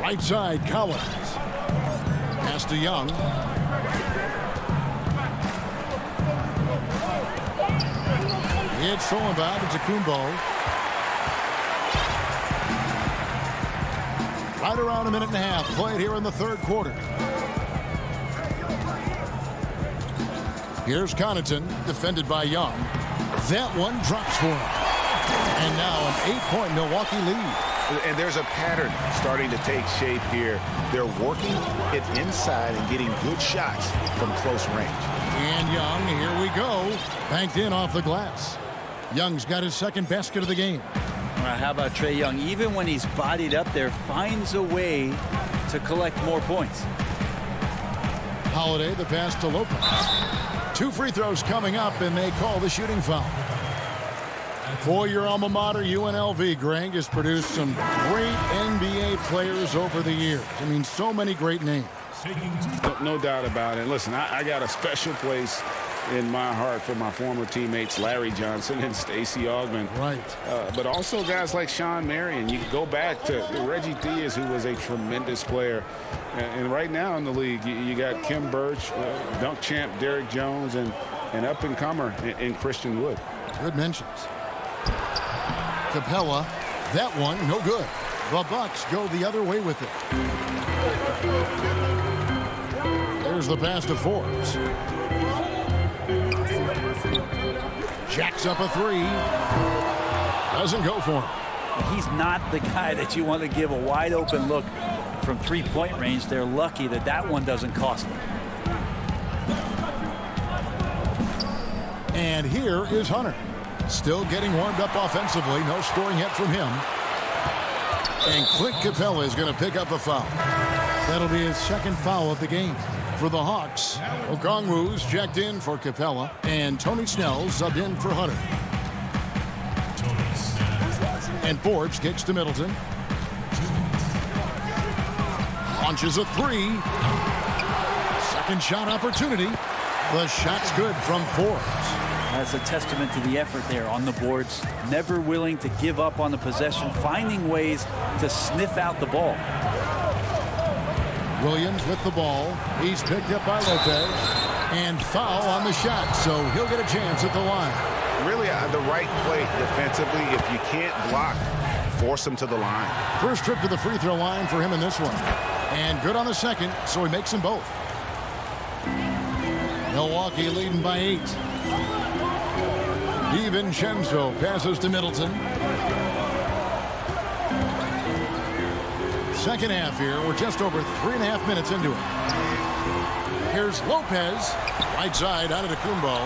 Right side, Collins. Pass to Young. It's stolen by Antetokounmpo. Right around a minute and a half played here in the third quarter. Here's Connaughton, defended by Young. That one drops for him. And now an 8-point Milwaukee lead. And there's a pattern starting to take shape here. They're working it inside and getting good shots from close range. And Young, here we go. Banked in off the glass. Young's got his second basket of the game. How about Trae Young? Even when he's bodied up there, finds a way to collect more points. Holiday, the pass to Lopez. 2 free throws coming up, and they call the shooting foul. For your alma mater, UNLV, Greg, has produced some great NBA players over the years. I mean, so many great names. No doubt about it. Listen, I got a special place in my heart for my former teammates Larry Johnson and Stacey Augmon. Right. But also guys like Sean Marion. You can go back to Reggie Theus, who was a tremendous player. And right now in the league, you got Kim Birch, dunk champ Derrick Jones, and an up-and-comer in Christian Wood. Good mentions. Capella, that one, no good. The Bucks go the other way with it. There's the pass to Forbes. Jacks up a 3. Doesn't go for him. He's not the guy that you want to give a wide open look from 3-point range. They're lucky that that one doesn't cost them. And here is Hunter. Still getting warmed up offensively. No scoring yet from him. And Clint Capella is going to pick up a foul. That'll be his second foul of the game. For the Hawks, Okongwu's checked in for Capella, and Tony Snell subbed in for Hunter. And Forbes kicks to Middleton. Launches a 3. Second shot opportunity. The shot's good from Forbes. That's a testament to the effort there on the boards. Never willing to give up on the possession, finding ways to sniff out the ball. Williams with the ball. He's picked up by Lopez. And foul on the shot, so he'll get a chance at the line. Really the right play defensively. If you can't block, force him to the line. First trip to the free throw line for him in this one. And good on the second, so he makes them both. Milwaukee leading by 8. DiVincenzo passes to Middleton. Second half here. We're just over 3.5 minutes into it. Here's Lopez. Right side out of the Kumbo.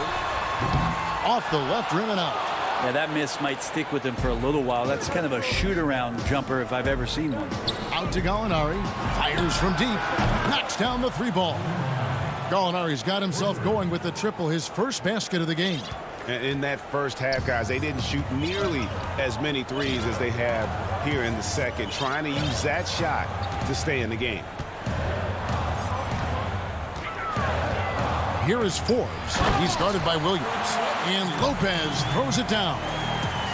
Off the left rim and out. Yeah, that miss might stick with him for a little while. That's kind of a shoot-around jumper if I've ever seen one. Out to Gallinari. Fires from deep. Knocks down the 3 ball. Gallinari's got himself going with the triple, his first basket of the game. In that first half, guys, they didn't shoot nearly as many threes as they have here in the second, trying to use that shot to stay in the game. Here is Forbes. He's guarded by Williams. And Lopez throws it down.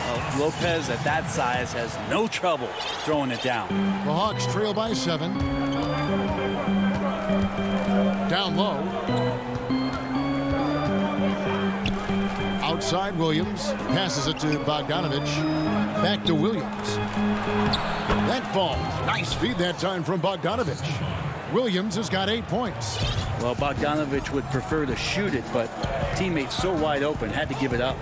Well, Lopez at that size has no trouble throwing it down. The Hawks trail by 7. Down low. Outside Williams. Passes it to Bogdanovich. Back to Williams. That falls. Nice feed that time from Bogdanovich. Williams has got 8 points. Well, Bogdanovich would prefer to shoot it, but teammates so wide open, had to give it up.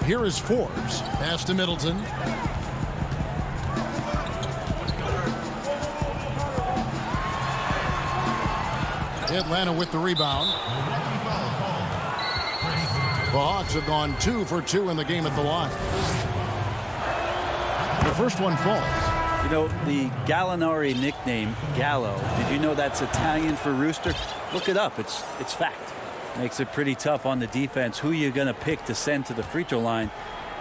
Here is Forbes. Pass to Middleton. Atlanta with the rebound. The Hawks have gone 2 for 2 in the game at the line. The first one falls. You know, the Gallinari nickname, Gallo, did you know that's Italian for rooster? Look it up. It's fact. Makes it pretty tough on the defense who you're going to pick to send to the free throw line.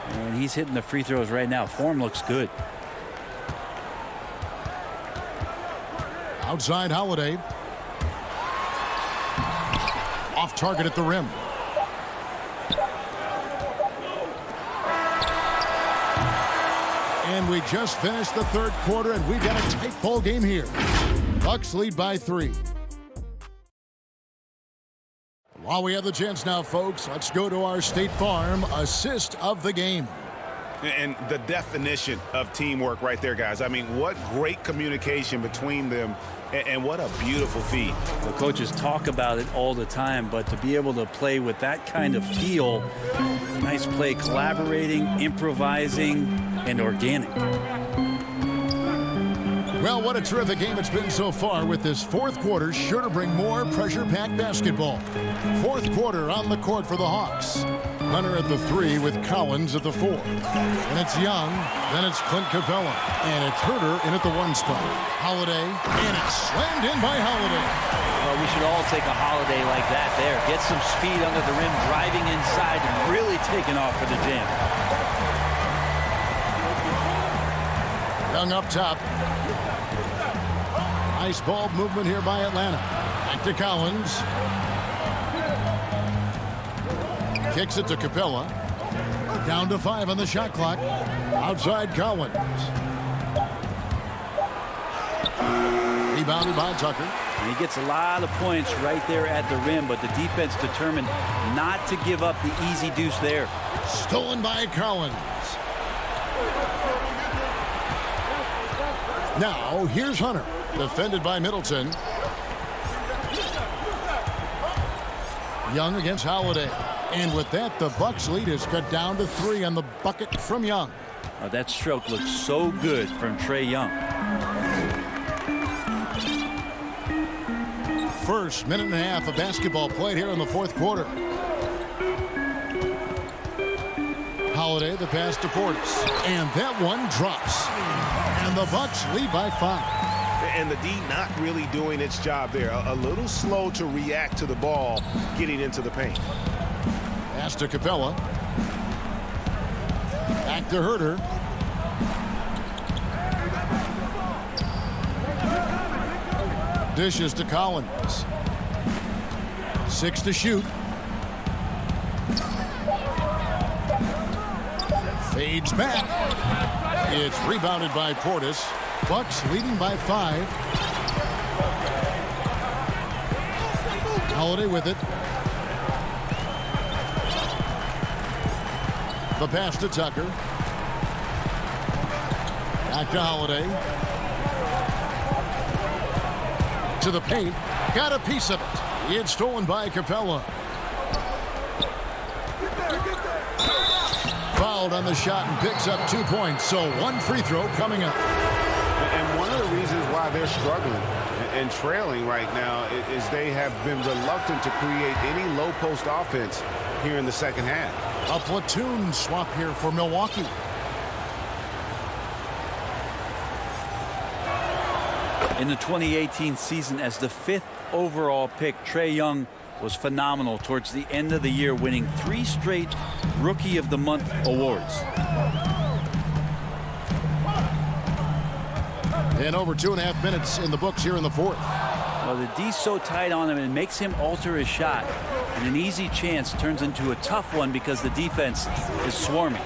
And he's hitting the free throws right now. Form looks good. Outside Holiday. Off target at the rim. And we just finished the third quarter, and we've got a tight ball game here. Bucks lead by 3. While we have the chance now, folks, let's go to our State Farm assist of the game. And the definition of teamwork right there, guys. I mean, what great communication between them, and what a beautiful feed. The coaches talk about it all the time, but to be able to play with that kind of feel, nice play, collaborating, improvising, and organic. Well, what a terrific game it's been so far, with this fourth quarter sure to bring more pressure-packed basketball. Fourth quarter on the court for the Hawks. Hunter at the 3 with Collins at the 4. And it's Young, then it's Clint Capella. And it's Herter in at the 1 spot. Holiday, and it's slammed in by Holiday. Well, we should all take a Holiday like that there. Get some speed under the rim, driving inside, and really taking off for the jam. Young up top. Nice ball movement here by Atlanta. Back to Collins. Kicks it to Capella. Down to 5 on the shot clock. Outside Collins. Rebounded by Tucker. And he gets a lot of points right there at the rim, but the defense determined not to give up the easy deuce there. Stolen by Collins. Now, here's Hunter. Defended by Middleton. Young against Holiday. And with that, the Bucks lead is cut down to 3 on the bucket from Young. Oh, that stroke looks so good from Trae Young. First minute and a half of basketball played here in the fourth quarter. Holiday, the pass to Portis. And that one drops. And the Bucks lead by 5. And the D not really doing its job there. A little slow to react to the ball getting into the paint. Pass to Capella. Back to Herter. Dishes to Collins. 6 to shoot. Fades back. It's rebounded by Portis. Bucks leading by 5. Holiday with it. The pass to Tucker. Back to Holiday. To the paint. Got a piece of it. It's stolen by Capella. Fouled on the shot and picks up 2 points. So 1 free throw coming up. And one of the reasons why they're struggling and trailing right now is they have been reluctant to create any low post offense here in the second half. A platoon swap here for Milwaukee. In the 2018 season, as the 5th overall pick, Trae Young was phenomenal towards the end of the year, winning 3 straight Rookie of the Month awards. And over 2.5 minutes in the books here in the fourth. Well, the D's so tight on him, and it makes him alter his shot. And an easy chance turns into a tough one because the defense is swarming.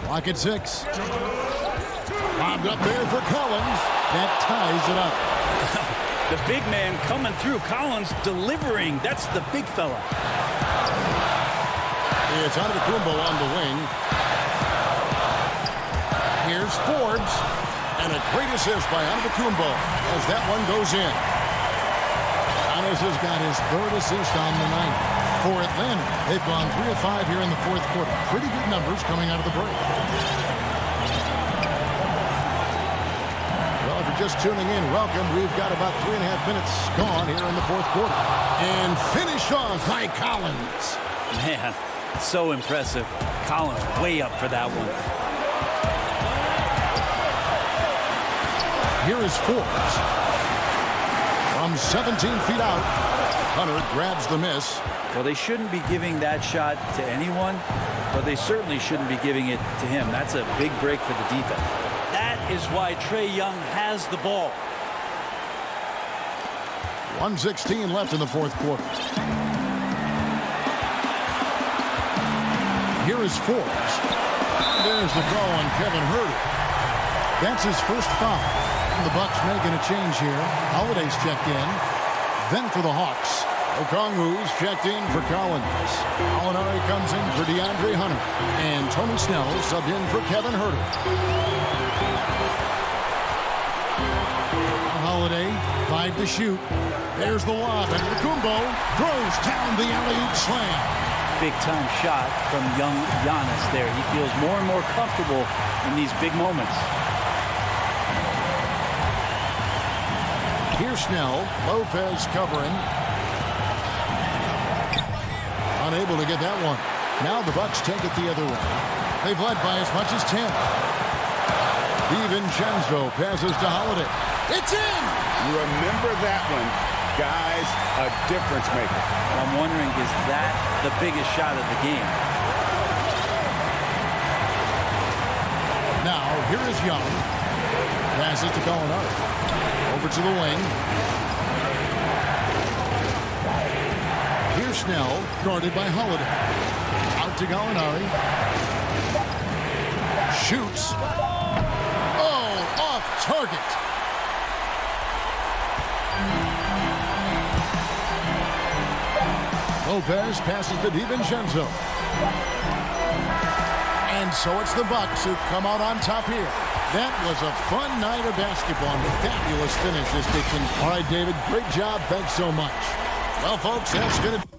Clock at 6. Bobbed up there for Collins. That ties it up. The big man coming through. Collins delivering. That's the big fella. It's Antetokounmpo on the wing. Here's Forbes. And a great assist by Antetokounmpo as that one goes in. Giannis has got his 3rd assist on the night. For Atlanta, they've gone 3 of 5 here in the fourth quarter. Pretty good numbers coming out of the break. Well, if you're just tuning in, welcome. We've got about 3.5 minutes gone here in the fourth quarter. And finished off by Collins. Man, so impressive. Collins way up for that one. Here is Forbes. From 17 feet out, Hunter grabs the miss. Well, they shouldn't be giving that shot to anyone, but they certainly shouldn't be giving it to him. That's a big break for the defense. That is why Trae Young has the ball. 1:16 left in the fourth quarter. Here is Forbes. There's the call on Kevin Herter. That's his first foul. And the Bucks making a change here. Holiday's checked in. Then for the Hawks, Okongwu's checked in for Collins. Alinari comes in for DeAndre Hunter. And Tony Snell subbed in for Kevin Huerter. Holiday, 5 to shoot. There's the lob, and Kumbo throws down the alley-oop slam. Big-time shot from young Giannis there. He feels more and more comfortable in these big moments. Here's Snell. Lopez covering. Unable to get that one. Now the Bucks take it the other way. They've led by as much as 10. DiVincenzo passes to Holiday. It's in! You remember that one, guys, a difference maker. I'm wondering, is that the biggest shot of the game? Now, here is Young. Passes to Gallinari. Over to the wing. Here's Snell, guarded by Holiday. Out to Gallinari. Shoots. Oh, off target. Lopez passes to DiVincenzo. And so it's the Bucks who come out on top here. That was a fun night of basketball and fabulous finish this Dixon. All right, David, great job. Thanks so much. Well, folks, that's going to...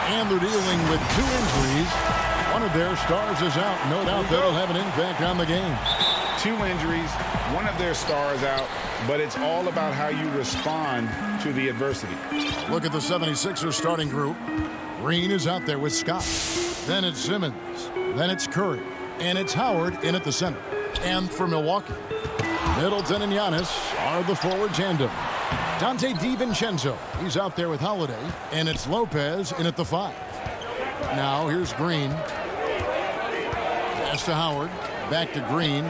And they're dealing with 2 injuries. One of their stars is out. No doubt that'll have an impact on the game. 2 injuries, one of their stars out, but it's all about how you respond to the adversity. Look at the 76ers starting group. Green is out there with Scott. Then it's Simmons. Then it's Curry. And it's Howard in at the center. And for Milwaukee, Middleton and Giannis are the forward tandem. Dante DiVincenzo, he's out there with Holiday. And it's Lopez in at the 5. Now here's Green. Pass to Howard. Back to Green.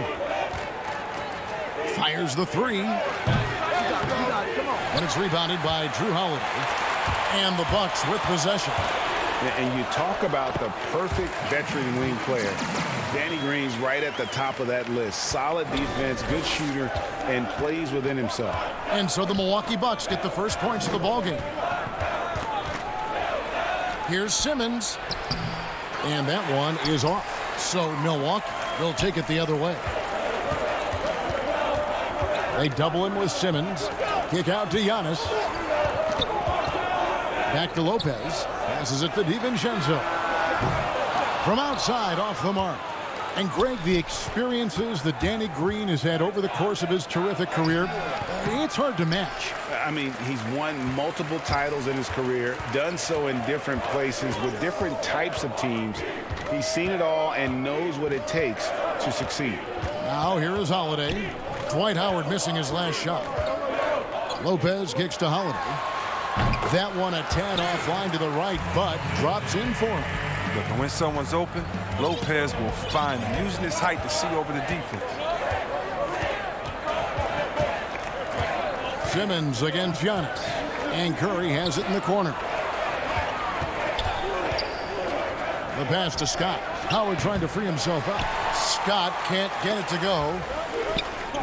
Fires the 3. And it's rebounded by Drew Holiday. And the Bucks with possession. And you talk about the perfect veteran wing player. Danny Green's right at the top of that list. Solid defense, good shooter, and plays within himself. And so the Milwaukee Bucks get the first points of the ballgame. Here's Simmons. And that one is off. So Milwaukee will take it the other way. They double him with Simmons. Kick out to Giannis. Back to Lopez. Passes it to DiVincenzo. From outside, off the mark. And Greg, the experiences that Danny Green has had over the course of his terrific career, it's hard to match. I mean, he's won multiple titles in his career, done so in different places with different types of teams. He's seen it all and knows what it takes to succeed. Now here is Holiday. Dwight Howard missing his last shot. Lopez kicks to Holiday. That one a tad offline to the right, but drops in for him. Look, and when someone's open, Lopez will find him, using his height to see over the defense. Simmons against Giannis. And Curry has it in the corner. The pass to Scott. Howard trying to free himself up. Scott can't get it to go.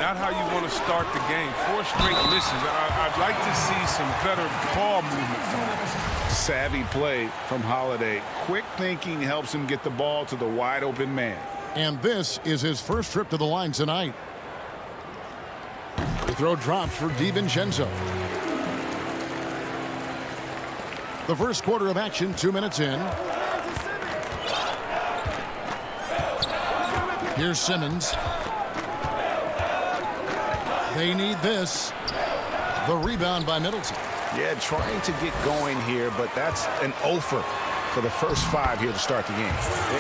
not how you want to start the game. 4 straight misses. I'd like to see some better ball movement from him. Savvy play from Holiday. Quick thinking helps him get the ball to the wide open man. And this is his first trip to the line tonight. The throw drops for DiVincenzo. The first quarter of action, 2 minutes in. Here's Simmons. They need this. The rebound by Middleton. Yeah, trying to get going here, but that's an offer for the first 5 here to start the game.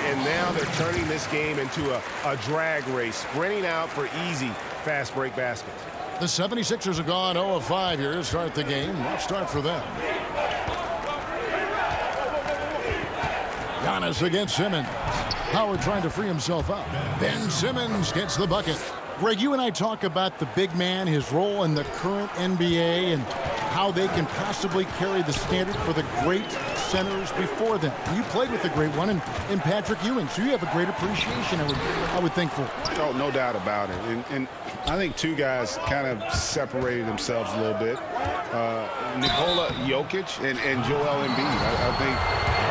And now they're turning this game into a drag race, sprinting out for easy, fast break baskets. The 76ers have gone 0 of 5 here to start the game. Rough start for them. Giannis against Simmons. Howard trying to free himself up. Ben Simmons gets the bucket. Greg, you and I talk about the big man, his role in the current NBA, and how they can possibly carry the standard for the great centers before them. You played with the great one in Patrick Ewing, so you have a great appreciation, I would think, for. Oh, no doubt about it. And I think 2 guys kind of separated themselves a little bit. Nikola Jokic and Joel Embiid, I think,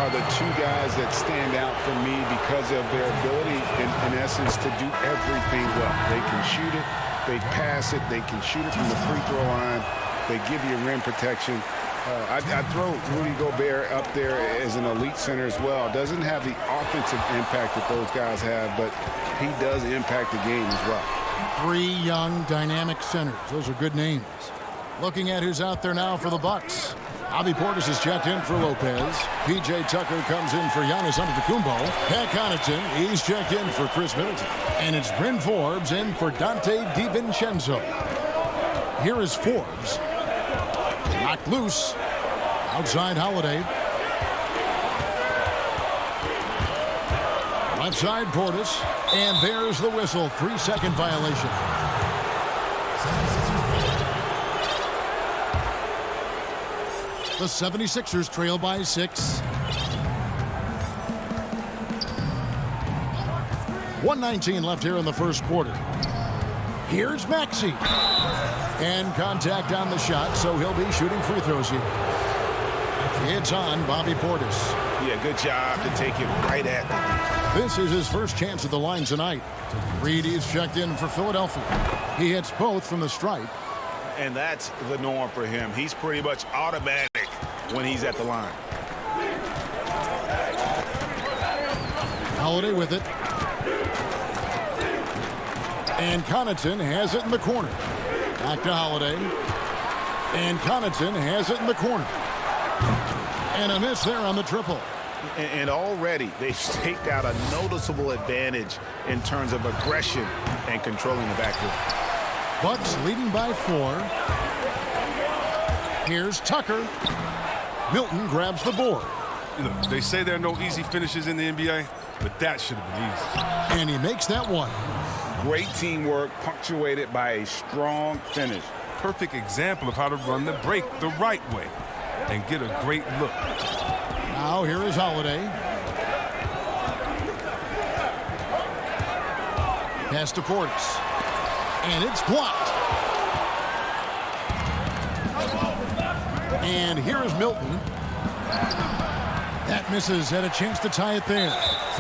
are the 2 guys that stand out for me because of their ability, in essence, to do everything well. They can shoot it, they pass it, they can shoot it from the free throw line, they give you rim protection. I'd throw Rudy Gobert up there as an elite center as well. Doesn't have the offensive impact that those guys have, but he does impact the game as well. 3 young, dynamic centers. Those are good names. Looking at who's out there now for the Bucks. Bobby Portis is checked in for Lopez. P.J. Tucker comes in for Giannis Antetokounmpo. Pat Connaughton, he's checked in for Chris Middleton. And it's Bryn Forbes in for Dante DiVincenzo. Here is Forbes. Knocked loose. Outside Holiday. Left side Portis. And there's the whistle. 3-second violation. The 76ers trail by 6. 1:19 left here in the first quarter. Here's Maxey. And contact on the shot, so he'll be shooting free throws here. It's on Bobby Portis. Yeah, good job to take it right at the defense. This is his first chance at the line tonight. Reed is checked in for Philadelphia. He hits both from the stripe. And that's the norm for him. He's pretty much automatic when he's at the line. Holiday with it. And Connaughton has it in the corner. Back to Holiday. And Connaughton has it in the corner. And a miss there on the triple. And already they've staked out a noticeable advantage in terms of aggression and controlling the backcourt. Bucks leading by 4. Here's Tucker. Milton grabs the board. You know, they say there are no easy finishes in the NBA, but that should have been easy. And he makes that one. Great teamwork punctuated by a strong finish. Perfect example of how to run the break the right way and get a great look. Now here is Holiday. Pass to Portis. And it's blocked. And here is Milton. That misses. Had a chance to tie it there.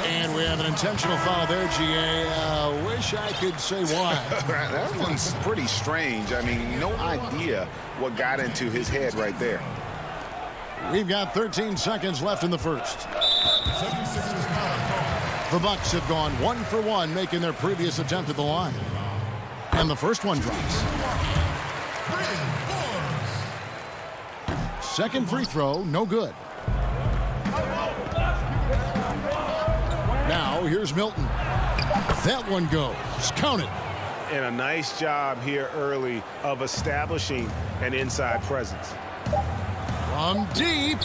And we have an intentional foul there, G.A. Wish I could say why. That one's pretty strange. I mean, no idea what got into his head right there. We've got 13 seconds left in the first. The Bucks have gone 1 for 1, making their previous attempt at the line. And the first one drops. Second free throw, no good. Now here's Milton. That one goes. Count it. And a nice job here early of establishing an inside presence. From deep.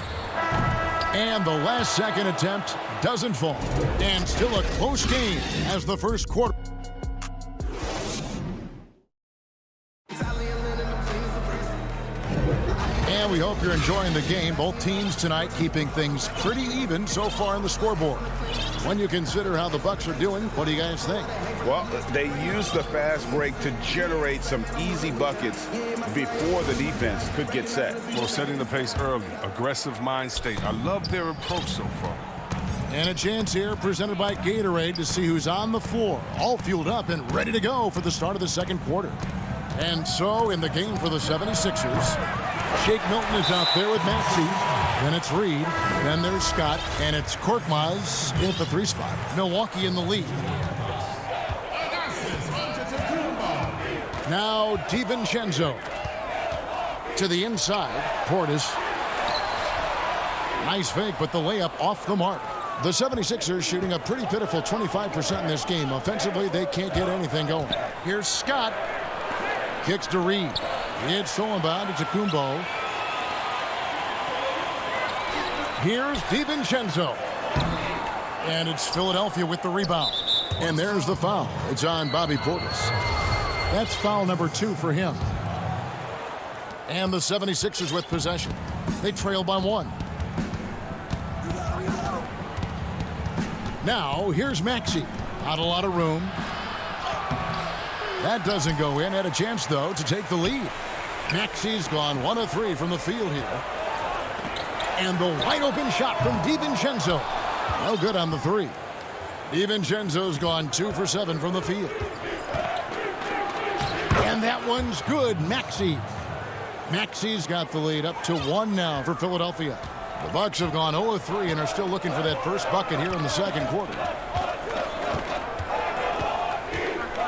And the last second attempt doesn't fall. And still a close game as the first quarter. And we hope you're enjoying the game. Both teams tonight keeping things pretty even so far in the scoreboard. When you consider how the Bucks are doing, what do you guys think? Well, they used the fast break to generate some easy buckets before the defense could get set. Well, setting the pace early, aggressive mind state. I love their approach so far. And a chance here presented by Gatorade to see who's on the floor, all fueled up and ready to go for the start of the second quarter. And so in the game for the 76ers, Shake Milton is out there with Maxey. Then it's Reed. Then there's Scott. And it's Korkmaz at the 3 spot. Milwaukee in the lead. Now DiVincenzo to the inside. Portis. Nice fake, but the layup off the mark. The 76ers shooting a pretty pitiful 25% in this game. Offensively, they can't get anything going. Here's Scott. Kicks to Reed. It's stolen by Antetokounmpo. Here's DiVincenzo. And it's Philadelphia with the rebound. And there's the foul. It's on Bobby Portis. That's foul number 2 for him. And the 76ers with possession. They trail by 1. Now, here's Maxey. Not a lot of room. That doesn't go in. Had a chance, though, to take the lead. Maxey's gone 1 of 3 from the field here. And the wide-open shot from DiVincenzo. No good on the 3. DiVincenzo's gone 2 for 7 from the field. And that one's good. Maxey. Maxey's got the lead up to 1 now for Philadelphia. The Bucks have gone 0 of 3 and are still looking for that first bucket here in the second quarter.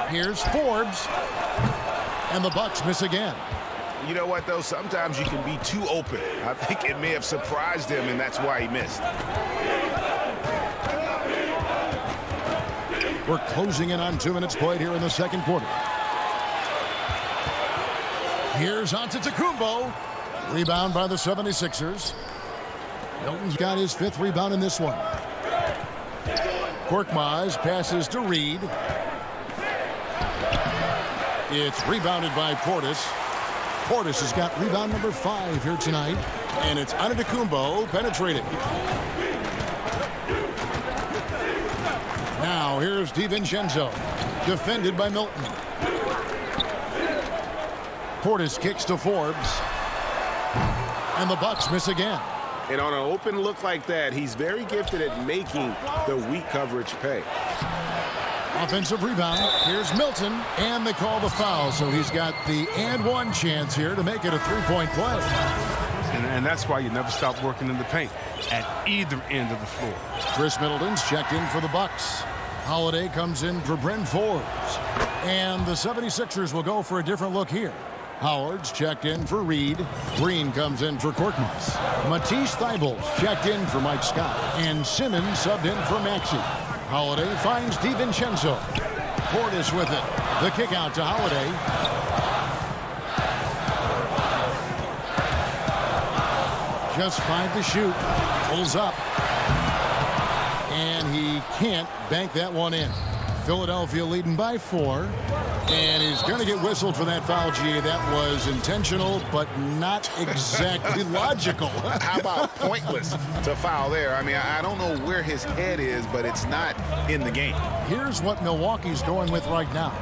Here's Forbes. And the Bucks miss again. You know what, though? Sometimes you can be too open. I think it may have surprised him, and that's why he missed. We're closing in on 2 minutes played here in the second quarter. Here's Antetokounmpo. Rebound by the 76ers. Milton's got his 5th rebound in this one. Korkmaz passes to Reed. It's rebounded by Portis. Portis has got rebound number 5 here tonight. And it's Antetokounmpo penetrating. Now here's DiVincenzo. Defended by Milton. Portis kicks to Forbes. And the Bucks miss again. And on an open look like that, he's very gifted at making the weak coverage pay. Offensive rebound. Here's Milton. And they call the foul. So he's got the and 1 chance here to make it a 3-point play. And that's why you never stop working in the paint at either end of the floor. Chris Middleton's checked in for the Bucks. Holiday comes in for Bryn Forbes. And the 76ers will go for a different look here. Howard's checked in for Reed. Green comes in for Korkmaz. Matisse Thybulle's checked in for Mike Scott. And Simmons subbed in for Maxey. Holiday finds DiVincenzo. Portis with it. The kick out to Holiday. Just 5 to shoot. Pulls up. And he can't bank that one in. Philadelphia leading by 4. And he's going to get whistled for that foul, G. That was intentional, but not exactly logical. How about pointless to foul there? I mean, I don't know where his head is, but it's not in the game. Here's what Milwaukee's going with right now.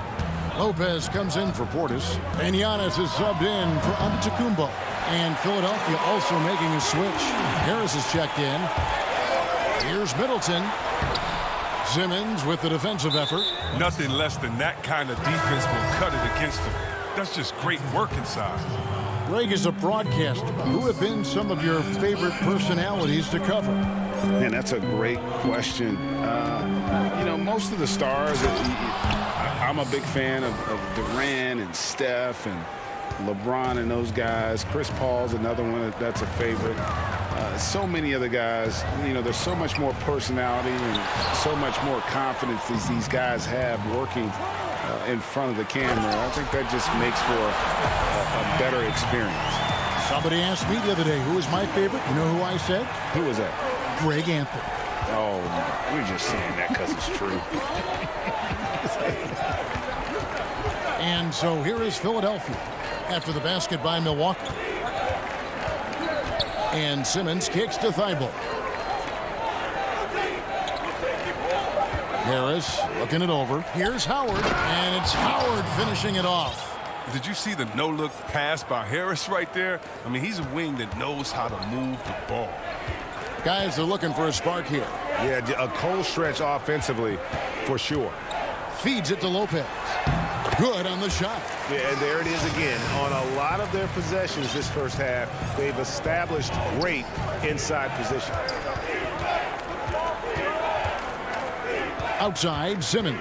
Lopez comes in for Portis. And Giannis is subbed in for Antetokounmpo. And Philadelphia also making a switch. Harris is checked in. Here's Middleton. Simmons with the defensive effort. Nothing less than that kind of defense will cut it against him. That's just great work inside. Greg is a broadcaster. Who have been some of your favorite personalities to cover? Man, that's a great question. You know, most of the stars, I'm a big fan of Durant and Steph and LeBron and those guys. Chris Paul's another one that's a favorite. So many other guys, you know, there's so much more personality and so much more confidence these guys have working in front of the camera. I think that just makes for a better experience. Somebody asked me the other day, who is my favorite? You know who I said? Who was that? Greg Anthony. Oh, you're just saying that because it's true. And so here is Philadelphia after the basket by Milwaukee. And Simmons kicks to Thibault. Harris looking it over. Here's Howard, and it's Howard finishing it off. Did you see the no-look pass by Harris right there? I mean, he's a wing that knows how to move the ball. Guys are looking for a spark here. Yeah, a cold stretch offensively for sure. Feeds it to Lopez. Good on the shot. Yeah, and there it is again. On a lot of their possessions this first half, they've established great inside position. Outside, Simmons.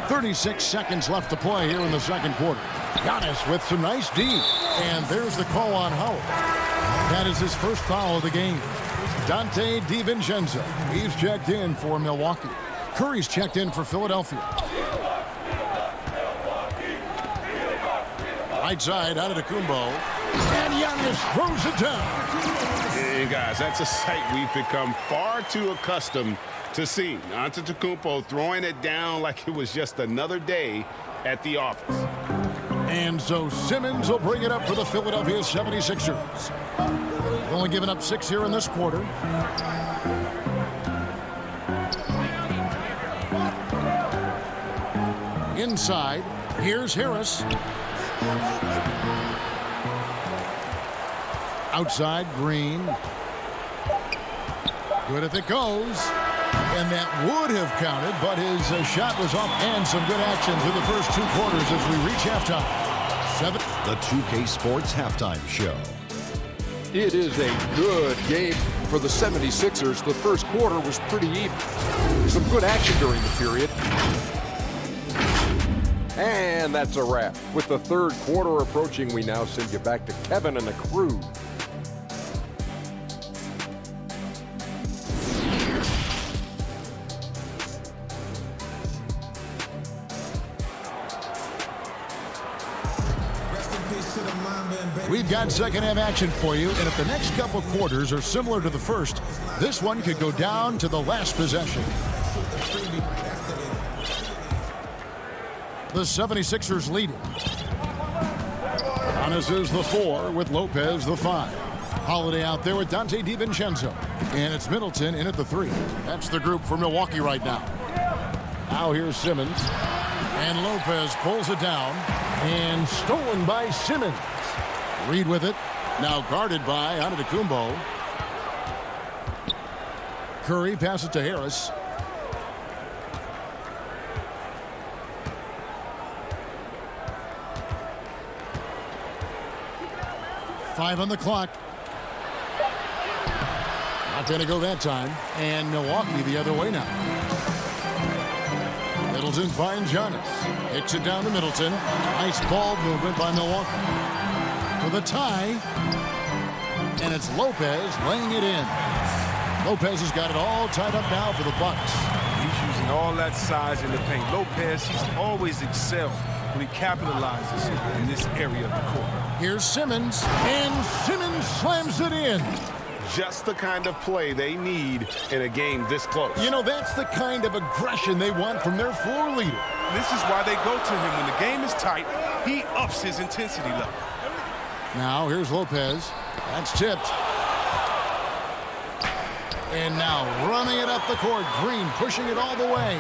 36 seconds left to play here in the second quarter. Giannis with some nice D. And there's the call on Howard. That is his first foul of the game. Dante DiVincenzo. He's checked in for Milwaukee. Curry's checked in for Philadelphia. Right side, Antetokounmpo. And Giannis throws it down. And guys, that's a sight we've become far too accustomed to seeing. Antetokounmpo throwing it down like it was just another day at the office. And so Simmons will bring it up for the Philadelphia 76ers. They've only given up 6 here in this quarter. Inside, here's Harris. Outside, Green. Good if it goes. And that would have counted, but his shot was off. And some good action through the first 2 quarters as we reach halftime. The 2K Sports Halftime Show. It is a good game for the 76ers. The first quarter was pretty even. Some good action during the period. And that's a wrap. With the third quarter approaching, we now send you back to Kevin and the crew. We've got second half action for you, and if the next couple quarters are similar to the first, this one could go down to the last possession. The 76ers leading. Giannis is the 4 with Lopez the 5. Holiday out there with Dante DiVincenzo. And it's Middleton in at the 3. That's the group for Milwaukee right now. Now here's Simmons. And Lopez pulls it down. And stolen by Simmons. Reed with it. Now guarded by Antetokounmpo. Curry passes to Harris. Five on the clock. Not going to go that time. And Milwaukee the other way now. Middleton finds Giannis. Hits it down to Middleton. Nice ball movement by Milwaukee. For the tie. And it's Lopez laying it in. Lopez has got it all tied up now for the Bucks. He's using all that size in the paint. Lopez, he's always excelled when he capitalizes in this area of the court. Here's Simmons, and Simmons slams it in. Just the kind of play they need in a game this close. You know, that's the kind of aggression they want from their floor leader. This is why they go to him. When the game is tight, he ups his intensity level. Now, here's Lopez. That's tipped. And now running it up the court. Green pushing it all the way.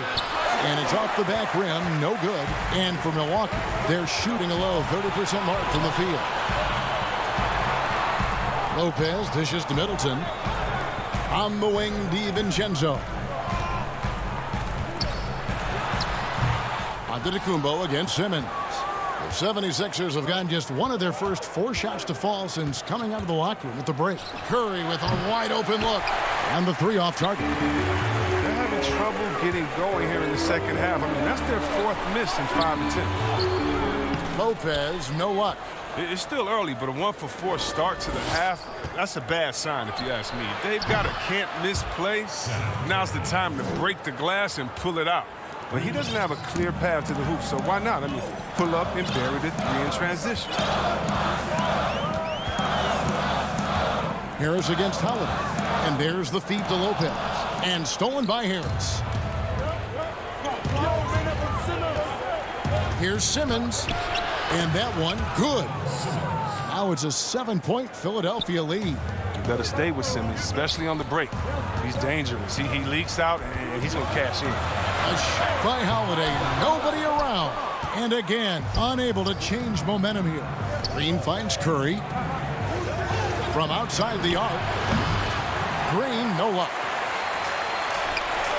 And it's off the back rim. No good. And for Milwaukee, they're shooting a low 30% mark from the field. Lopez dishes to Middleton. On the wing, DiVincenzo. Antetokounmpo against Simmons. The 76ers have gotten just one of their first 4 shots to fall since coming out of the locker room at the break. Curry with a wide open look. And the 3 off target. They're having trouble getting going here in the second half. I mean, that's their 4th miss in 5 attempts. Lopez, no luck. It's still early, but a 1-for-4 start to the half, that's a bad sign if you ask me. They've got a can't-miss play. Now's the time to break the glass and pull it out. But he doesn't have a clear path to the hoop, so why not? I mean, pull up and bury the 3 in transition. Harris against Holiday. And there's the feed to Lopez. And stolen by Harris. Here's Simmons. And that one, good. Now it's a 7-point Philadelphia lead. You better stay with Simmons, especially on the break. He's dangerous. He leaks out, and he's going to cash in. A shot by Holiday. Nobody around. And again, unable to change momentum here. Green finds Curry. From outside the arc. Green, no luck.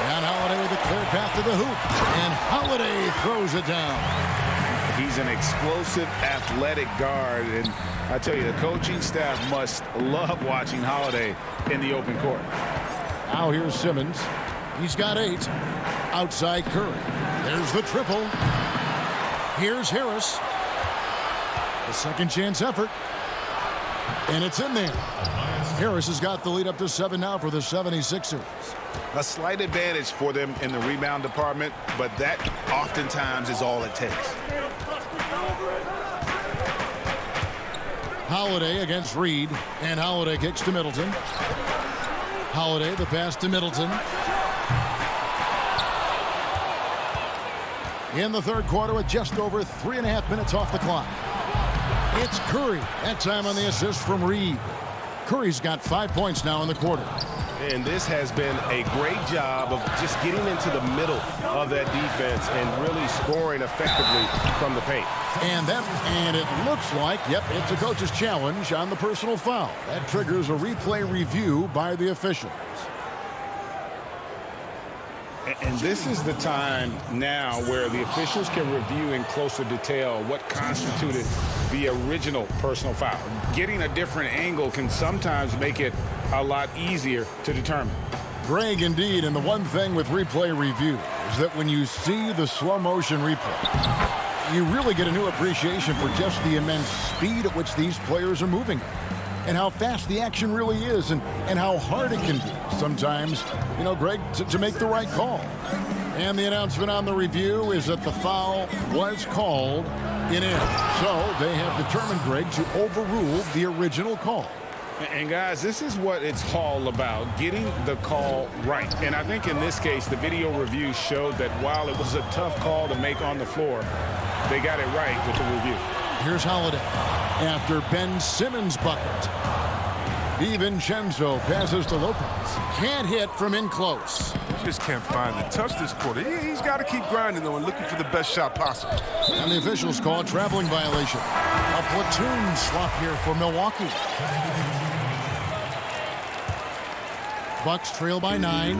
And Holiday with a clear path to the hoop. And Holiday throws it down. He's an explosive, athletic guard, and I tell you, the coaching staff must love watching Holiday in the open court. Now here's Simmons. He's got 8. Outside Curry. There's the triple. Here's Harris. The second chance effort. And it's in there. Harris has got the lead up to 7 now for the 76ers. A slight advantage for them in the rebound department, but that oftentimes is all it takes. Holiday against Reed, and Holiday kicks to Middleton. Holiday, the pass to Middleton. In the third quarter with just over 3.5 minutes off the clock. It's Curry, that time on the assist from Reed. Curry's got 5 points now in the quarter. And this has been a great job of just getting into the middle of that defense and really scoring effectively from the paint. And it looks like, yep, it's a coach's challenge on the personal foul. That triggers a replay review by the officials. And this is the time now where the officials can review in closer detail what constituted the original personal foul. Getting a different angle can sometimes make it a lot easier to determine. Greg, indeed, and the one thing with replay review is that when you see the slow motion replay, you really get a new appreciation for just the immense speed at which these players are moving and how fast the action really is and how hard it can be sometimes, you know, Greg, to make the right call. And the announcement on the review is that the foul was called in error. So they have determined, Greg, to overrule the original call. And guys, this is what it's all about, getting the call right. And I think in this case, the video review showed that while it was a tough call to make on the floor, they got it right with the review. Here's Holiday after Ben Simmons' bucket. DiVincenzo passes to Lopez. Can't hit from in close. Just can't find the touch this quarter. He's got to keep grinding, though, and looking for the best shot possible. And the officials call a traveling violation. A platoon swap here for Milwaukee. Bucks trail by 9.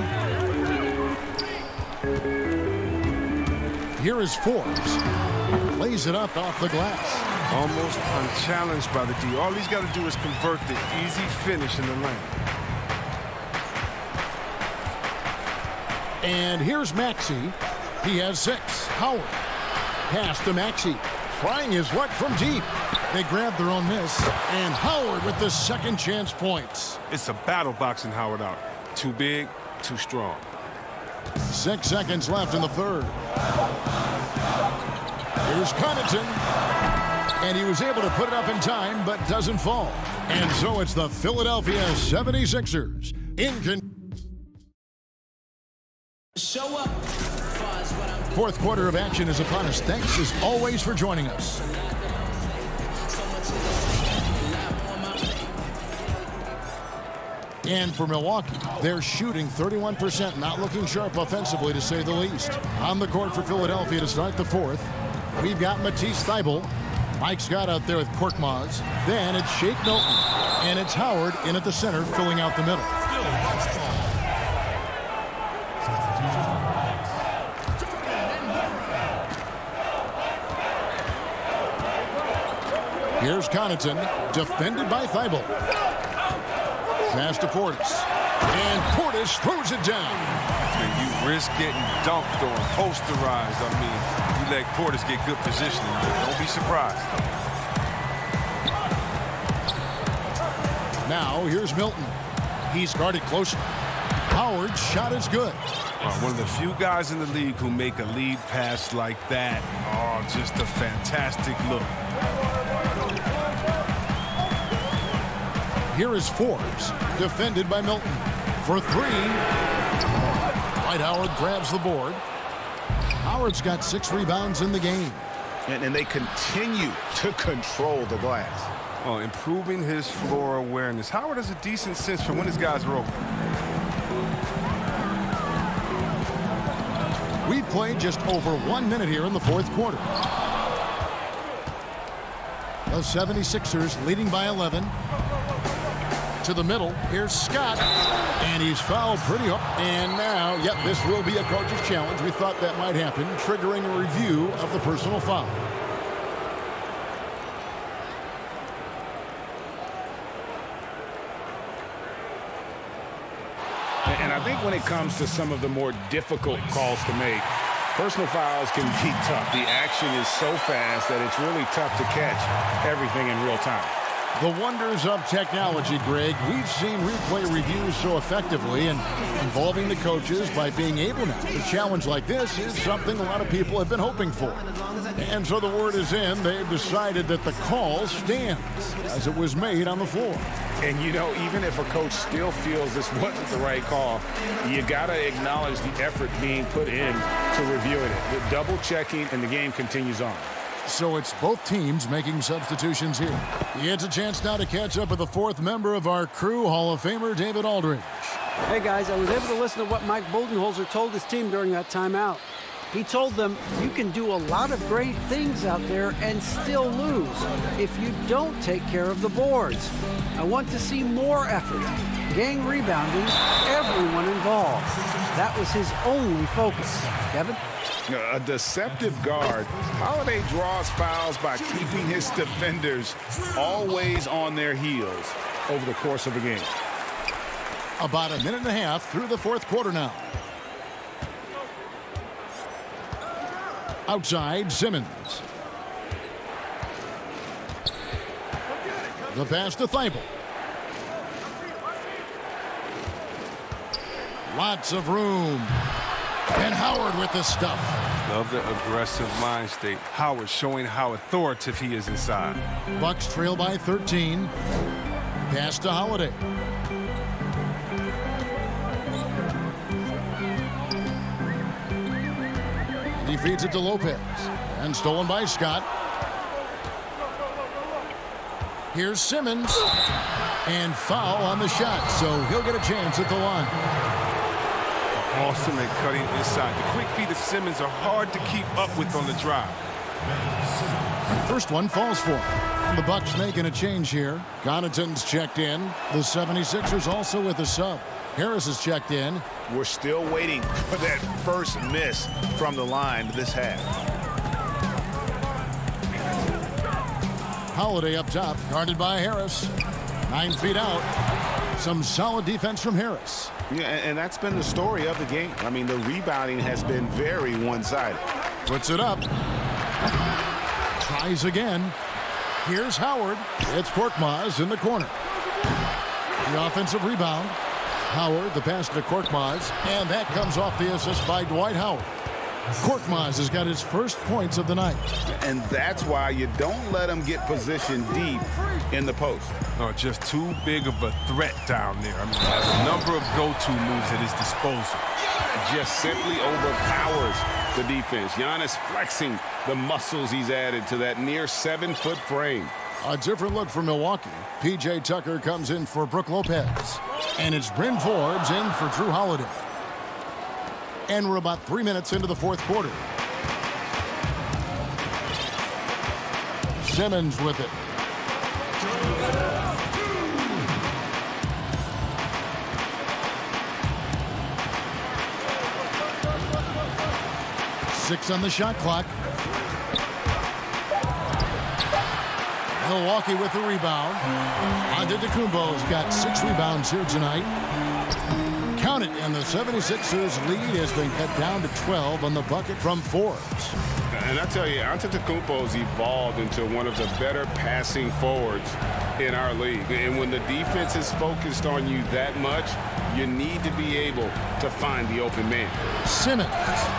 Here is Forbes. Lays it up off the glass. Almost unchallenged by the D. All he's got to do is convert the easy finish in the lane. And here's Maxey. He has 6. Howard. Pass to Maxey. Trying his luck from deep. They grab their own miss. And Howard with the second chance points. It's a battle boxing Howard out. Too big, too strong. 6 seconds left in the third. Here's Connaughton. And he was able to put it up in time, but doesn't fall. And so it's the Philadelphia 76ers in Show up. fourth quarter of action is upon us. Thanks as always for joining us. And for Milwaukee, they're shooting 31%, not looking sharp offensively to say the least. On the court for Philadelphia to start the fourth, we've got Matisse Thybulle. Mike Scott out there with Korkmaz. Then it's Shake Milton. And it's Howard in at the center, filling out the middle. Here's Connaughton, defended by Thybulle. Pass to Portis. And Portis throws it down. And you risk getting dunked on, posterized. I mean, if you let Portis get good positioning, don't be surprised. Now, here's Milton. He's guarded closely. Howard's shot is good. One of the few guys in the league who make a lead pass like that. Oh, just a fantastic look. Here is Forbes, defended by Milton. For 3. Dwight Howard grabs the board. Howard's got 6 rebounds in the game. And they continue to control the glass. Oh, improving his floor awareness. Howard has a decent sense for when his guys are open. We played just over 1 minute here in the fourth quarter. The 76ers leading by 11. To the middle. Here's Scott. And he's fouled pretty hard. And now, yep, this will be a coach's challenge. We thought that might happen, triggering a review of the personal foul. And I think when it comes to some of the more difficult calls to make, personal fouls can be tough. The action is so fast that it's really tough to catch everything in real time. The wonders of technology, Greg. We've seen replay reviews so effectively, and involving the coaches by being able now to challenge like this is something a lot of people have been hoping for. And so the word is in. They've decided that the call stands as it was made on the floor. And, you know, even if a coach still feels this wasn't the right call, you got to acknowledge the effort being put in to reviewing it. The double checking, and the game continues on. So it's both teams making substitutions here. He gets a chance now to catch up with the fourth member of our crew, Hall of Famer David Aldridge. Hey, guys, I was able to listen to what Mike Budenholzer told his team during that timeout. He told them, you can do a lot of great things out there and still lose if you don't take care of the boards. I want to see more effort, gang rebounding, everyone involved. That was his only focus. Kevin? A deceptive guard. Holiday draws fouls by keeping his defenders always on their heels over the course of a game. About a minute and a half through the fourth quarter now. Outside, Simmons. The pass to Thibault. Lots of room. And Howard with the stuff. Love the aggressive mind state. Howard showing how authoritative he is inside. Bucks trail by 13. Pass to Holiday. He feeds it to Lopez. And stolen by Scott. Here's Simmons. And foul on the shot. So he'll get a chance at the line. Awesome at cutting inside. The quick feet of Simmons are hard to keep up with on the drive. First one falls for him. And the Bucks making a change here. Connaughton's checked in. The 76ers also with a sub. Harris is checked in. We're still waiting for that first miss from the line this half. Holiday up top, guarded by Harris. 9 feet out. Some solid defense from Harris. Yeah, and that's been the story of the game. I mean, the rebounding has been very one-sided. Puts it up. Tries again. Here's Howard. It's Korkmaz in the corner. The offensive rebound. Howard, the pass to Korkmaz. And that comes off the assist by Dwight Howard. Korkmaz has got his first points of the night. And that's why you don't let him get positioned deep in the post. Oh, just too big of a threat down there. I mean, has a number of go-to moves at his disposal. Just simply overpowers the defense. Giannis flexing the muscles he's added to that near 7-foot frame. A different look for Milwaukee. P.J. Tucker comes in for Brook Lopez. And it's Bryn Forbes in for Drew Holiday. And we're about 3 minutes into the fourth quarter. Simmons with it. Six on the shot clock. Milwaukee with the rebound. Antetokounmpo's got 6 rebounds here tonight. Count it, and the 76ers lead has been cut down to 12 on the bucket from Forbes. And I tell you, Antetokounmpo's evolved into one of the better passing forwards in our league. And when the defense is focused on you that much, you need to be able to find the open man. Simmons.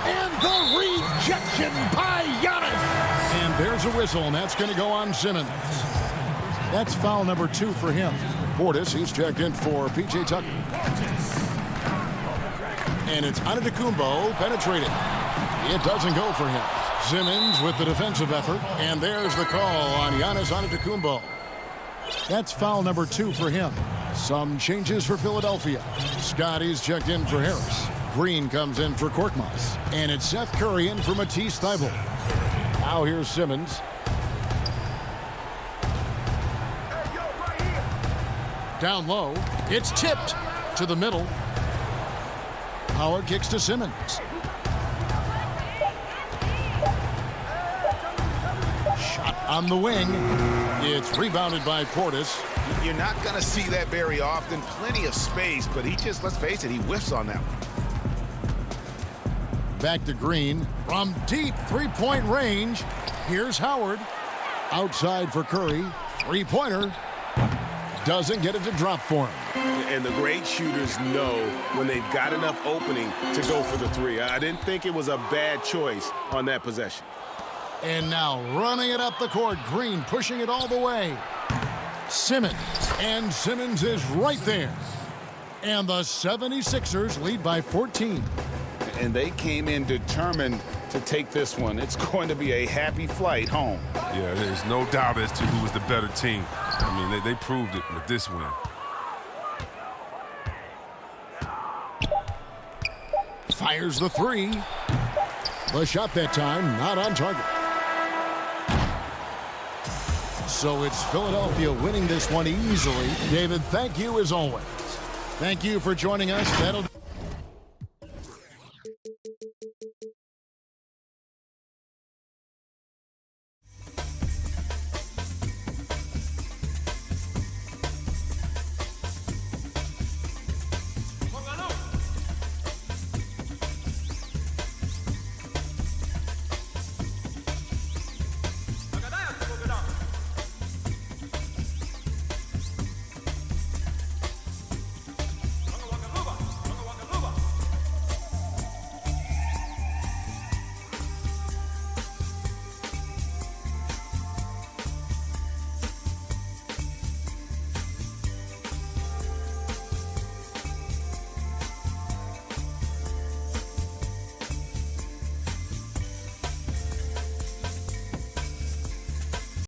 And the rejection by Giannis. And there's a whistle, and that's going to go on Simmons. That's foul number 2 for him. Portis, he's checked in for P.J. Tucker. And it's Antetokounmpo penetrating. It doesn't go for him. Simmons with the defensive effort, and there's the call on Giannis Antetokounmpo. That's foul number 2 for him. Some changes for Philadelphia. Scotty's checked in for Harris. Green comes in for Korkmaz. And it's Seth Curry in for Matisse Thybulle. Now here's Simmons. Down low. It's tipped to the middle. Howard kicks to Simmons. Shot on the wing. It's rebounded by Portis. You're not going to see that very often. Plenty of space, but he just, let's face it, he whiffs on that one. Back to Green. From deep three-point range, here's Howard. Outside for Curry. Three-pointer. Doesn't get it to drop for him. And the great shooters know when they've got enough opening to go for the three. I didn't think it was a bad choice on that possession. And now running it up the court. Green pushing it all the way. Simmons. And Simmons is right there. And the 76ers lead by 14. And they came in determined to take this one. It's going to be a happy flight home. Yeah, there's no doubt as to who was the better team. I mean, they proved it with this win. Fires the three. The shot that time, not on target. So it's Philadelphia winning this one easily. David, thank you as always. Thank you for joining us. That'll